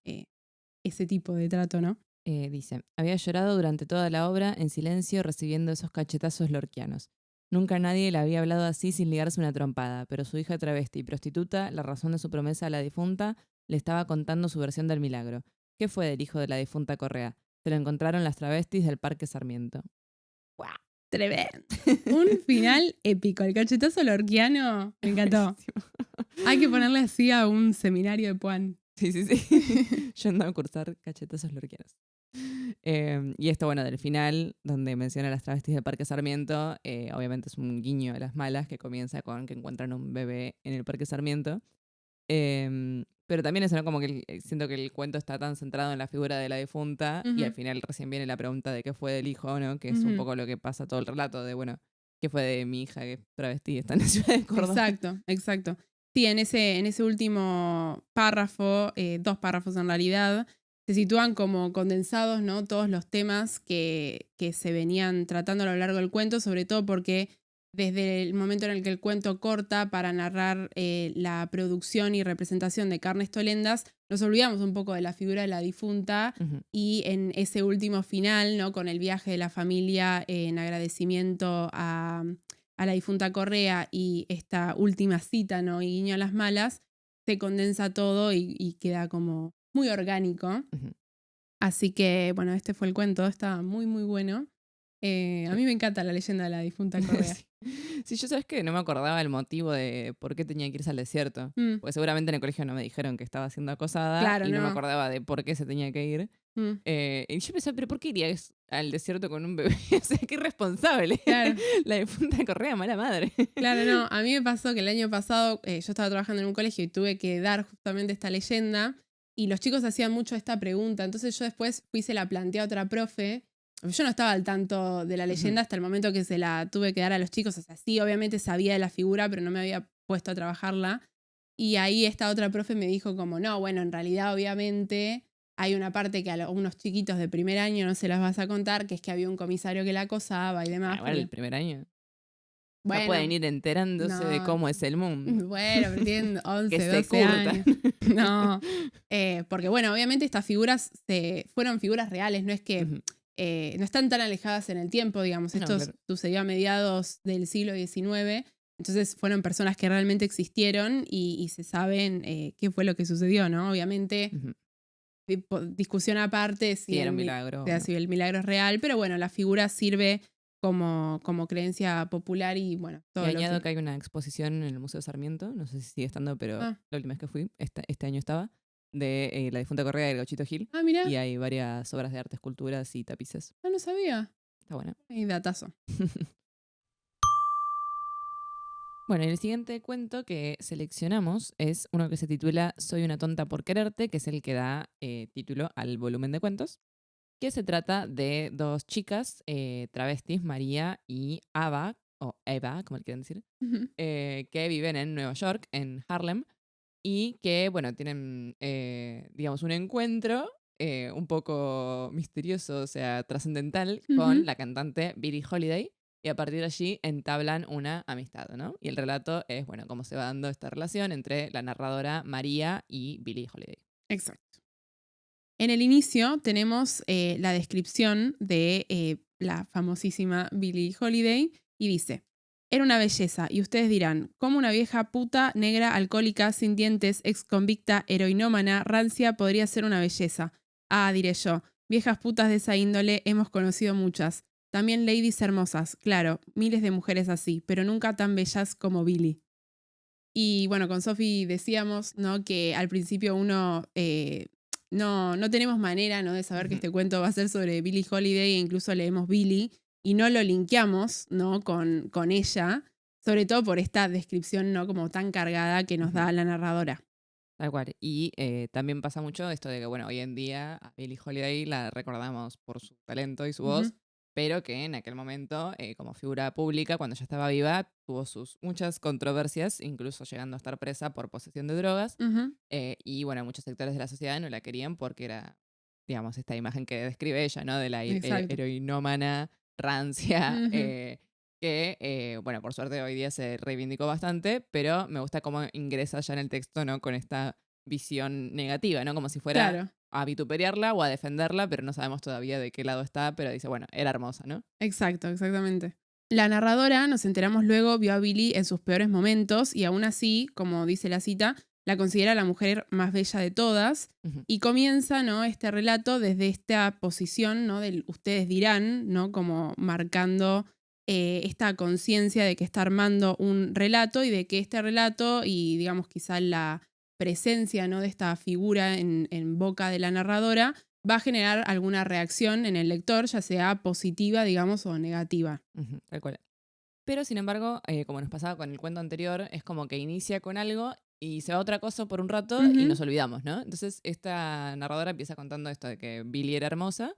ese tipo de trato, ¿no? Dice, había llorado durante toda la obra en silencio recibiendo esos cachetazos lorquianos. Nunca nadie le había hablado así sin ligarse una trompada, pero su hija travesti y prostituta, la razón de su promesa a la difunta, le estaba contando su versión del milagro. ¿Qué fue del hijo de la difunta Correa? Se lo encontraron las travestis del Parque Sarmiento. ¡Guau! Tremendo. Un final épico. El cachetazo lorquiano me encantó. Hay que ponerle así a un seminario de Puan. Sí. Yo andaba a cursar cachetazos lorquianos. Y esto, bueno, del final, donde menciona las travestis del Parque Sarmiento, obviamente es un guiño a las malas que comienza con que encuentran un bebé en el Parque Sarmiento. Pero también eso, ¿no? Como que siento que el cuento está tan centrado en la figura de la difunta, y al final recién viene la pregunta de qué fue del hijo, ¿no? Que es un poco lo que pasa todo el relato de, bueno, ¿qué fue de mi hija que es travesti y está en la ciudad de Córdoba? Exacto. Sí, en ese último párrafo, 2 párrafos en realidad, se sitúan como condensados, ¿no? Todos los temas que se venían tratando a lo largo del cuento, sobre todo porque desde el momento en el que el cuento corta para narrar la producción y representación de Carnes Tolendas, nos olvidamos un poco de la figura de la difunta, y en ese último final, ¿no? Con el viaje de la familia en agradecimiento a la difunta Correa y esta última cita, ¿no? Y guiño a las malas, se condensa todo y queda como muy orgánico. Así que, bueno, este fue el cuento, está muy, muy bueno. A mí me encanta la leyenda de la difunta Correa. Sí. Sí, yo sabes que no me acordaba el motivo de por qué tenía que irse al desierto. Mm, Porque seguramente en el colegio no me dijeron que estaba siendo acosada claro, y no me no. acordaba de por qué se tenía que ir. Mm, Y yo pensaba, ¿pero por qué irías al desierto con un bebé? O sea, qué irresponsable. claro. La difunta Correa, mala madre. Claro, no. A mí me pasó que el año pasado yo estaba trabajando en un colegio y tuve que dar justamente esta leyenda y los chicos hacían mucho esta pregunta. Entonces yo después fui y se la planteé a otra profe. Yo no estaba al tanto de la leyenda hasta el momento que se la tuve que dar a los chicos. O sea, sí, obviamente sabía de la figura, pero no me había puesto a trabajarla. Y ahí esta otra profe me dijo como, no, bueno, en realidad obviamente hay una parte que a unos chiquitos de primer año no se las vas a contar, que es que había un comisario que la acosaba y demás. Igual el primer año. Ya pueden Bueno, ir enterándose de no, cómo es el mundo. bueno, pero tienen Que 11, se 12 curtan. años. No, porque bueno, obviamente estas figuras fueron figuras reales, no es que Ujú. no están tan alejadas en el tiempo, digamos. No, Esto claro. sucedió a mediados del siglo XIX, entonces fueron personas que realmente existieron y se saben qué fue lo que sucedió, ¿no? Obviamente, Ujú. discusión aparte Sí, era un milagro. ¿No? si el milagro es real, pero bueno, la figura sirve como creencia popular y bueno, Y todo lo añado que... que hay una exposición en el Museo Sarmiento, no sé si sigue estando, pero Ah, la última vez que fui, este año estaba, de la difunta Correa del Gauchito Gil. mira, Y hay varias obras de arte, esculturas y tapices. no sabía. Está buena. Y datazo. Bueno, el siguiente cuento que seleccionamos es uno que se titula Soy una tonta por quererte, que es el que da título al volumen de cuentos, que se trata de dos chicas, travestis, María y Ava, o Eva, como le quieran decir, Ujú. que viven en Nueva York, en Harlem, y que, bueno, tienen, digamos, un encuentro un poco misterioso, o sea, trascendental, con Ujú. la cantante Billie Holiday, y a partir de allí entablan una amistad, ¿no? Y el relato es, bueno, cómo se va dando esta relación entre la narradora María y Billie Holiday. Exacto. En el inicio tenemos la descripción de la famosísima Billie Holiday y dice, era una belleza y ustedes dirán, ¿cómo una vieja puta, negra, alcohólica, sin dientes, ex convicta, heroinómana, rancia podría ser una belleza? Ah, diré yo, viejas putas de esa índole hemos conocido muchas. También ladies hermosas, claro, miles de mujeres así, pero nunca tan bellas como Billie. Y bueno, con Sofi decíamos, ¿no? Que al principio uno no tenemos manera, ¿no? De saber que Ujú. este cuento va a ser sobre Billie Holiday e incluso leemos Billie y no lo linkeamos, ¿no? Con ella, sobre todo por esta descripción, ¿no? Como tan cargada que nos Ujú. da la narradora. Tal cual. Y también pasa mucho esto de que, bueno, hoy en día a Billie Holiday la recordamos por su talento y su Ujú, voz, pero que en aquel momento, como figura pública, cuando ya estaba viva, tuvo sus muchas controversias, incluso llegando a estar presa por posesión de drogas. ujú, Y bueno, muchos sectores de la sociedad no la querían porque era, digamos, esta imagen que describe ella, ¿no? De la exacto. heroinómana, rancia, Ujú, que, bueno, por suerte hoy día se reivindicó bastante, pero me gusta cómo ingresa ya en el texto, ¿no? Con esta visión negativa, ¿no? Como si fuera claro, a vituperiarla o a defenderla, pero no sabemos todavía de qué lado está, pero dice, bueno, era hermosa, ¿no? exacto, exactamente. La narradora, nos enteramos luego, vio a Billie en sus peores momentos y aún así, como dice la cita, la considera la mujer más bella de todas Ujú. y comienza, ¿no? Este relato desde esta posición, ¿no? Del ustedes dirán, ¿no? Como marcando esta conciencia de que está armando un relato y de que este relato y digamos quizá la presencia, ¿no? De esta figura en boca de la narradora va a generar alguna reacción en el lector, ya sea positiva, digamos, o negativa. Ujú, tal cual. Pero sin embargo, como nos pasaba con el cuento anterior, es como que inicia con algo y se va a otra cosa por un rato y Ujú, nos olvidamos, ¿no? Entonces esta narradora empieza contando esto de que Billie era hermosa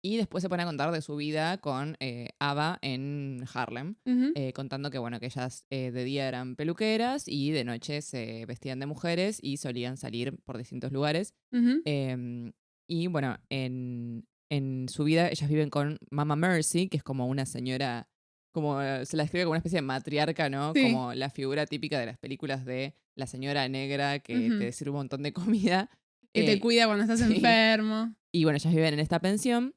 y después se pone a contar de su vida con Ava en Harlem, ujú, contando que, bueno, que ellas de día eran peluqueras y de noche se vestían de mujeres y solían salir por distintos lugares. ujú, Em, y bueno, en su vida ellas viven con Mama Mercy, que es como una señora, como se la describe como una especie de matriarca, ¿no? sí, Como la figura típica de las películas de la señora negra que ujú. te sirve un montón de comida. Que te Eh, cuida cuando estás sí. enfermo. Y bueno, ellas viven en esta pensión.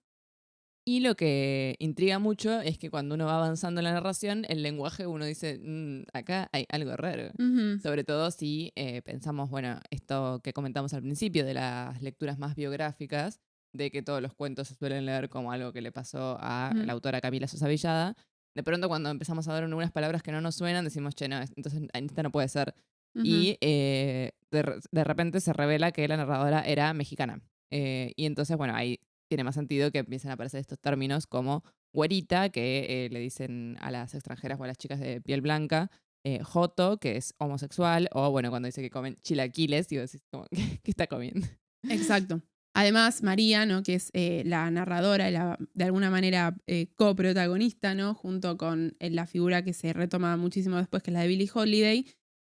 Y lo que intriga mucho es que cuando uno va avanzando en la narración, el lenguaje uno dice, "Mm, acá hay algo raro". Ujú, Sobre todo si pensamos, bueno, esto que comentamos al principio de las lecturas más biográficas, de que todos los cuentos se suelen leer como algo que le pasó a Ujú. la autora Camila Sosa Villada. De pronto cuando empezamos a ver algunas palabras que no nos suenan, decimos, che, no, entonces esta no puede ser. Ujú. Y de repente se revela que la narradora era mexicana. Y entonces, bueno, ahí tiene más sentido que empiecen a aparecer estos términos como güerita, que le dicen a las extranjeras o a las chicas de piel blanca, joto, que es homosexual, o bueno, cuando dice que comen chilaquiles, digo, decís como, ¿qué está comiendo? Exacto. Además, María, ¿no? Que es la narradora, de alguna manera coprotagonista, ¿no? Junto con la figura que se retoma muchísimo después, que es la de Billie Holiday,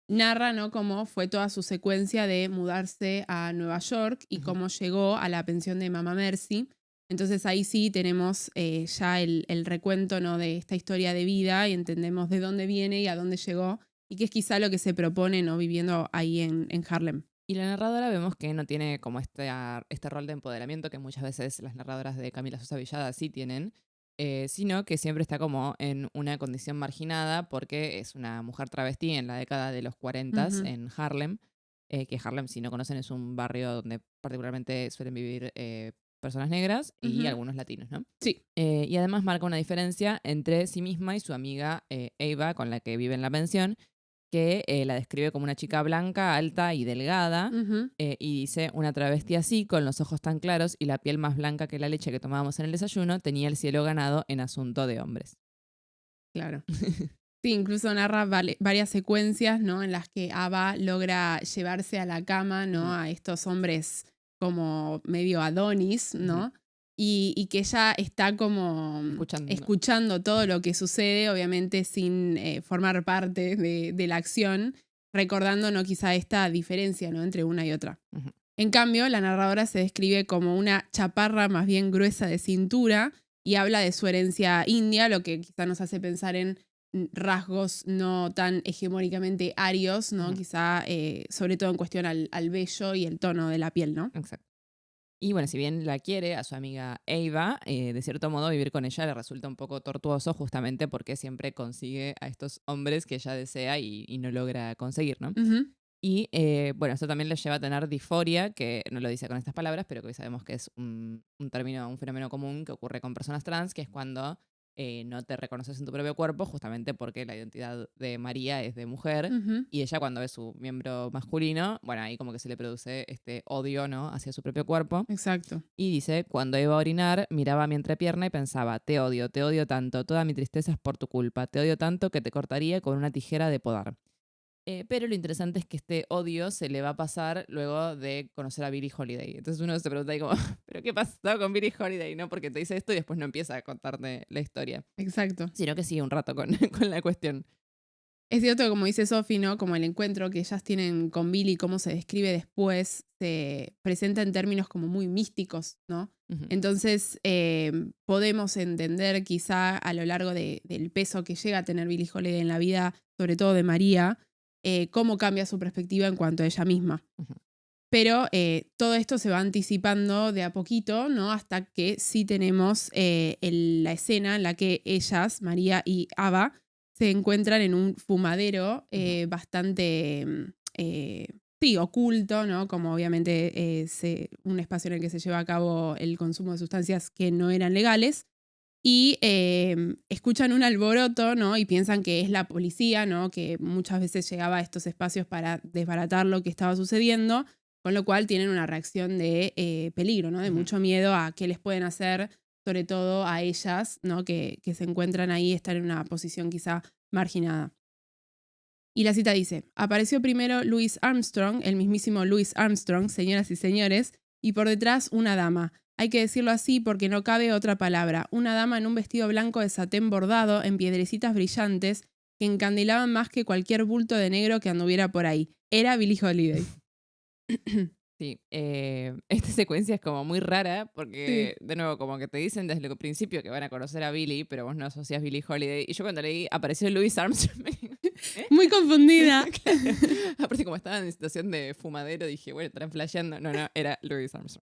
narra, ¿no? Cómo fue toda su secuencia de mudarse a Nueva York y Ujú. cómo llegó a la pensión de Mamá Mercy. Entonces ahí sí tenemos ya el recuento, ¿no? De esta historia de vida y entendemos de dónde viene y a dónde llegó y qué es quizá lo que se propone, ¿no? Viviendo ahí en Harlem. Y la narradora vemos que no tiene como este rol de empoderamiento que muchas veces las narradoras de Camila Sosa Villada sí tienen, sino que siempre está como en una condición marginada porque es una mujer travestí en la década de los 40 Ujú. en Harlem, que Harlem, si no conocen, es un barrio donde particularmente suelen vivir personas negras y Ujú. algunos latinos, ¿no? Sí. Y además marca una diferencia entre sí misma y su amiga Eva, con la que vive en la pensión, que la describe como una chica blanca, alta y delgada, Ujú. y dice, una travesti así, con los ojos tan claros y la piel más blanca que la leche que tomábamos en el desayuno, tenía el cielo ganado en asunto de hombres. Claro. Sí, incluso narra varias secuencias, ¿no? En las que Ava logra llevarse a la cama, ¿no? Ujú, A estos hombres como medio Adonis, ujú. ¿no? Y que ella está como Escuchando. escuchando todo lo que sucede, obviamente sin formar parte de la acción, recordando, ¿no? Quizá esta diferencia, ¿no? Entre una y otra. Ujú. En cambio, la narradora se describe como una chaparra más bien gruesa de cintura y habla de su herencia india, lo que quizá nos hace pensar en rasgos no tan hegemónicamente arios, ¿no? Ujú. Quizá sobre todo en cuestión al vello y el tono de la piel, ¿no? Exacto. Y bueno, si bien la quiere a su amiga Eva, de cierto modo vivir con ella le resulta un poco tortuoso justamente porque siempre consigue a estos hombres que ella desea y no logra conseguir, ¿no? Ujú. Y bueno, esto también le lleva a tener disforia, que no lo dice con estas palabras, pero que hoy sabemos que es un término, un fenómeno común que ocurre con personas trans, que es cuando no te reconoces en tu propio cuerpo, justamente porque la identidad de María es de mujer, Ujú. y ella cuando ve su miembro masculino, bueno, ahí como que se le produce este odio, ¿no? Hacia su propio cuerpo. Exacto. Y dice, cuando iba a orinar, miraba mi entrepierna y pensaba, te odio tanto, toda mi tristeza es por tu culpa, te odio tanto que te cortaría con una tijera de podar. Pero lo interesante es que este odio se le va a pasar luego de conocer a Billie Holiday. Entonces uno se pregunta ahí como, ¿pero qué pasó con Billie Holiday? No, porque te dice esto y después no empieza a contarte la historia, Exacto. sino que sigue un rato con, con la cuestión. Es cierto, como dice Sophie, ¿no? Como el encuentro que ellas tienen con Billy, cómo se describe después, se presenta en términos como muy místicos, ¿no? Ujú, Entonces, podemos entender quizá a lo largo del peso que llega a tener Billie Holiday en la vida, sobre todo de María, cómo cambia su perspectiva en cuanto a ella misma. ujú, Pero todo esto se va anticipando de a poquito, ¿no? Hasta que sí tenemos la escena en la que ellas, María y Ava, se encuentran en un fumadero ujú. bastante, sí, oculto, ¿no? Como obviamente un espacio en el que se lleva a cabo el consumo de sustancias que no eran legales. Y escuchan un alboroto, ¿no? Y piensan que es la policía, ¿no? Que muchas veces llegaba a estos espacios para desbaratar lo que estaba sucediendo, con lo cual tienen una reacción de peligro, ¿no? De Ujú. mucho miedo a qué les pueden hacer, sobre todo a ellas, ¿no? Que se encuentran ahí, están en una posición quizá marginada. Y la cita dice, apareció primero Louis Armstrong, el mismísimo Louis Armstrong, señoras y señores, y por detrás una dama. Hay que decirlo así porque no cabe otra palabra. Una dama en un vestido blanco de satén bordado en piedrecitas brillantes que encandilaban más que cualquier bulto de negro que anduviera por ahí. Era Billie Holiday. Sí, esta secuencia es como muy rara porque, Sí. de nuevo, como que te dicen desde el principio que van a conocer a Billie, pero vos no asocias Billie Holiday. Y yo cuando leí apareció Louis Armstrong, me digo, ¿eh? Muy confundida. Claro. Aparte, como estaba en situación de fumadero, dije, bueno, estarán flasheando. No, no, era Louis Armstrong.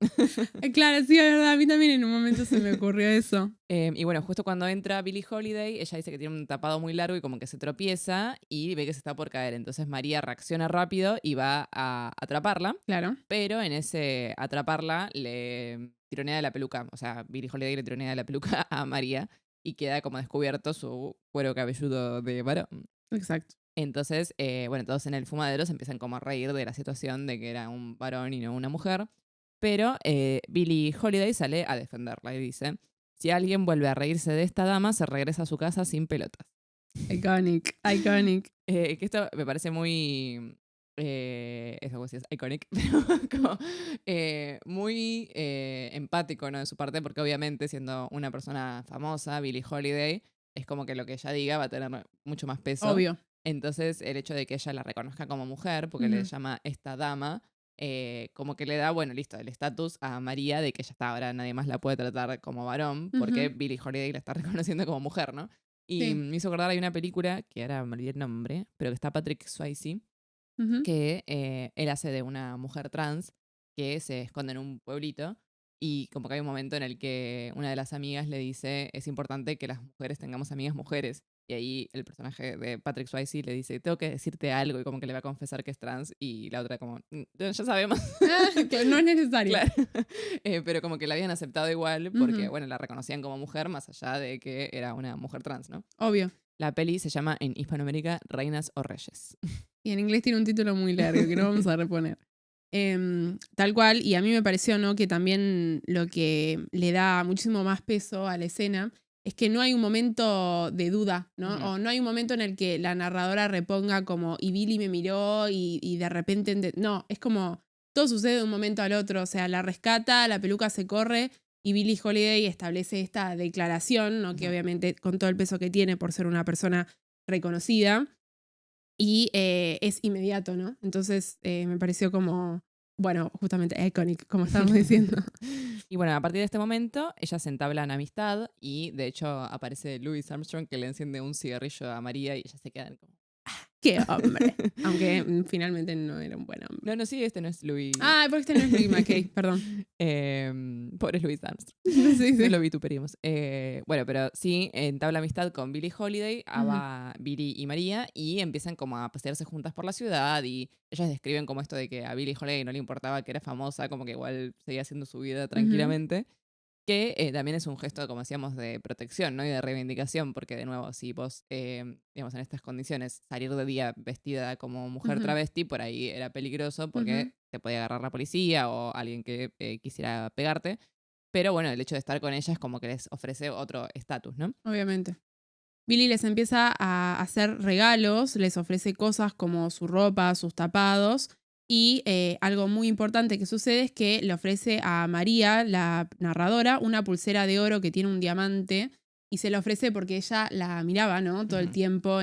Claro, sí, es verdad. A mí también en un momento se me ocurrió eso. Y bueno, justo cuando entra Billie Holiday, ella dice que tiene un tapado muy largo y como que se tropieza y ve que se está por caer. Entonces María reacciona rápido y va a atraparla. Claro. pero en ese atraparla le tironea de la peluca, o sea, Billie Holiday le tironea de la peluca a María y queda como descubierto su cuero cabelludo de varón. Exacto. Entonces, bueno, todos en el fumadero se empiezan como a reír de la situación de que era un varón y no una mujer, pero Billie Holiday sale a defenderla y dice, si alguien vuelve a reírse de esta dama, se regresa a su casa sin pelotas. Iconic, iconic. Que esto me parece muy... eso vos decías, iconic, pero como, muy empático, ¿no? De su parte, porque obviamente siendo una persona famosa, Billie Holiday, es como que lo que ella diga va a tener mucho más peso. Obvio. Entonces, el hecho de que ella la reconozca como mujer, porque le Ujú. llama esta dama, como que le da, bueno, listo, el estatus a María de que ya está, ahora nadie más la puede tratar como varón, porque Ujú. Billie Holiday la está reconociendo como mujer, ¿no? Y Sí. me hizo acordar, hay una película, que ahora me olvidé el nombre, pero que está Patrick Swayze, Ujú. que él hace de una mujer trans que se esconde en un pueblito y como que hay un momento en el que una de las amigas le dice, es importante que las mujeres tengamos amigas mujeres. Y ahí el personaje de Patrick Swayze le dice, tengo que decirte algo y como que le va a confesar que es trans y la otra como, ya sabemos". Que no es necesario. Claro. Pero como que la habían aceptado igual porque, Ujú. bueno, la reconocían como mujer más allá de que era una mujer trans, ¿no? Obvio. La peli se llama en Hispanoamérica Reinas o Reyes. Y en inglés tiene un título muy largo que no vamos a reponer. Tal cual, y a mí me pareció, ¿no?, que también lo que le da muchísimo más peso a la escena es que no hay un momento de duda, ¿no? Ujú. O no hay un momento en el que la narradora reponga como, y Billy me miró y de repente... No, es como, todo sucede de un momento al otro, o sea, la rescata, la peluca se corre y Billie Holiday establece esta declaración, ¿no?, que Ujú. obviamente con todo el peso que tiene por ser una persona reconocida. Y es inmediato, ¿no? Entonces me pareció como, bueno, justamente iconic, como estábamos diciendo. Y bueno, a partir de este momento, ellas entablan amistad y de hecho aparece Louis Armstrong que le enciende un cigarrillo a María y ellas se quedan como... ¡Qué hombre! Aunque finalmente no era un buen hombre. No, no, sí, este no es Louis. Ah, porque este no es Louis McKay, perdón. Pobre Louis Armstrong. Sí, No sí. lo vituperimos. Bueno, pero sí, entabla amistad con Billie Holiday, Ujú. va Billie y María, y empiezan como a pasearse juntas por la ciudad, y ellas describen como esto de que a Billie Holiday no le importaba que era famosa, como que igual seguía haciendo su vida Ujú. tranquilamente, que también es un gesto, como decíamos, de protección, ¿no? Y de reivindicación, porque de nuevo, si vos, digamos, en estas condiciones, salir de día vestida como mujer Ujú. travesti, por ahí era peligroso Ujú. porque te podía agarrar la policía o alguien que quisiera pegarte. Pero bueno, el hecho de estar con ella es como que les ofrece otro estatus, ¿no? Obviamente. Billy les empieza a hacer regalos, les ofrece cosas como su ropa, sus tapados. Y algo muy importante que sucede es que le ofrece a María, la narradora, una pulsera de oro que tiene un diamante. Y se la ofrece porque ella la miraba, ¿no?, todo el Ujú. tiempo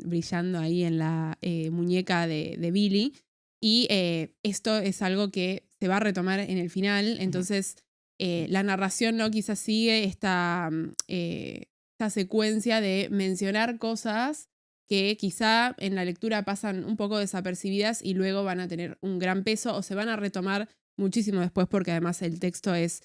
brillando ahí en la muñeca de Billy. Y esto es algo que se va a retomar en el final. Ujú. Entonces, la narración, ¿no?, quizás sigue esta secuencia de mencionar cosas que quizá en la lectura pasan un poco desapercibidas y luego van a tener un gran peso o se van a retomar muchísimo después porque además el texto es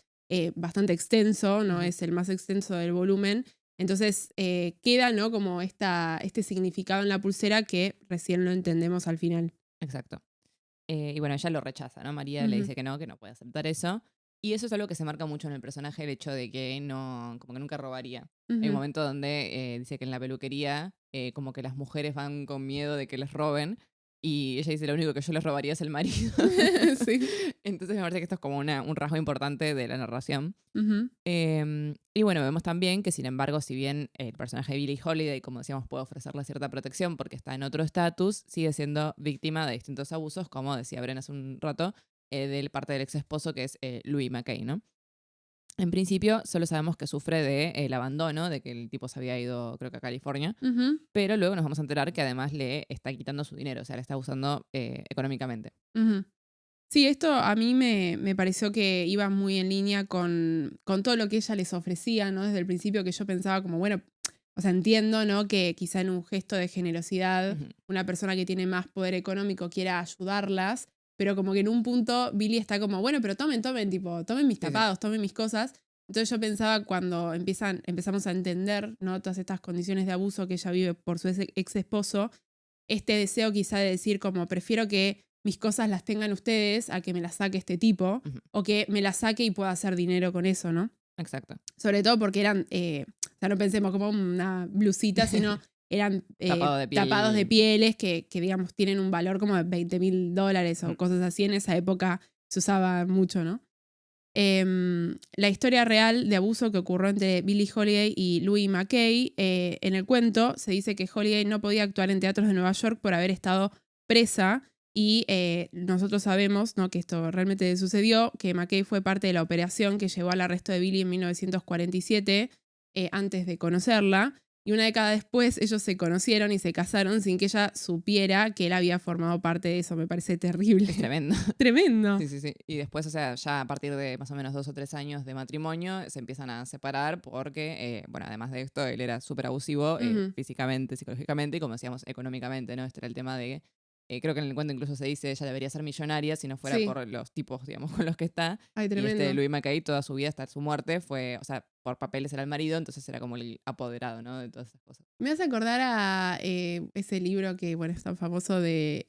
bastante extenso, ¿no? Ujú. Es el más extenso del volumen. Entonces queda, ¿no?, como este significado en la pulsera que recién lo entendemos al final. Exacto. Y bueno, ella lo rechaza, ¿no? María le Ujú. dice que no puede aceptar eso. Y eso es algo que se marca mucho en el personaje, el hecho de que no, como que nunca robaría. Hay un Ujú. momento donde dice que en la peluquería, como que las mujeres van con miedo de que les roben. Y ella dice, lo único que yo les robaría es el marido. Sí. Entonces me parece que esto es como un rasgo importante de la narración. Ujú. Y bueno, vemos también que, sin embargo, si bien el personaje de Billie Holiday, como decíamos, puede ofrecerle cierta protección porque está en otro estatus, sigue siendo víctima de distintos abusos, como decía Bren hace un rato, de parte del ex esposo que es Louis McKay, ¿no? En principio, solo sabemos que sufre del abandono, de que el tipo se había ido, creo que a California, Ujú. pero luego nos vamos a enterar que además le está quitando su dinero, o sea, le está usando económicamente. Ujú. Sí, esto a mí me pareció que iba muy en línea con todo lo que ella les ofrecía, ¿no? Desde el principio que yo pensaba como, bueno, o sea, entiendo, ¿no?, que quizá en un gesto de generosidad Ujú. una persona que tiene más poder económico quiera ayudarlas, pero como que en un punto Billy está como, bueno, pero tomen, tipo, tomen mis Sí, sí. tapados, tomen mis cosas. Entonces yo pensaba cuando empezamos a entender, ¿no?, todas estas condiciones de abuso que ella vive por su ex esposo, este deseo quizá de decir como, prefiero que mis cosas las tengan ustedes a que me las saque este tipo, Ujú. o que me las saque y pueda hacer dinero con eso, ¿no? Exacto. Sobre todo porque eran, o sea, no pensemos como una blusita, sino eran Tapado de tapados de piel. pieles que, digamos, tienen un valor como de $20.000 o Ujú. cosas así. En esa época se usaba mucho, ¿no? La historia real de abuso que ocurrió entre Billie Holiday y Louis McKay, en el cuento se dice que Holiday no podía actuar en teatros de Nueva York por haber estado presa y nosotros sabemos, ¿no?, que esto realmente sucedió, que McKay fue parte de la operación que llevó al arresto de Billie en 1947, antes de conocerla. Y una década después ellos se conocieron y se casaron sin que ella supiera que él había formado parte de eso. Me parece terrible. Es tremendo. Tremendo. Sí, sí, sí. Y después, o sea, ya a partir de más o menos 2 o 3 años de matrimonio, se empiezan a separar porque, bueno, además de esto, él era súper abusivo Ujú. físicamente, psicológicamente y, como decíamos, económicamente, ¿no? Este era el tema de, creo que en el cuento incluso se dice, ella debería ser millonaria si no fuera Sí. por los tipos, digamos, con los que está. Ay, Y este tremendo. Louis McKay, toda su vida hasta su muerte, fue, o sea, por papeles era el marido, entonces era como el apoderado, ¿no? De todas esas cosas. Me hace acordar a ese libro que, bueno, es tan famoso de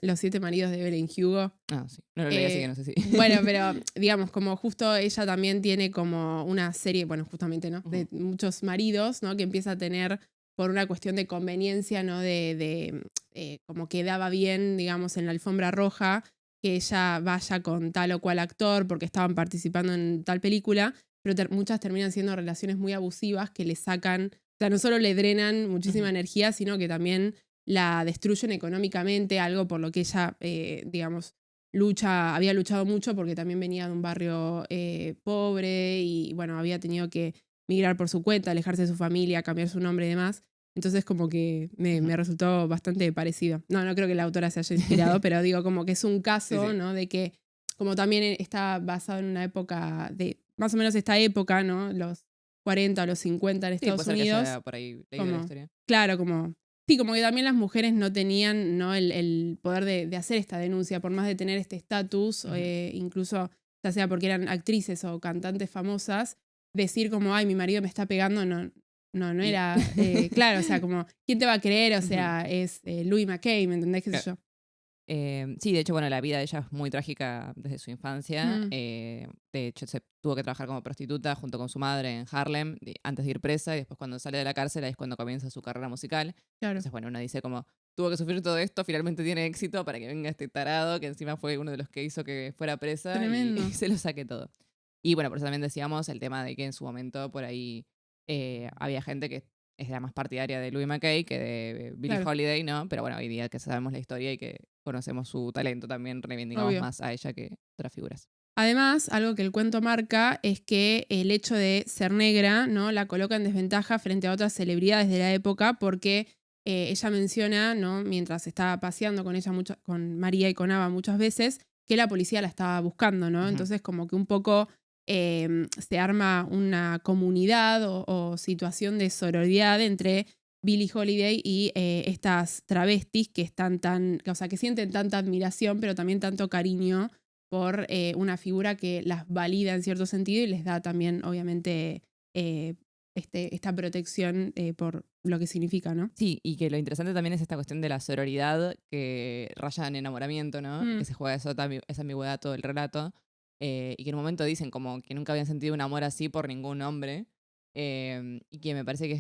Los 7 maridos de Evelyn Hugo. Ah, sí. No lo leí, así que no sé si. Bueno, pero digamos, como justo ella también tiene como una serie, bueno, justamente, ¿no? De Ujú. muchos maridos, ¿no? Que empieza a tener por una cuestión de conveniencia, ¿no? Como quedaba bien, digamos, en la alfombra roja, que ella vaya con tal o cual actor porque estaban participando en tal película, pero muchas terminan siendo relaciones muy abusivas que le sacan, o sea, no solo le drenan muchísima Ujú. energía, sino que también la destruyen económicamente, algo por lo que ella, digamos, había luchado mucho porque también venía de un barrio pobre y bueno, había tenido que migrar por su cuenta, alejarse de su familia, cambiar su nombre y demás. Entonces como que me, Ujú. me resultó bastante parecido. No creo que la autora se haya inspirado, pero digo como que es un Sí, caso, sí. ¿no? De que como también está basado en una época de, más o menos esta época, ¿no? Los 40 o los 50 en Sí, puede Estados ser que Unidos, haya por ahí leído la como, historia. claro, como sí, como que también las mujeres no tenían, ¿no?, el poder de hacer esta denuncia, por más de tener este estatus, Ujú. incluso ya sea porque eran actrices o cantantes famosas, decir como, ay, mi marido me está pegando, no Y era, claro, o sea, como, ¿quién te va a creer? O Ujú. sea, es Louis McKay, ¿me entendés? ¿Qué sé Claro. yo? Sí, de hecho, bueno, la vida de ella es muy trágica desde su infancia. Mm, De hecho, se tuvo que trabajar como prostituta junto con su madre en Harlem antes de ir presa y después cuando sale de la cárcel ahí es cuando comienza su carrera musical. claro, Entonces, bueno, uno dice como, tuvo que sufrir todo esto, finalmente tiene éxito para que venga este tarado que encima fue uno de los que hizo que fuera presa y, y tremendo. se lo saque todo. Y bueno, por eso también decíamos el tema de que en su momento por ahí había gente que es la más partidaria de Louis McKay que de Billie Claro, Holiday, ¿no? Pero bueno, hoy día que sabemos la historia y que conocemos su talento, también reivindicamos obvio. más a ella que otras figuras. Además, algo que el cuento marca es que el hecho de ser negra, ¿no?, la coloca en desventaja frente a otras celebridades de la época porque ella menciona, ¿no?, mientras estaba paseando con ella con María y con Ava muchas veces, que la policía la estaba buscando, ¿no? Ujú. Entonces como que un poco se arma una comunidad o situación de sororidad entre Billie Holiday y estas travestis que están o sea, que sienten tanta admiración, pero también tanto cariño por una figura que las valida en cierto sentido y les da también, obviamente, eh, esta protección por lo que significa, ¿no? Sí, y que lo interesante también es esta cuestión de la sororidad que raya en enamoramiento, ¿no? Que Mm, se juega esa ambigüedad todo el relato. Y que en un momento dicen como que nunca habían sentido un amor así por ningún hombre. Y que me parece que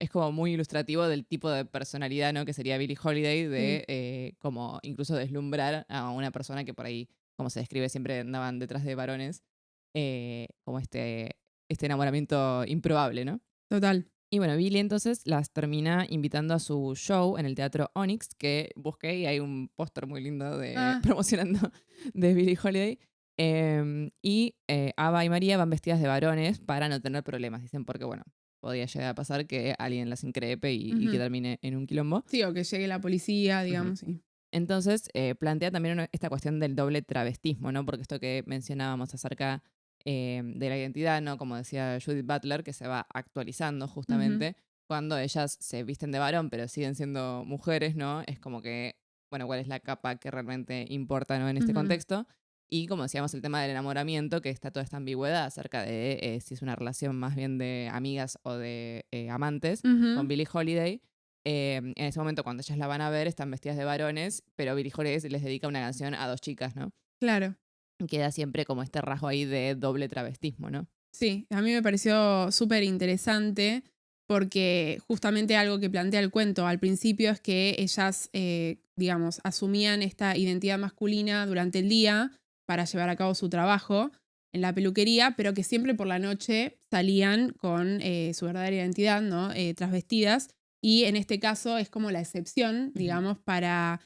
es como muy ilustrativo del tipo de personalidad, ¿no? Que sería Billie Holiday, sí, de como incluso deslumbrar a una persona que por ahí, como se describe, siempre andaban detrás de varones. Como este enamoramiento improbable, ¿no? total. Y bueno, Billy entonces las termina invitando a su show en el Teatro Onyx, que busqué y hay un póster muy lindo de Ah, promocionando de Billie Holiday. Y Ava y María van vestidas de varones para no tener problemas, dicen, porque bueno, podía llegar a pasar que alguien las increpe y que ujú. termine en un quilombo. Sí, o que llegue la policía, Ujú. digamos. Sí. Entonces, plantea también esta cuestión del doble travestismo, ¿no? Porque esto que mencionábamos acerca de la identidad, ¿no? Como decía Judith Butler, que se va actualizando Ujú, justamente cuando ellas se visten de varón, pero siguen siendo mujeres, ¿no? Es como que, bueno, ¿cuál es la capa que realmente importa, ¿no? En este ujú, contexto. Y como decíamos, el tema del enamoramiento, que está toda esta ambigüedad acerca de si es una relación más bien de amigas o de amantes, con ujú. Billie Holiday. En ese momento, cuando ellas la van a ver, están vestidas de varones, pero Billie Holiday les dedica una canción a 2 chicas, ¿no? Claro. Queda siempre como este rasgo ahí de doble travestismo, ¿no? Sí, a mí me pareció súper interesante porque justamente algo que plantea el cuento al principio es que ellas, digamos, asumían esta identidad masculina durante el día para llevar a cabo su trabajo en la peluquería, pero que siempre por la noche salían con su verdadera identidad, ¿no? Trasvestidas. Y en este caso es como la excepción, digamos, para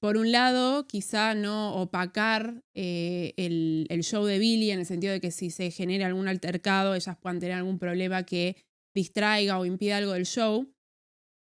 por un lado, quizá no opacar el show de Billie en el sentido de que si se genera algún altercado, ellas puedan tener algún problema que distraiga o impida algo del show,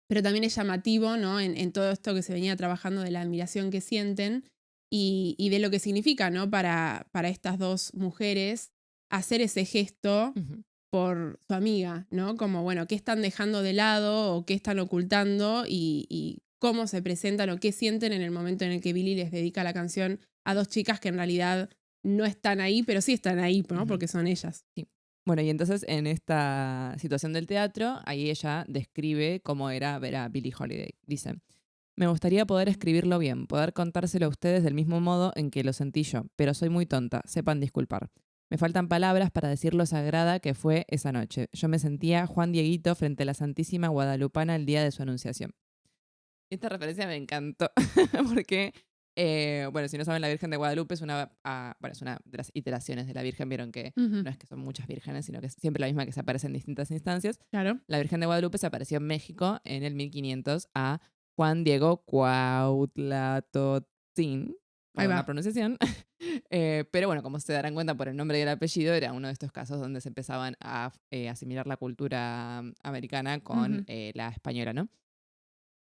pero también es llamativo, ¿no? En todo esto que se venía trabajando de la admiración que sienten y de lo que significa, ¿no? Para estas dos mujeres hacer ese gesto Ujú. por su amiga, ¿no? Como, bueno, qué están dejando de lado o qué están ocultando y cómo se presentan o qué sienten en el momento en el que Billie les dedica la canción a 2 chicas que en realidad no están ahí, pero sí están ahí, ¿no? Ujú. Porque son ellas. Sí. Bueno, y entonces en esta situación del teatro, ahí ella describe cómo era ver a Billie Holiday. Dice, me gustaría poder escribirlo bien, poder contárselo a ustedes del mismo modo en que lo sentí yo, pero soy muy tonta, sepan disculpar. Me faltan palabras para decir lo sagrada que fue esa noche. Yo me sentía Juan Dieguito frente a la Santísima Guadalupana el día de su anunciación. Esta referencia me encantó, porque, bueno, si no saben, la Virgen de Guadalupe es bueno, es una de las iteraciones de la Virgen. Vieron que Ujú. no es que son muchas vírgenes, sino que es siempre la misma que se aparece en distintas instancias. Claro. La Virgen de Guadalupe se apareció en México en el 1500 a Juan Diego Cuauhtlatotzin, Ahí perdón la va. pronunciación. Pero bueno, como se darán cuenta por el nombre y el apellido, era uno de estos casos donde se empezaban a asimilar la cultura americana con Ujú. la española, ¿no?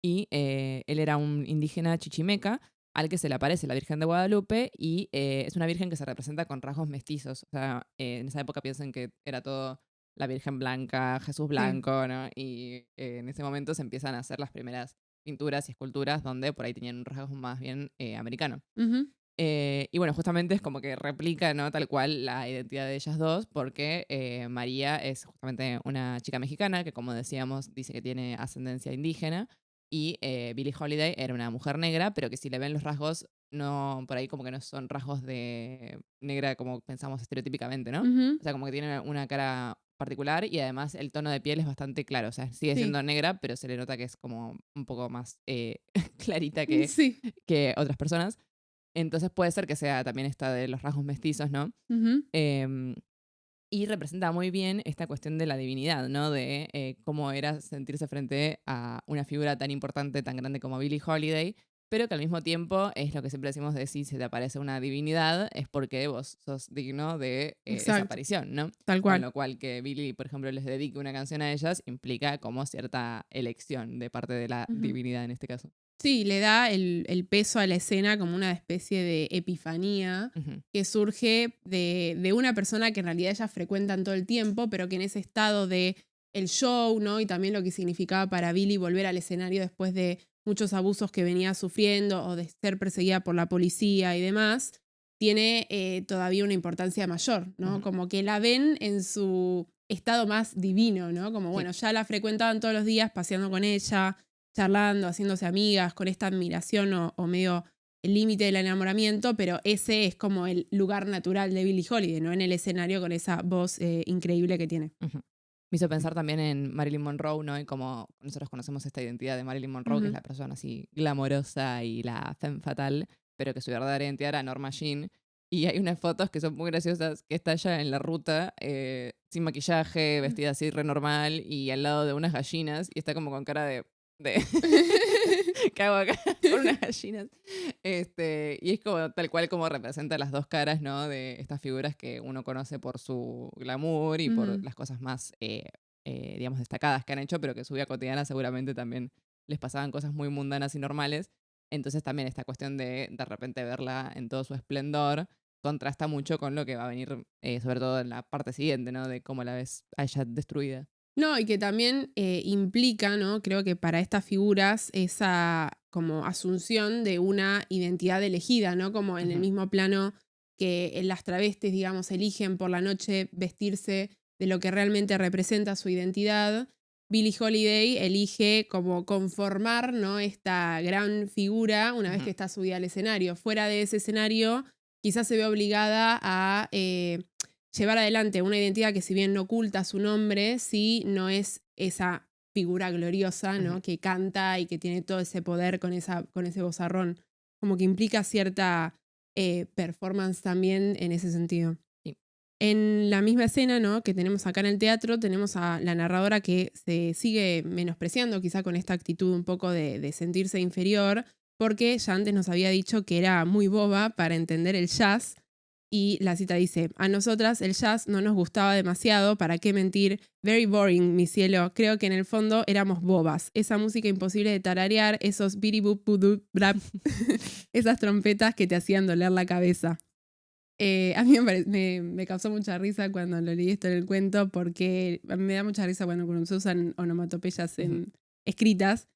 Y él era un indígena chichimeca al que se le aparece la Virgen de Guadalupe y es una virgen que se representa con rasgos mestizos. O sea, en esa época piensen que era todo la Virgen blanca, Jesús Sí. blanco, ¿no? Y en ese momento se empiezan a hacer las primeras pinturas y esculturas donde por ahí tenían un rasgo más bien americano. Ujú. Y bueno, justamente es como que replica, ¿no? Tal cual la identidad de ellas dos, porque María es justamente una chica mexicana que, como decíamos, dice que tiene ascendencia indígena, y Billie Holiday era una mujer negra, pero que si le ven los rasgos, no, por ahí como que no son rasgos de negra como pensamos estereotípicamente, ¿no? Ujú. O sea, como que tiene una cara particular y además el tono de piel es bastante claro, o sea, sigue Sí. siendo negra, pero se le nota que es como un poco más clarita Sí. que otras personas. Entonces puede ser que sea también esta de los rasgos mestizos, ¿no? Ujú. Em, y representa muy bien esta cuestión de la divinidad, ¿no? De cómo era sentirse frente a una figura tan importante, tan grande como Billie Holiday, pero que al mismo tiempo es lo que siempre decimos de si se te aparece una divinidad, es porque vos sos digno de esa Exacto. aparición, ¿no? Tal Con cual. lo cual que Billie, por ejemplo, les dedique una canción a ellas implica como cierta elección de parte de la Ujú. divinidad en este caso. Sí, le da el peso a la escena como una especie de epifanía Ujú, que surge de una persona que en realidad ellas frecuentan todo el tiempo, pero que en ese estado de el show, ¿no? Y también lo que significaba para Billie volver al escenario después de muchos abusos que venía sufriendo o de ser perseguida por la policía y demás, tiene todavía una importancia mayor, ¿no? ujú. Como que la ven en su estado más divino, ¿no? Como, Sí. bueno, ya la frecuentaban todos los días paseando con ella, charlando, haciéndose amigas, con esta admiración o medio el límite del enamoramiento, pero ese es como el lugar natural de Billie Holiday, ¿no? En el escenario con esa voz increíble que tiene. Ujú. Me hizo pensar también en Marilyn Monroe, ¿no? Y como nosotros conocemos esta identidad de Marilyn Monroe, que es Ujú. la persona así glamorosa y la femme fatale, pero que su verdadera identidad era Norma Jean. Y hay unas fotos que son muy graciosas, que está ella en la ruta, sin maquillaje, vestida así re normal, y al lado de unas gallinas, y está como con cara de ¿qué hago acá con unas gallinas? Y es como tal cual como representa las dos caras, ¿no? De estas figuras que uno conoce por su glamour y por Ujú. las cosas más, digamos, destacadas que han hecho, pero que en su vida cotidiana seguramente también les pasaban cosas muy mundanas y normales. Entonces también esta cuestión de repente verla en todo su esplendor contrasta mucho con lo que va a venir, sobre todo en la parte siguiente, ¿no? De cómo la ves a ella destruida. No, y que también implica, ¿no? Creo que para estas figuras esa como asunción de una identidad elegida, ¿no? Como en el Ujú, mismo plano que las travestis, digamos, eligen por la noche vestirse de lo que realmente representa su identidad. Billie Holiday elige como conformar, ¿no? esta gran figura una vez que está subida al escenario. Fuera de ese escenario, quizás se ve obligada a llevar adelante una identidad que si bien no oculta su nombre, sí no es esa figura gloriosa, ¿no? que canta y que tiene todo ese poder con ese vozarrón. Como que implica cierta performance también en ese sentido. Sí. En la misma escena, ¿no? que tenemos acá en el teatro, tenemos a la narradora que se sigue menospreciando quizá con esta actitud un poco de sentirse inferior, porque ya antes nos había dicho que era muy boba para entender el jazz. Y la cita dice, a nosotras el jazz no nos gustaba demasiado, ¿para qué mentir? Very boring, mi cielo. Creo que en el fondo éramos bobas. Esa música imposible de tararear, esos biribup, budup, brap, esas trompetas que te hacían doler la cabeza. A mí me causó mucha risa cuando lo leí esto en el cuento, porque me da mucha risa cuando se usan onomatopeyas escritas.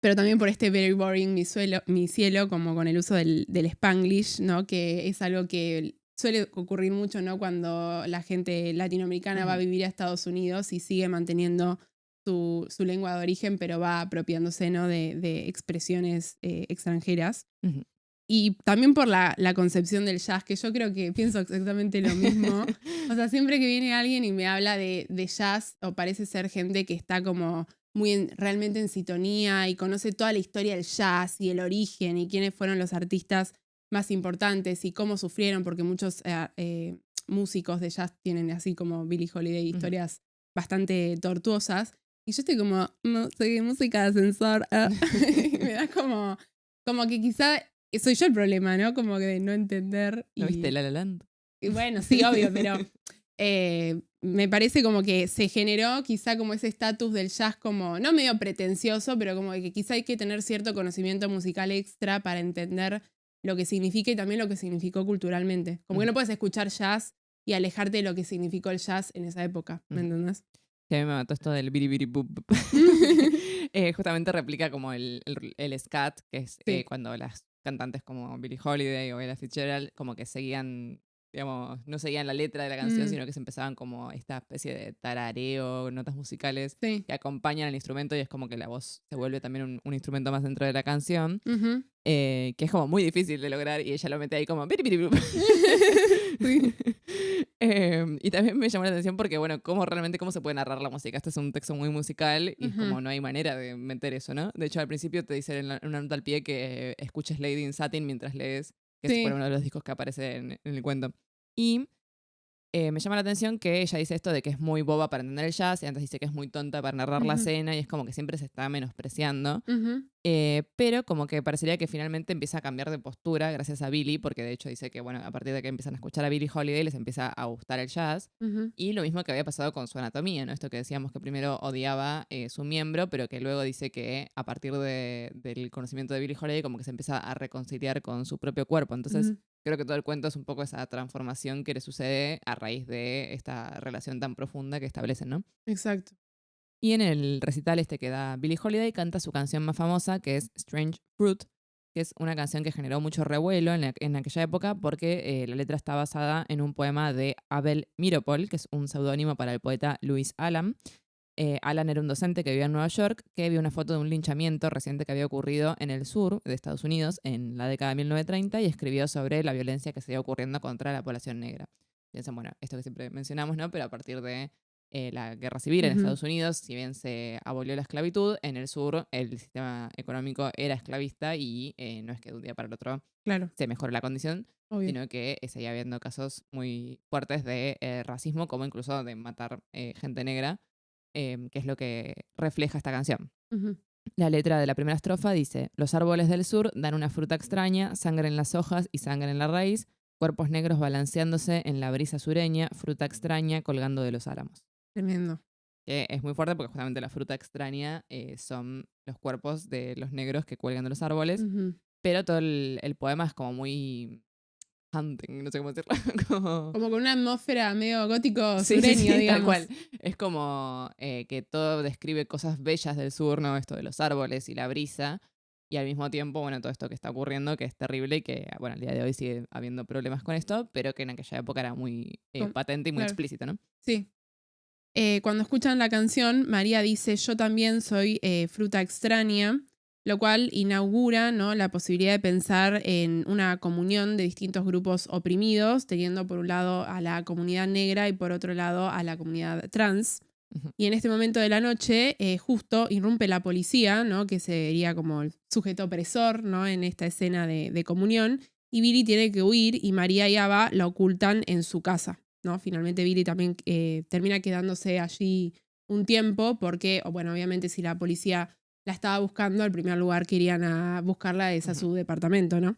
Pero también por este very boring, mi cielo, como con el uso del Spanglish, ¿no? que es algo que suele ocurrir mucho, ¿no? cuando la gente latinoamericana va a vivir a Estados Unidos y sigue manteniendo su lengua de origen, pero va apropiándose, ¿no? de expresiones extranjeras. Y también por la concepción del jazz, que yo creo que pienso exactamente lo mismo. O sea, siempre que viene alguien y me habla de jazz, o parece ser gente que está como realmente en sintonía y conoce toda la historia del jazz y el origen y quiénes fueron los artistas más importantes y cómo sufrieron, porque muchos músicos de jazz tienen, así como Billie Holiday, historias bastante tortuosas. Y yo estoy como, no sé, música de ascensor. Me da como que quizá soy yo el problema, ¿no? Como que de no entender. ¿No viste La La Land? Y bueno, sí, obvio, pero me parece como que se generó quizá como ese estatus del jazz como, no medio pretencioso, pero como que quizá hay que tener cierto conocimiento musical extra para entender lo que significa y también lo que significó culturalmente. Como que no puedes escuchar jazz y alejarte de lo que significó el jazz en esa época, ¿me entendés? Sí, a mí me mató esto del biribiribup. Justamente replica como el scat, que es Sí. cuando las cantantes como Billie Holiday o Ella Fitzgerald como que seguían, digamos, no seguían la letra de la canción, sino que se empezaban como esta especie de tarareo, notas musicales Sí. que acompañan al instrumento y es como que la voz se vuelve también un instrumento más dentro de la canción, que es como muy difícil de lograr y ella lo mete ahí como biribiribup. Sí. Y también me llamó la atención porque, bueno, realmente cómo se puede narrar la música. Este es un texto muy musical y es como no hay manera de meter eso, ¿no? De hecho, al principio te dice en una nota al pie que escuches Lady in Satin mientras lees, que es uno de los discos que aparece en el cuento. Y me llama la atención que ella dice esto de que es muy boba para entender el jazz y antes dice que es muy tonta para narrar la escena y es como que siempre se está menospreciando. Pero como que parecería que finalmente empieza a cambiar de postura gracias a Billie, porque de hecho dice que, bueno, a partir de que empiezan a escuchar a Billie Holiday les empieza a gustar el jazz. Y lo mismo que había pasado con su anatomía, ¿no? Esto que decíamos que primero odiaba su miembro, pero que luego dice que a partir del conocimiento de Billie Holiday como que se empieza a reconciliar con su propio cuerpo. Entonces creo que todo el cuento es un poco esa transformación que le sucede a raíz de esta relación tan profunda que establecen, ¿no? Exacto. Y en el recital que da Billie Holiday canta su canción más famosa, que es Strange Fruit, que es una canción que generó mucho revuelo en aquella época porque la letra está basada en un poema de Abel Meeropol, que es un seudónimo para el poeta Louis Allen. Alan era un docente que vivía en Nueva York, que vio una foto de un linchamiento reciente que había ocurrido en el sur de Estados Unidos en la década de 1930 y escribió sobre la violencia que seguía ocurriendo contra la población negra. Piensan, bueno, esto que siempre mencionamos, ¿no? Pero a partir de la guerra civil en Estados Unidos, si bien se abolió la esclavitud, en el sur el sistema económico era esclavista y no es que de un día para el otro se mejore la condición, sino que seguía habiendo casos muy fuertes de racismo, como incluso de matar gente negra, que es lo que refleja esta canción. La letra de la primera estrofa dice: los árboles del sur dan una fruta extraña, sangre en las hojas y sangre en la raíz, cuerpos negros balanceándose en la brisa sureña, fruta extraña colgando de los álamos. Tremendo. Que es muy fuerte porque justamente la fruta extraña son los cuerpos de los negros que cuelgan de los árboles, pero todo el poema es como muy hunting, no sé cómo decirlo. Como con una atmósfera medio gótico Sí, sureño, digamos. tal cual. Es como que todo describe cosas bellas del sur, ¿no? Esto de los árboles y la brisa. Y al mismo tiempo, bueno, todo esto que está ocurriendo, que es terrible y que, bueno, al día de hoy sigue habiendo problemas con esto, pero que en aquella época era muy patente y muy explícito, ¿no? Sí. Cuando escuchan la canción, María dice, yo también soy fruta extraña, lo cual inaugura, ¿no?, la posibilidad de pensar en una comunión de distintos grupos oprimidos, teniendo por un lado a la comunidad negra y por otro lado a la comunidad trans. Ujú. Y en este momento de la noche, justo irrumpe la policía, ¿no?, que sería como el sujeto opresor, ¿no?, en esta escena de comunión, y Billy tiene que huir y María y Ava la ocultan en su casa, ¿no? Finalmente Billy también termina quedándose allí un tiempo porque, bueno, obviamente si la policía la estaba buscando, el primer lugar que irían a buscarla es a Ujú. su departamento, ¿no?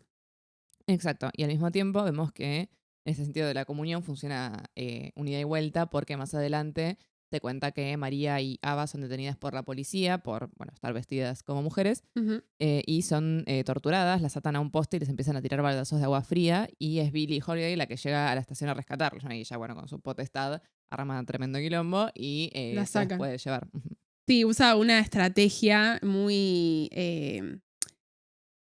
Exacto. Y al mismo tiempo vemos que en ese sentido de la comunión funciona un ida y vuelta porque más adelante te cuenta que María y Ava son detenidas por la policía por, bueno, estar vestidas como mujeres Ujú. y son torturadas, las atan a un poste y les empiezan a tirar baldazos de agua fría y es Billie Holiday la que llega a la estación a rescatarlos, ¿no? Y ella, bueno, con su potestad arma tremendo quilombo y La se los sacan. puede llevar. Ujú. Sí, usa una estrategia muy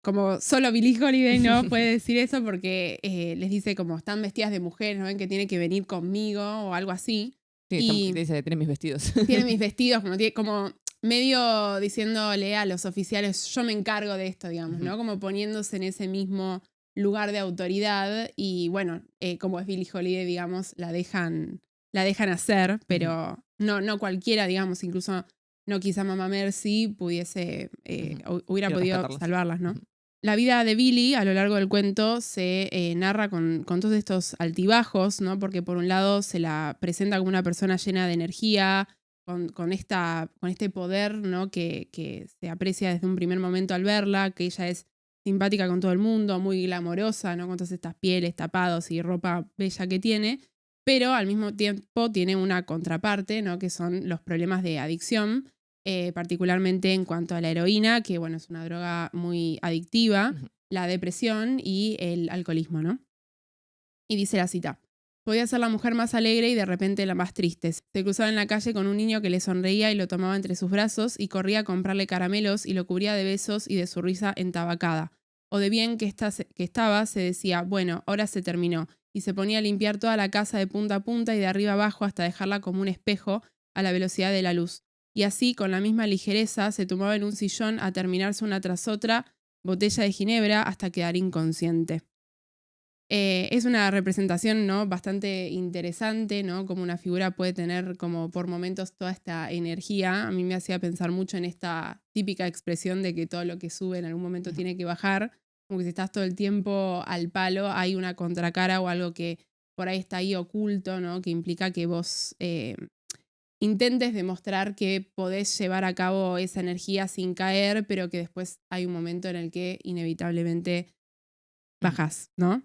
como solo Billie Holiday no puede decir eso porque les dice como están vestidas de mujer, ¿no ven que tiene que venir conmigo o algo así? Sí, Y dice, tiene mis vestidos. tiene mis vestidos, como medio diciéndole a los oficiales, yo me encargo de esto, digamos, Ujú. ¿no? Como poniéndose en ese mismo lugar de autoridad y bueno, como es Billie Holiday, digamos, la dejan hacer, Ujú. pero no cualquiera, digamos, incluso no quizá Mamá Mercy pudiese, Ujú. hubiera Quiero podido rescatarlos. salvarlas, ¿no? Ujú. La vida de Billy a lo largo del cuento se narra con todos estos altibajos, ¿no? Porque por un lado se la presenta como una persona llena de energía, con este poder, ¿no?, que se aprecia desde un primer momento al verla, que ella es simpática con todo el mundo, muy glamorosa, ¿no?, con todas estas pieles, tapados y ropa bella que tiene, pero al mismo tiempo tiene una contraparte, ¿no?, que son los problemas de adicción, particularmente en cuanto a la heroína, que bueno, es una droga muy adictiva, Ujú. la depresión y el alcoholismo, ¿no? Y dice la cita. Podía ser la mujer más alegre y de repente la más triste. Se cruzaba en la calle con un niño que le sonreía y lo tomaba entre sus brazos y corría a comprarle caramelos y lo cubría de besos y de su risa entabacada. O de bien que estaba, se decía, bueno, ahora se terminó, y se ponía a limpiar toda la casa de punta a punta y de arriba abajo hasta dejarla como un espejo a la velocidad de la luz. Y así, con la misma ligereza, se tomaba en un sillón a terminarse una tras otra botella de ginebra hasta quedar inconsciente. Es una representación, ¿no?, bastante interesante, ¿no? Como una figura puede tener como por momentos toda esta energía. A mí me hacía pensar mucho en esta típica expresión de que todo lo que sube en algún momento Ujú. tiene que bajar, como que si estás todo el tiempo al palo, hay una contracara o algo que por ahí está ahí oculto, ¿no?, que implica que vos intentes demostrar que podés llevar a cabo esa energía sin caer, pero que después hay un momento en el que inevitablemente Ujú. bajás, ¿no?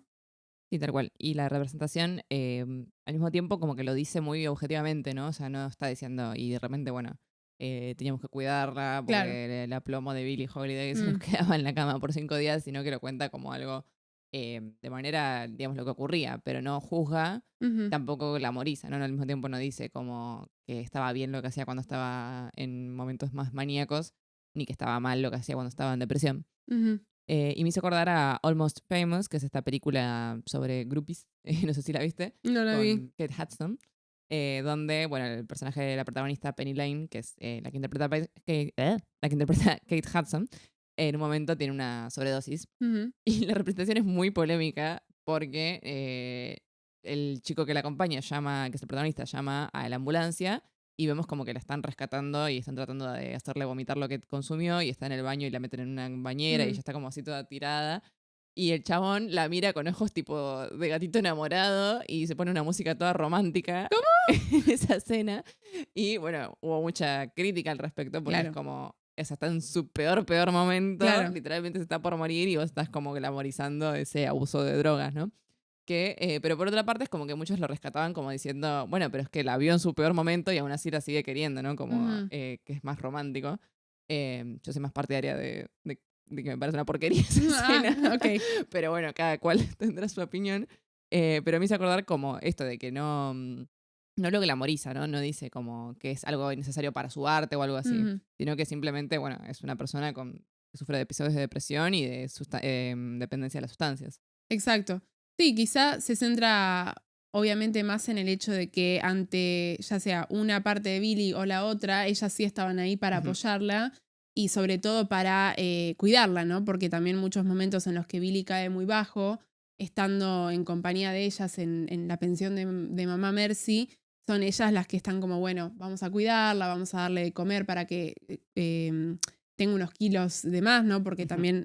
Sí, tal cual. Y la representación, al mismo tiempo, como que lo dice muy objetivamente, ¿no? O sea, no está diciendo, y de repente, bueno, teníamos que cuidarla Claro. porque el aplomo de Billie Holiday se nos Mm. quedaba en la cama por 5 días, sino que lo cuenta como algo de manera, digamos, lo que ocurría, pero no juzga, Ujú, tampoco glamoriza, ¿no? Al mismo tiempo no dice como que estaba bien lo que hacía cuando estaba en momentos más maníacos, ni que estaba mal lo que hacía cuando estaba en depresión. ujú. Y me hizo acordar a Almost Famous, que es esta película sobre groupies, no sé si la viste, No la vi. con Kate Hudson, donde, bueno, el personaje de la protagonista Penny Lane, que es la que interpreta la que interpreta Kate Hudson, en un momento tiene una sobredosis. Ujú, Y la representación es muy polémica porque el chico que la acompaña llama, que es el protagonista, llama a la ambulancia y vemos como que la están rescatando y están tratando de hacerle vomitar lo que consumió y está en el baño y la meten en una bañera y mm. ella está como así toda tirada. Y el chabón la mira con ojos tipo de gatito enamorado y se pone una música toda romántica en esa escena. Y bueno, hubo mucha crítica al respecto porque es Claro, como, esa está en su peor momento, claro. literalmente se está por morir y vos estás como glamorizando ese abuso de drogas, ¿no? Pero por otra parte es como que muchos lo rescataban como diciendo, bueno, pero es que la vio en su peor momento y aún así la sigue queriendo, ¿no? Como Ujú. que es más romántico. Yo soy más partidaria de que me parece una porquería esa Ah, escena, okey. pero bueno, cada cual tendrá su opinión. Pero me hizo acordar como esto de que no, no lo glamoriza, ¿no? No dice como que es algo necesario para su arte o algo así, Ujú. sino que simplemente, bueno, es una persona que sufre de episodios de depresión y de dependencia de las sustancias. Exacto. Sí, quizá se centra obviamente más en el hecho de que ante ya sea una parte de Billy o la otra, ellas sí estaban ahí para Ujú. apoyarla y sobre todo para cuidarla, ¿no? Porque también muchos momentos en los que Billy cae muy bajo, estando en compañía de ellas en la pensión de mamá Mercy, son ellas las que están como, bueno, vamos a cuidarla, vamos a darle de comer para que tenga unos kilos de más, ¿no? Porque Ujú. también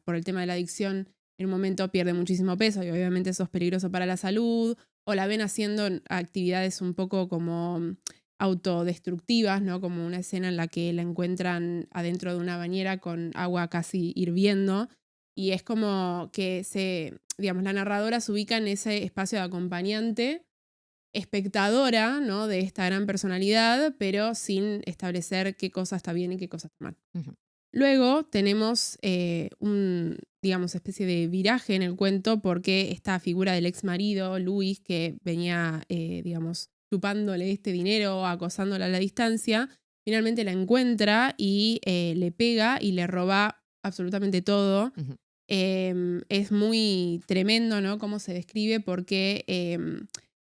por el tema de la adicción, en un momento pierde muchísimo peso y obviamente eso es peligroso para la salud, o la ven haciendo actividades un poco como autodestructivas, ¿no? Como una escena en la que la encuentran adentro de una bañera con agua casi hirviendo y es como que digamos, la narradora se ubica en ese espacio de acompañante, espectadora, ¿no? De esta gran personalidad, pero sin establecer qué cosa está bien y qué cosa está mal. Ujú. Luego tenemos un, digamos, especie de viraje en el cuento porque esta figura del ex marido, Luis, que venía, digamos, chupándole este dinero, acosándola a la distancia, finalmente la encuentra y le pega y le roba absolutamente todo. Ujú. Es muy tremendo, ¿no? Cómo se describe porque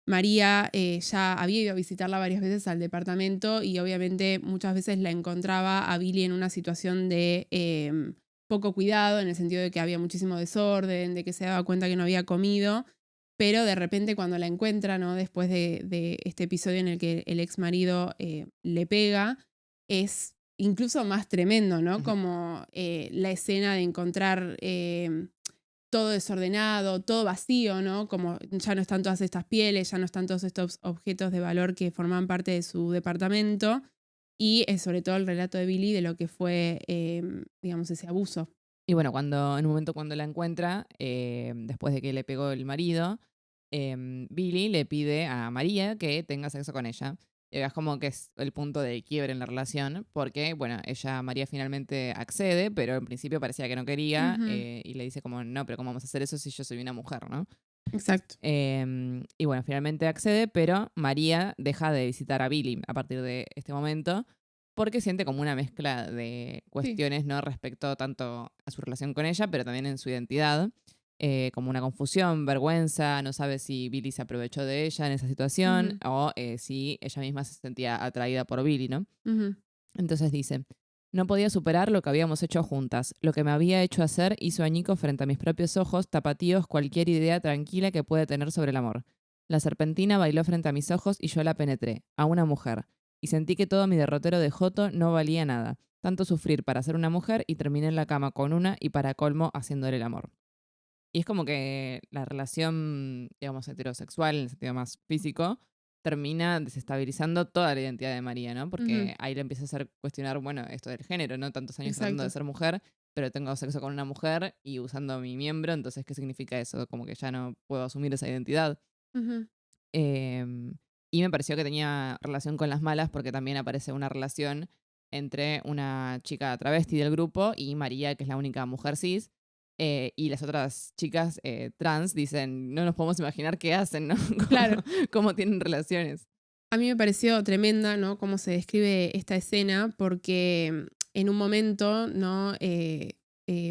María ya había ido a visitarla varias veces al departamento y obviamente muchas veces la encontraba a Billy en una situación de poco cuidado, en el sentido de que había muchísimo desorden, de que se daba cuenta que no había comido, pero de repente cuando la encuentra, ¿no? Después de este episodio en el que el ex marido le pega, es incluso más tremendo, ¿no? Ujú. Como la escena de encontrar todo desordenado, todo vacío, ¿no? Como ya no están todas estas pieles, ya no están todos estos objetos de valor que forman parte de su departamento y sobre todo el relato de Billy de lo que fue, digamos, ese abuso. Y bueno, en un momento cuando la encuentra, después de que le pegó el marido, Billy le pide a María que tenga sexo con ella. Es como que es el punto de quiebre en la relación, porque, bueno, María finalmente accede, pero en principio parecía que no quería, Ujú, y le dice como, no, pero ¿cómo vamos a hacer eso si yo soy una mujer, no? exacto. Y bueno, finalmente accede, pero María deja de visitar a Billy a partir de este momento porque siente como una mezcla de Sí. cuestiones, ¿no? Respecto tanto a su relación con ella, pero también en su identidad. Como una confusión, vergüenza, no sabe si Billy se aprovechó de ella en esa situación Ujú, o si ella misma se sentía atraída por Billy, ¿no? ujú, Entonces dice, no podía superar lo que habíamos hecho juntas. Lo que me había hecho hacer hizo añicos frente a mis propios ojos, tapatíos cualquier idea tranquila que puede tener sobre el amor. La serpentina bailó frente a mis ojos y yo la penetré, a una mujer. Y sentí que todo mi derrotero de joto no valía nada. Tanto sufrir para ser una mujer y terminé en la cama con una y para colmo haciéndole el amor. Y es como que la relación, digamos, heterosexual, en el sentido más físico, termina desestabilizando toda la identidad de María, ¿no? ujú, Porque ahí le empieza a hacer cuestionar, bueno, esto del género, ¿no? Tantos años tratando de exacto. ser mujer, pero tengo sexo con una mujer y usando mi miembro, entonces, ¿qué significa eso? Como que ya no puedo asumir esa identidad. Ujú, Em, y me pareció que tenía relación con las malas porque también aparece una relación entre una chica travesti del grupo y María, que es la única mujer cis. Y las otras chicas trans dicen, no nos podemos imaginar qué hacen, ¿no? claro. Cómo tienen relaciones. A mí me pareció tremenda, ¿no? Cómo se describe esta escena, porque en un momento, ¿no?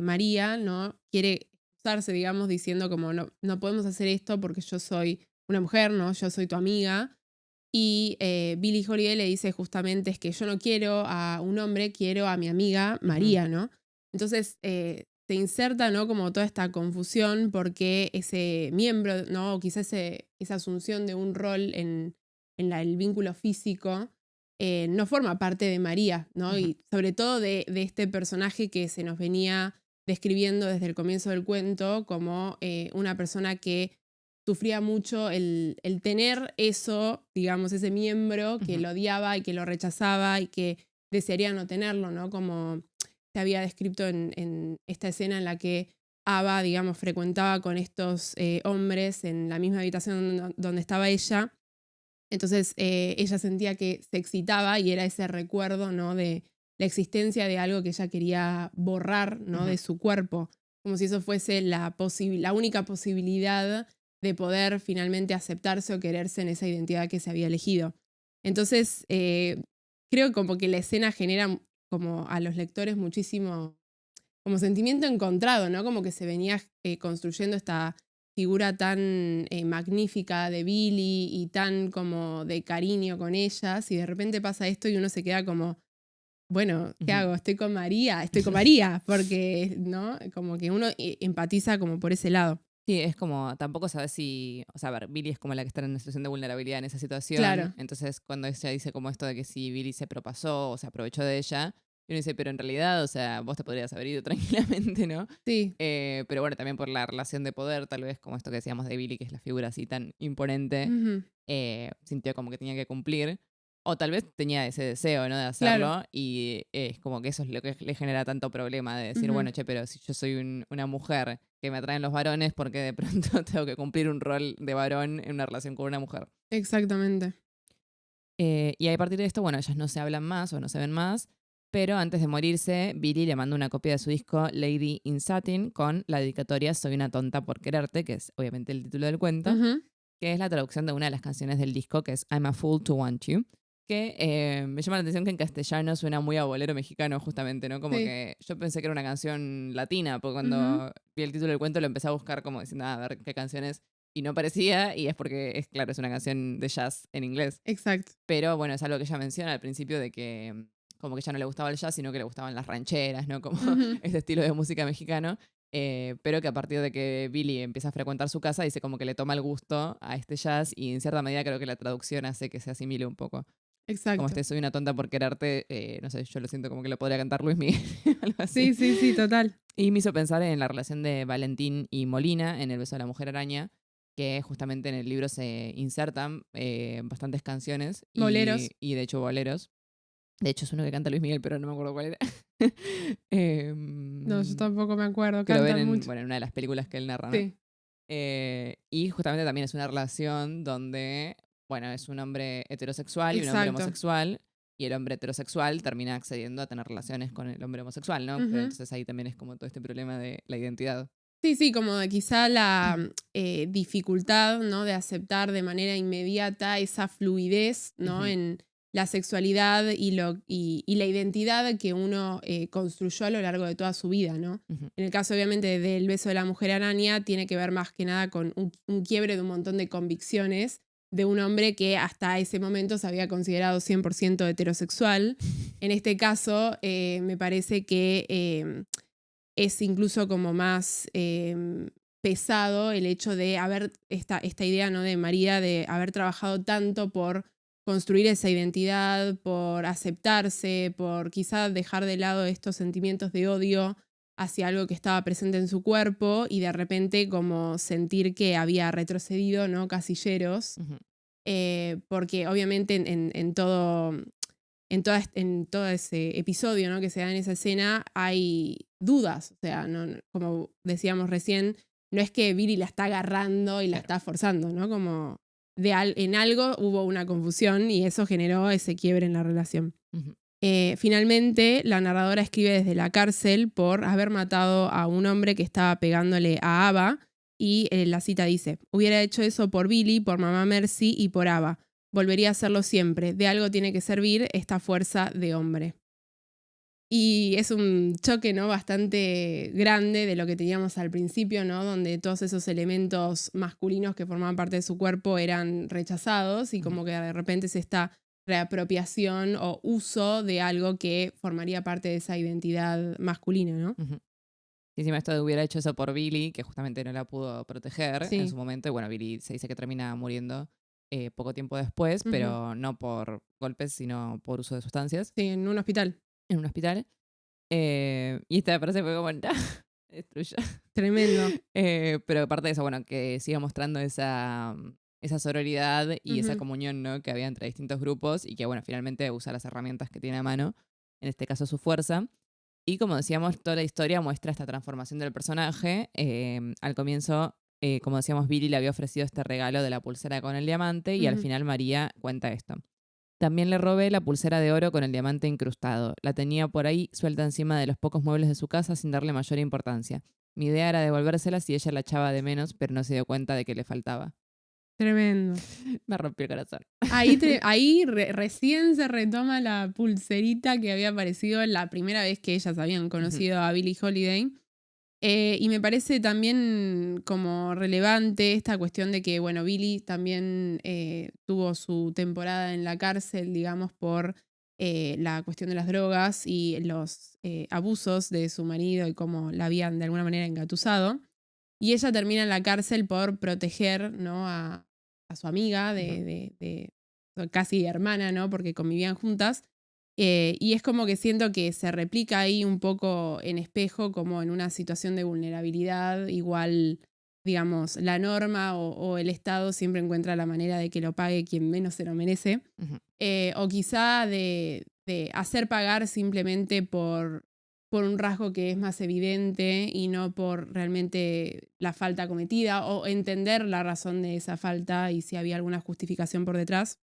María, ¿no? Quiere excusarse, digamos, diciendo como no, no podemos hacer esto porque yo soy una mujer, ¿no? Yo soy tu amiga. Y Billie Holiday le dice justamente es que yo no quiero a un hombre, quiero a mi amiga Ujú. María, ¿no? Entonces se inserta, ¿no? Como toda esta confusión porque ese miembro, ¿no? O quizás esa asunción de un rol en el vínculo físico no forma parte de María, ¿no? Ujú. Y sobre todo de este personaje que se nos venía describiendo desde el comienzo del cuento como una persona que sufría mucho el tener eso, digamos, ese miembro que Ujú. lo odiaba y que lo rechazaba y que desearía no tenerlo, ¿no? Como se había descrito en esta escena en la que Ava, digamos, frecuentaba con estos hombres en la misma habitación donde estaba ella. Entonces ella sentía que se excitaba y era ese recuerdo, ¿no? De la existencia de algo que ella quería borrar, ¿no? Ujú. De su cuerpo, como si eso fuese la única posibilidad de poder finalmente aceptarse o quererse en esa identidad que se había elegido. Entonces, creo como que la escena genera como a los lectores muchísimo como sentimiento encontrado, ¿no? Como que se venía construyendo figura tan magnífica de Billy y tan como de cariño con ellas, y de repente pasa esto y uno se queda como, bueno, ¿qué hago? Estoy con María, porque, ¿no? Como que uno empatiza como por ese lado. Sí, es como, tampoco sabes si, o sea, a ver, Billy es como la que está en una situación de vulnerabilidad en esa situación, Claro, entonces cuando ella dice como esto de que si Billy se propasó o se aprovechó de ella, y uno dice, pero en realidad, o sea, vos te podrías haber ido tranquilamente, ¿no? sí. Pero bueno, también por la relación de poder, tal vez como esto que decíamos de Billy, que es la figura así tan imponente, Ujú, sintió como que tenía que cumplir. O tal vez tenía ese deseo, ¿no? De claro. hacerlo. Y es como que eso es lo que le genera tanto problema. De decir, Ujú, bueno, che, pero si yo soy una mujer que me atraen los varones, ¿por qué de pronto tengo que cumplir un rol de varón en una relación con una mujer? exactamente. Y a partir de esto, bueno, ellas no se hablan más o no se ven más. Pero antes de morirse, Billy le manda una copia de su disco Lady in Satin con la dedicatoria Soy una tonta por quererte, que es obviamente el título del cuento, Ujú, que es la traducción de una de las canciones del disco, que es I'm a Fool to Want You, que me llama la atención que en castellano suena muy a bolero mexicano, justamente, ¿no? Como sí. que yo pensé que era una canción latina, porque Ujú, cuando vi el título del cuento lo empecé a buscar como diciendo, a ver qué canción es, y no parecía, y es porque, es claro, es una canción de jazz en inglés. exacto. Pero bueno, es algo que ella menciona al principio de que como que ya no le gustaba el jazz, sino que le gustaban las rancheras, ¿no? Como Ujú, ese estilo de música mexicano. Pero que a partir de que Billy empieza a frecuentar su casa, dice como que le toma el gusto a este jazz y en cierta medida creo que la traducción hace que se asimile un poco. Como exacto. este soy una tonta por quererte, no sé, yo lo siento como que lo podría cantar Luis Miguel, algo así. Sí, sí, sí, total. Y me hizo pensar en la relación de Valentín y Molina en El beso de la mujer araña, que justamente en el libro se insertan bastantes canciones Boleros. y de hecho boleros. De hecho es uno que canta Luis Miguel, pero no me acuerdo cuál era. No, yo Em, tampoco me acuerdo, que lo ven cantan en, mucho. bueno, en una de las películas que él narra, ¿no? Sí, Y justamente también es una relación donde, bueno, es un hombre heterosexual y un hombre exacto. homosexual, y el hombre heterosexual termina accediendo a tener relaciones con el hombre homosexual, ¿no? Pero Ujú. entonces ahí también es como todo este problema de la identidad. Sí, sí, como de quizá la dificultad, ¿no? De aceptar de manera inmediata esa fluidez, ¿no? Ujú, En la sexualidad y la identidad que uno construyó a lo largo de toda su vida, ¿no? ujú. En el caso, obviamente, del beso de la mujer araña, tiene que ver más que nada con un quiebre de un montón de convicciones de un hombre que hasta ese momento se había considerado 100% heterosexual. En este caso, me parece que es incluso como más pesado el hecho de haber, esta idea, ¿no? De María, de haber trabajado tanto por construir esa identidad, por aceptarse, por quizá dejar de lado estos sentimientos de odio hacia algo que estaba presente en su cuerpo y de repente como sentir que había retrocedido, ¿no? Casilleros, Ujú. porque obviamente en todo ese episodio, ¿no? Que se da en esa escena hay dudas, o sea, como decíamos recién, no es que Billy la está agarrando y la Claro. está forzando, ¿no? Como en algo hubo una confusión y eso generó ese quiebre en la relación. Ujú. Finalmente, la narradora escribe desde la cárcel por haber matado a un hombre que estaba pegándole a Ava y la cita dice, hubiera hecho eso por Billy, por mamá Mercy y por Ava. Volvería a hacerlo siempre. De algo tiene que servir esta fuerza de hombre. Y es un choque, ¿no? Bastante grande de lo que teníamos al principio, ¿no? Donde todos esos elementos masculinos que formaban parte de su cuerpo eran rechazados y Ujú. como que de repente es esta reapropiación o uso de algo que formaría parte de esa identidad masculina, ¿no? Ujú. Y encima esto de hubiera hecho eso por Billy, que justamente no la pudo proteger en Sí. su momento. Y bueno, Billy se dice que termina muriendo poco tiempo después, Ujú. pero no por golpes, sino por uso de sustancias Sí, en un hospital. en un hospital. Y esta frase fue como, "Nah, destruyó". Tremendo. Pero aparte de eso, bueno, que siga mostrando esa sororidad y esa Ujú. comunión, ¿no? Que había entre distintos grupos y que, bueno, finalmente usa las herramientas que tiene a mano, en este caso su fuerza. Y como decíamos, toda la historia muestra esta transformación del personaje. Al comienzo, como decíamos, Billy le había ofrecido este regalo de la pulsera con el diamante y al Ujú. final María cuenta esto. También le robé la pulsera de oro con el diamante incrustado. La tenía por ahí suelta encima de los pocos muebles de su casa sin darle mayor importancia. Mi idea era devolvérsela si ella la echaba de menos, pero no se dio cuenta de que le faltaba. Tremendo. Me rompió el corazón. Ahí recién se retoma la pulserita que había aparecido la primera vez que ellas habían Ujú, conocido a Billie Holiday. Y me parece también como relevante esta cuestión de que, bueno, Billy también tuvo su temporada en la cárcel, digamos, por la cuestión de las drogas y los abusos de su marido y cómo la habían de alguna manera engatusado. Y ella termina en la cárcel por proteger, ¿no? a su amiga, casi hermana, ¿no? Porque convivían juntas. Y es como que siento que se replica ahí un poco en espejo, como en una situación de vulnerabilidad. Igual, digamos, la norma o el Estado siempre encuentra la manera de que lo pague quien menos se lo merece. Ujú. O quizá de hacer pagar simplemente por un rasgo que es más evidente y no por realmente la falta cometida o entender la razón de esa falta y si había alguna justificación por detrás.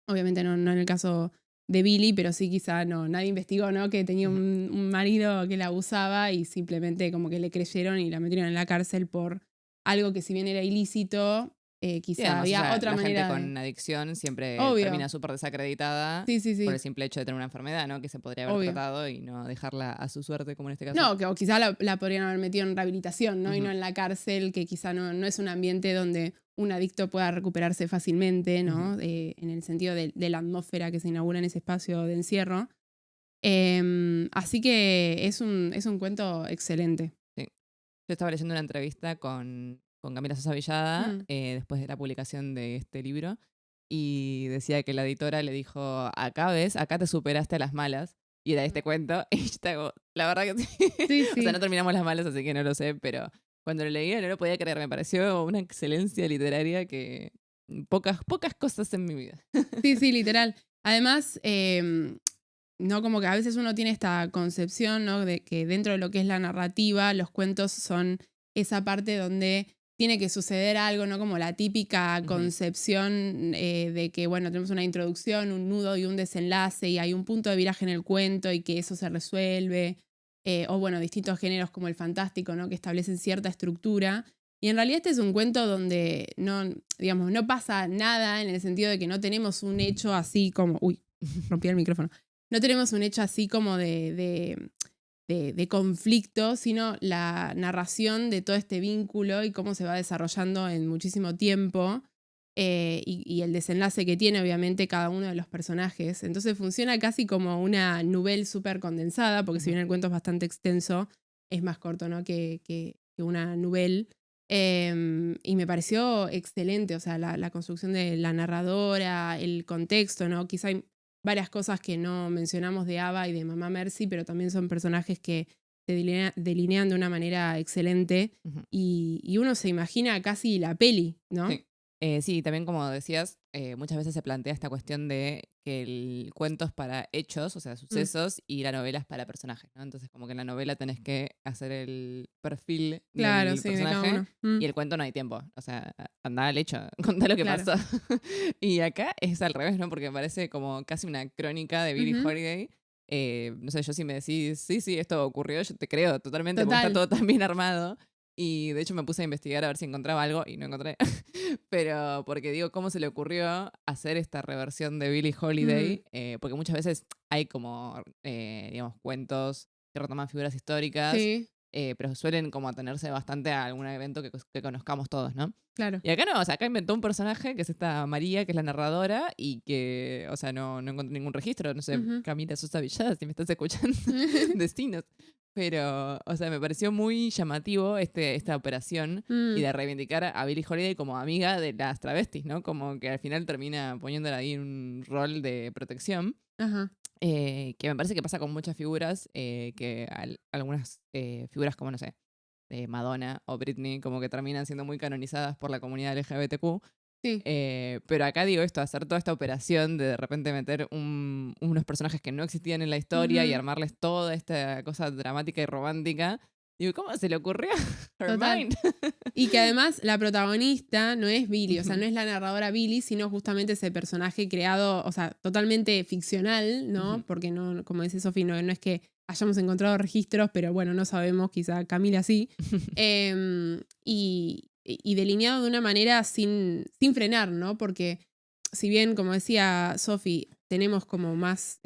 Obviamente no en el caso de Billy, pero sí quizá nadie investigó, ¿no? Que tenía Ujú. un marido que la abusaba y simplemente como que le creyeron y la metieron en la cárcel por algo que si bien era ilícito, Y quizá además, o había sea, otra la gente manera de... con adicción siempre Obvio, termina súper desacreditada sí, sí, por el sí, simple hecho de tener una enfermedad, ¿no? Que se podría haber obvio. tratado y no dejarla a su suerte, como en este caso. No, que o quizá la podrían haber metido en rehabilitación, ¿no? Y no Ujú, en la cárcel, que quizá no es un ambiente donde un adicto pueda recuperarse fácilmente, ujú. ¿no? En el sentido de la atmósfera que se inaugura en ese espacio de encierro. Así que es un cuento excelente. Sí. Yo estaba leyendo una entrevista con Camila Sosa Villada Mm, después de la publicación de este libro y decía que la editora le dijo, acá ves, acá te superaste a las malas y era este mm. cuento y yo estaba, la verdad que sí. Sí, O sea, no sí, terminamos las malas, así que no lo sé, pero cuando lo leí no lo podía creer, me pareció una excelencia literaria que pocas cosas en mi vida. sí, sí, literal. Además, ¿no? Como que a veces uno tiene esta concepción, ¿no? De que dentro de lo que es la narrativa, los cuentos son esa parte donde tiene que suceder algo, ¿no? Como la típica Ujú, concepción de que, bueno, tenemos una introducción, un nudo y un desenlace y hay un punto de viraje en el cuento y que eso se resuelve. O, bueno, distintos géneros como el fantástico, ¿no? Que establecen cierta estructura. Y en realidad este es un cuento donde no, digamos, no pasa nada en el sentido de que no tenemos un hecho así como... Uy, rompí el micrófono. No tenemos un hecho así como de conflicto, sino la narración de todo este vínculo y cómo se va desarrollando en muchísimo tiempo y el desenlace que tiene obviamente cada uno de los personajes. Entonces funciona casi como una novela súper condensada, porque si ujú. bien el cuento es bastante extenso, es más corto, ¿no? que una novela. Y me pareció excelente, o sea, la construcción de la narradora, el contexto, ¿no? Quizá hay varias cosas que no mencionamos de Ava y de Mamá Mercy, pero también son personajes que se delinean de una manera excelente Ujú. y uno se imagina casi la peli, ¿no? Sí. Sí, también como decías, muchas veces se plantea esta cuestión de que el cuento es para hechos, o sea, Mm, sucesos, y la novela es para personajes, ¿no? Entonces, como que en la novela tenés que hacer el perfil claro, del sí, de cada personaje uno. Mm, y el cuento no hay tiempo. O sea, anda al hecho, contá lo que claro. pasó. Y acá es al revés, ¿no? Porque me parece como casi una crónica de Billie Ujú, Holiday. No sé, yo si me decís, sí, sí, esto ocurrió, yo te creo totalmente, porque está total. todo tan bien armado. Y de hecho me puse a investigar a ver si encontraba algo y no encontré. Pero porque digo, ¿cómo se le ocurrió hacer esta reversión de Billie Mm, Holiday? Porque muchas veces hay como, digamos, cuentos que retoman figuras históricas, sí, pero suelen como atenerse bastante a algún evento que conozcamos todos, ¿no? claro. Y acá no, o sea, acá inventó un personaje que es esta María, que es la narradora, y que, o sea, no encontré ningún registro, no sé, Ujú. Camila Sosa Villada, si me estás escuchando, destinos. Pero, o sea, me pareció muy llamativo esta operación y Mm, de reivindicar a Billie Holiday como amiga de las travestis, ¿no? Como que al final termina poniéndola ahí en un rol de protección, ajá. que me parece que pasa con muchas figuras, algunas figuras como, no sé, Madonna o Britney, como que terminan siendo muy canonizadas por la comunidad LGBTQ. Sí. Pero acá digo esto, hacer toda esta operación de repente meter unos personajes que no existían en la historia y Ujú, armarles toda esta cosa dramática y romántica. Digo, ¿cómo se le ocurrió a total. Hermione? Y que además la protagonista no es Billy, o sea, no Ujú, es la narradora Billy, sino justamente ese personaje creado, o sea, totalmente ficcional, ujú. ¿no? Porque no, como dice Sofi, no es que hayamos encontrado registros, pero bueno, no sabemos, quizá Camila sí. Y delineado de una manera sin frenar, ¿no? Porque si bien, como decía Sofi, tenemos como más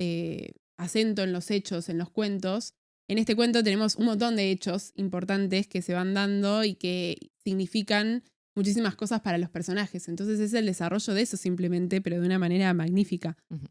acento en los hechos, en los cuentos, en este cuento tenemos un montón de hechos importantes que se van dando y que significan muchísimas cosas para los personajes. Entonces es el desarrollo de eso simplemente, pero de una manera magnífica. Ujú.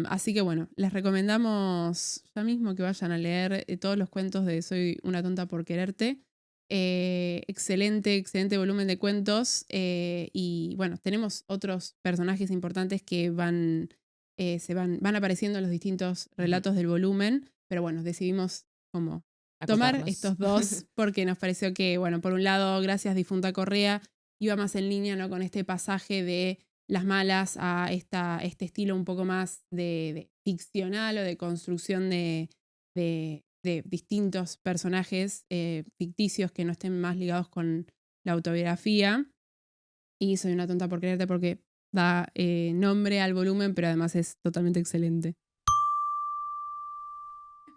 Así que bueno, les recomendamos ya mismo que vayan a leer todos los cuentos de Soy una tonta por quererte. Excelente volumen de cuentos. Y bueno, tenemos otros personajes importantes que van apareciendo en los distintos relatos del volumen. Pero bueno, decidimos como tomar Acotarnos. estos dos porque nos pareció que, bueno, por un lado, gracias Difunta Correa, iba más en línea, ¿no?, con este pasaje de las malas a este estilo un poco más de ficcional o de construcción de distintos personajes ficticios que no estén más ligados con la autobiografía. Y Soy una tonta por quererte porque da nombre al volumen, pero además es totalmente excelente.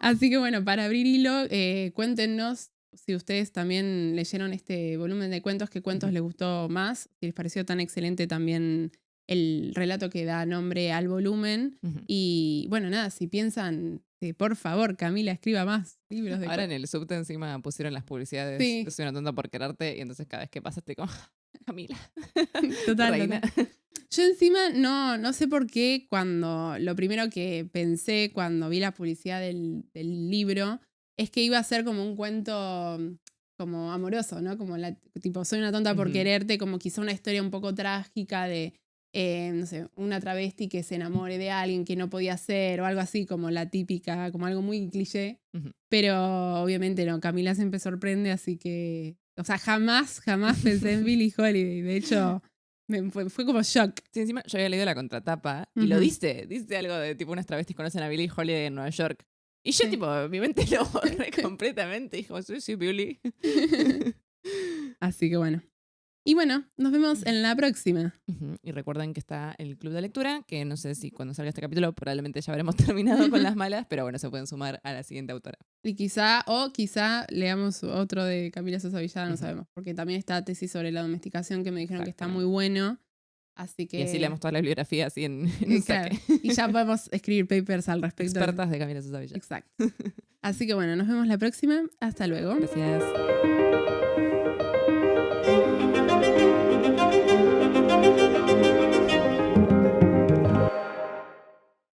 Así que bueno, para abrir hilo, cuéntenos si ustedes también leyeron este volumen de cuentos, qué cuentos les gustó más, si les pareció tan excelente también el relato que da nombre al volumen. Y bueno, nada, si piensan que por favor Camila escriba más libros de Ahora en el subte encima pusieron las publicidades Sí. de Soy una tonta por quererte y entonces cada vez que pasaste como Camila. Total. Reina. Yo encima no sé por qué lo primero que pensé cuando vi la publicidad del libro es que iba a ser como un cuento como amoroso, ¿no? Como tipo Soy una tonta por quererte, como quizá una historia un poco trágica de, no sé, una travesti que se enamore de alguien que no podía ser o algo así, como la típica, como algo muy cliché. Pero obviamente no, Camila siempre sorprende, así que, o sea, jamás pensé en Billie Holiday. De hecho, fue como shock. Sí, encima yo había leído la contratapa y lo dice algo de tipo unas travestis conocen a Billie Holiday en Nueva York. Y yo tipo, mi mente lo borré completamente. Dijo, sí, Billie. Así que bueno. Y bueno, nos vemos en la próxima. Y recuerden que está el club de lectura, que no sé si cuando salga este capítulo probablemente ya habremos terminado con las malas, pero bueno, se pueden sumar a la siguiente autora. Y quizá leamos otro de Camila Sosa Villada, no sabemos, porque también está tesis sobre la domesticación que me dijeron que está muy bueno. Así que... Y así leemos toda la bibliografía así en un claro. saque. Y ya podemos escribir papers al respecto. Expertas de Camila Sosa Villada. Exacto. Así que bueno, nos vemos la próxima. Hasta luego. Gracias.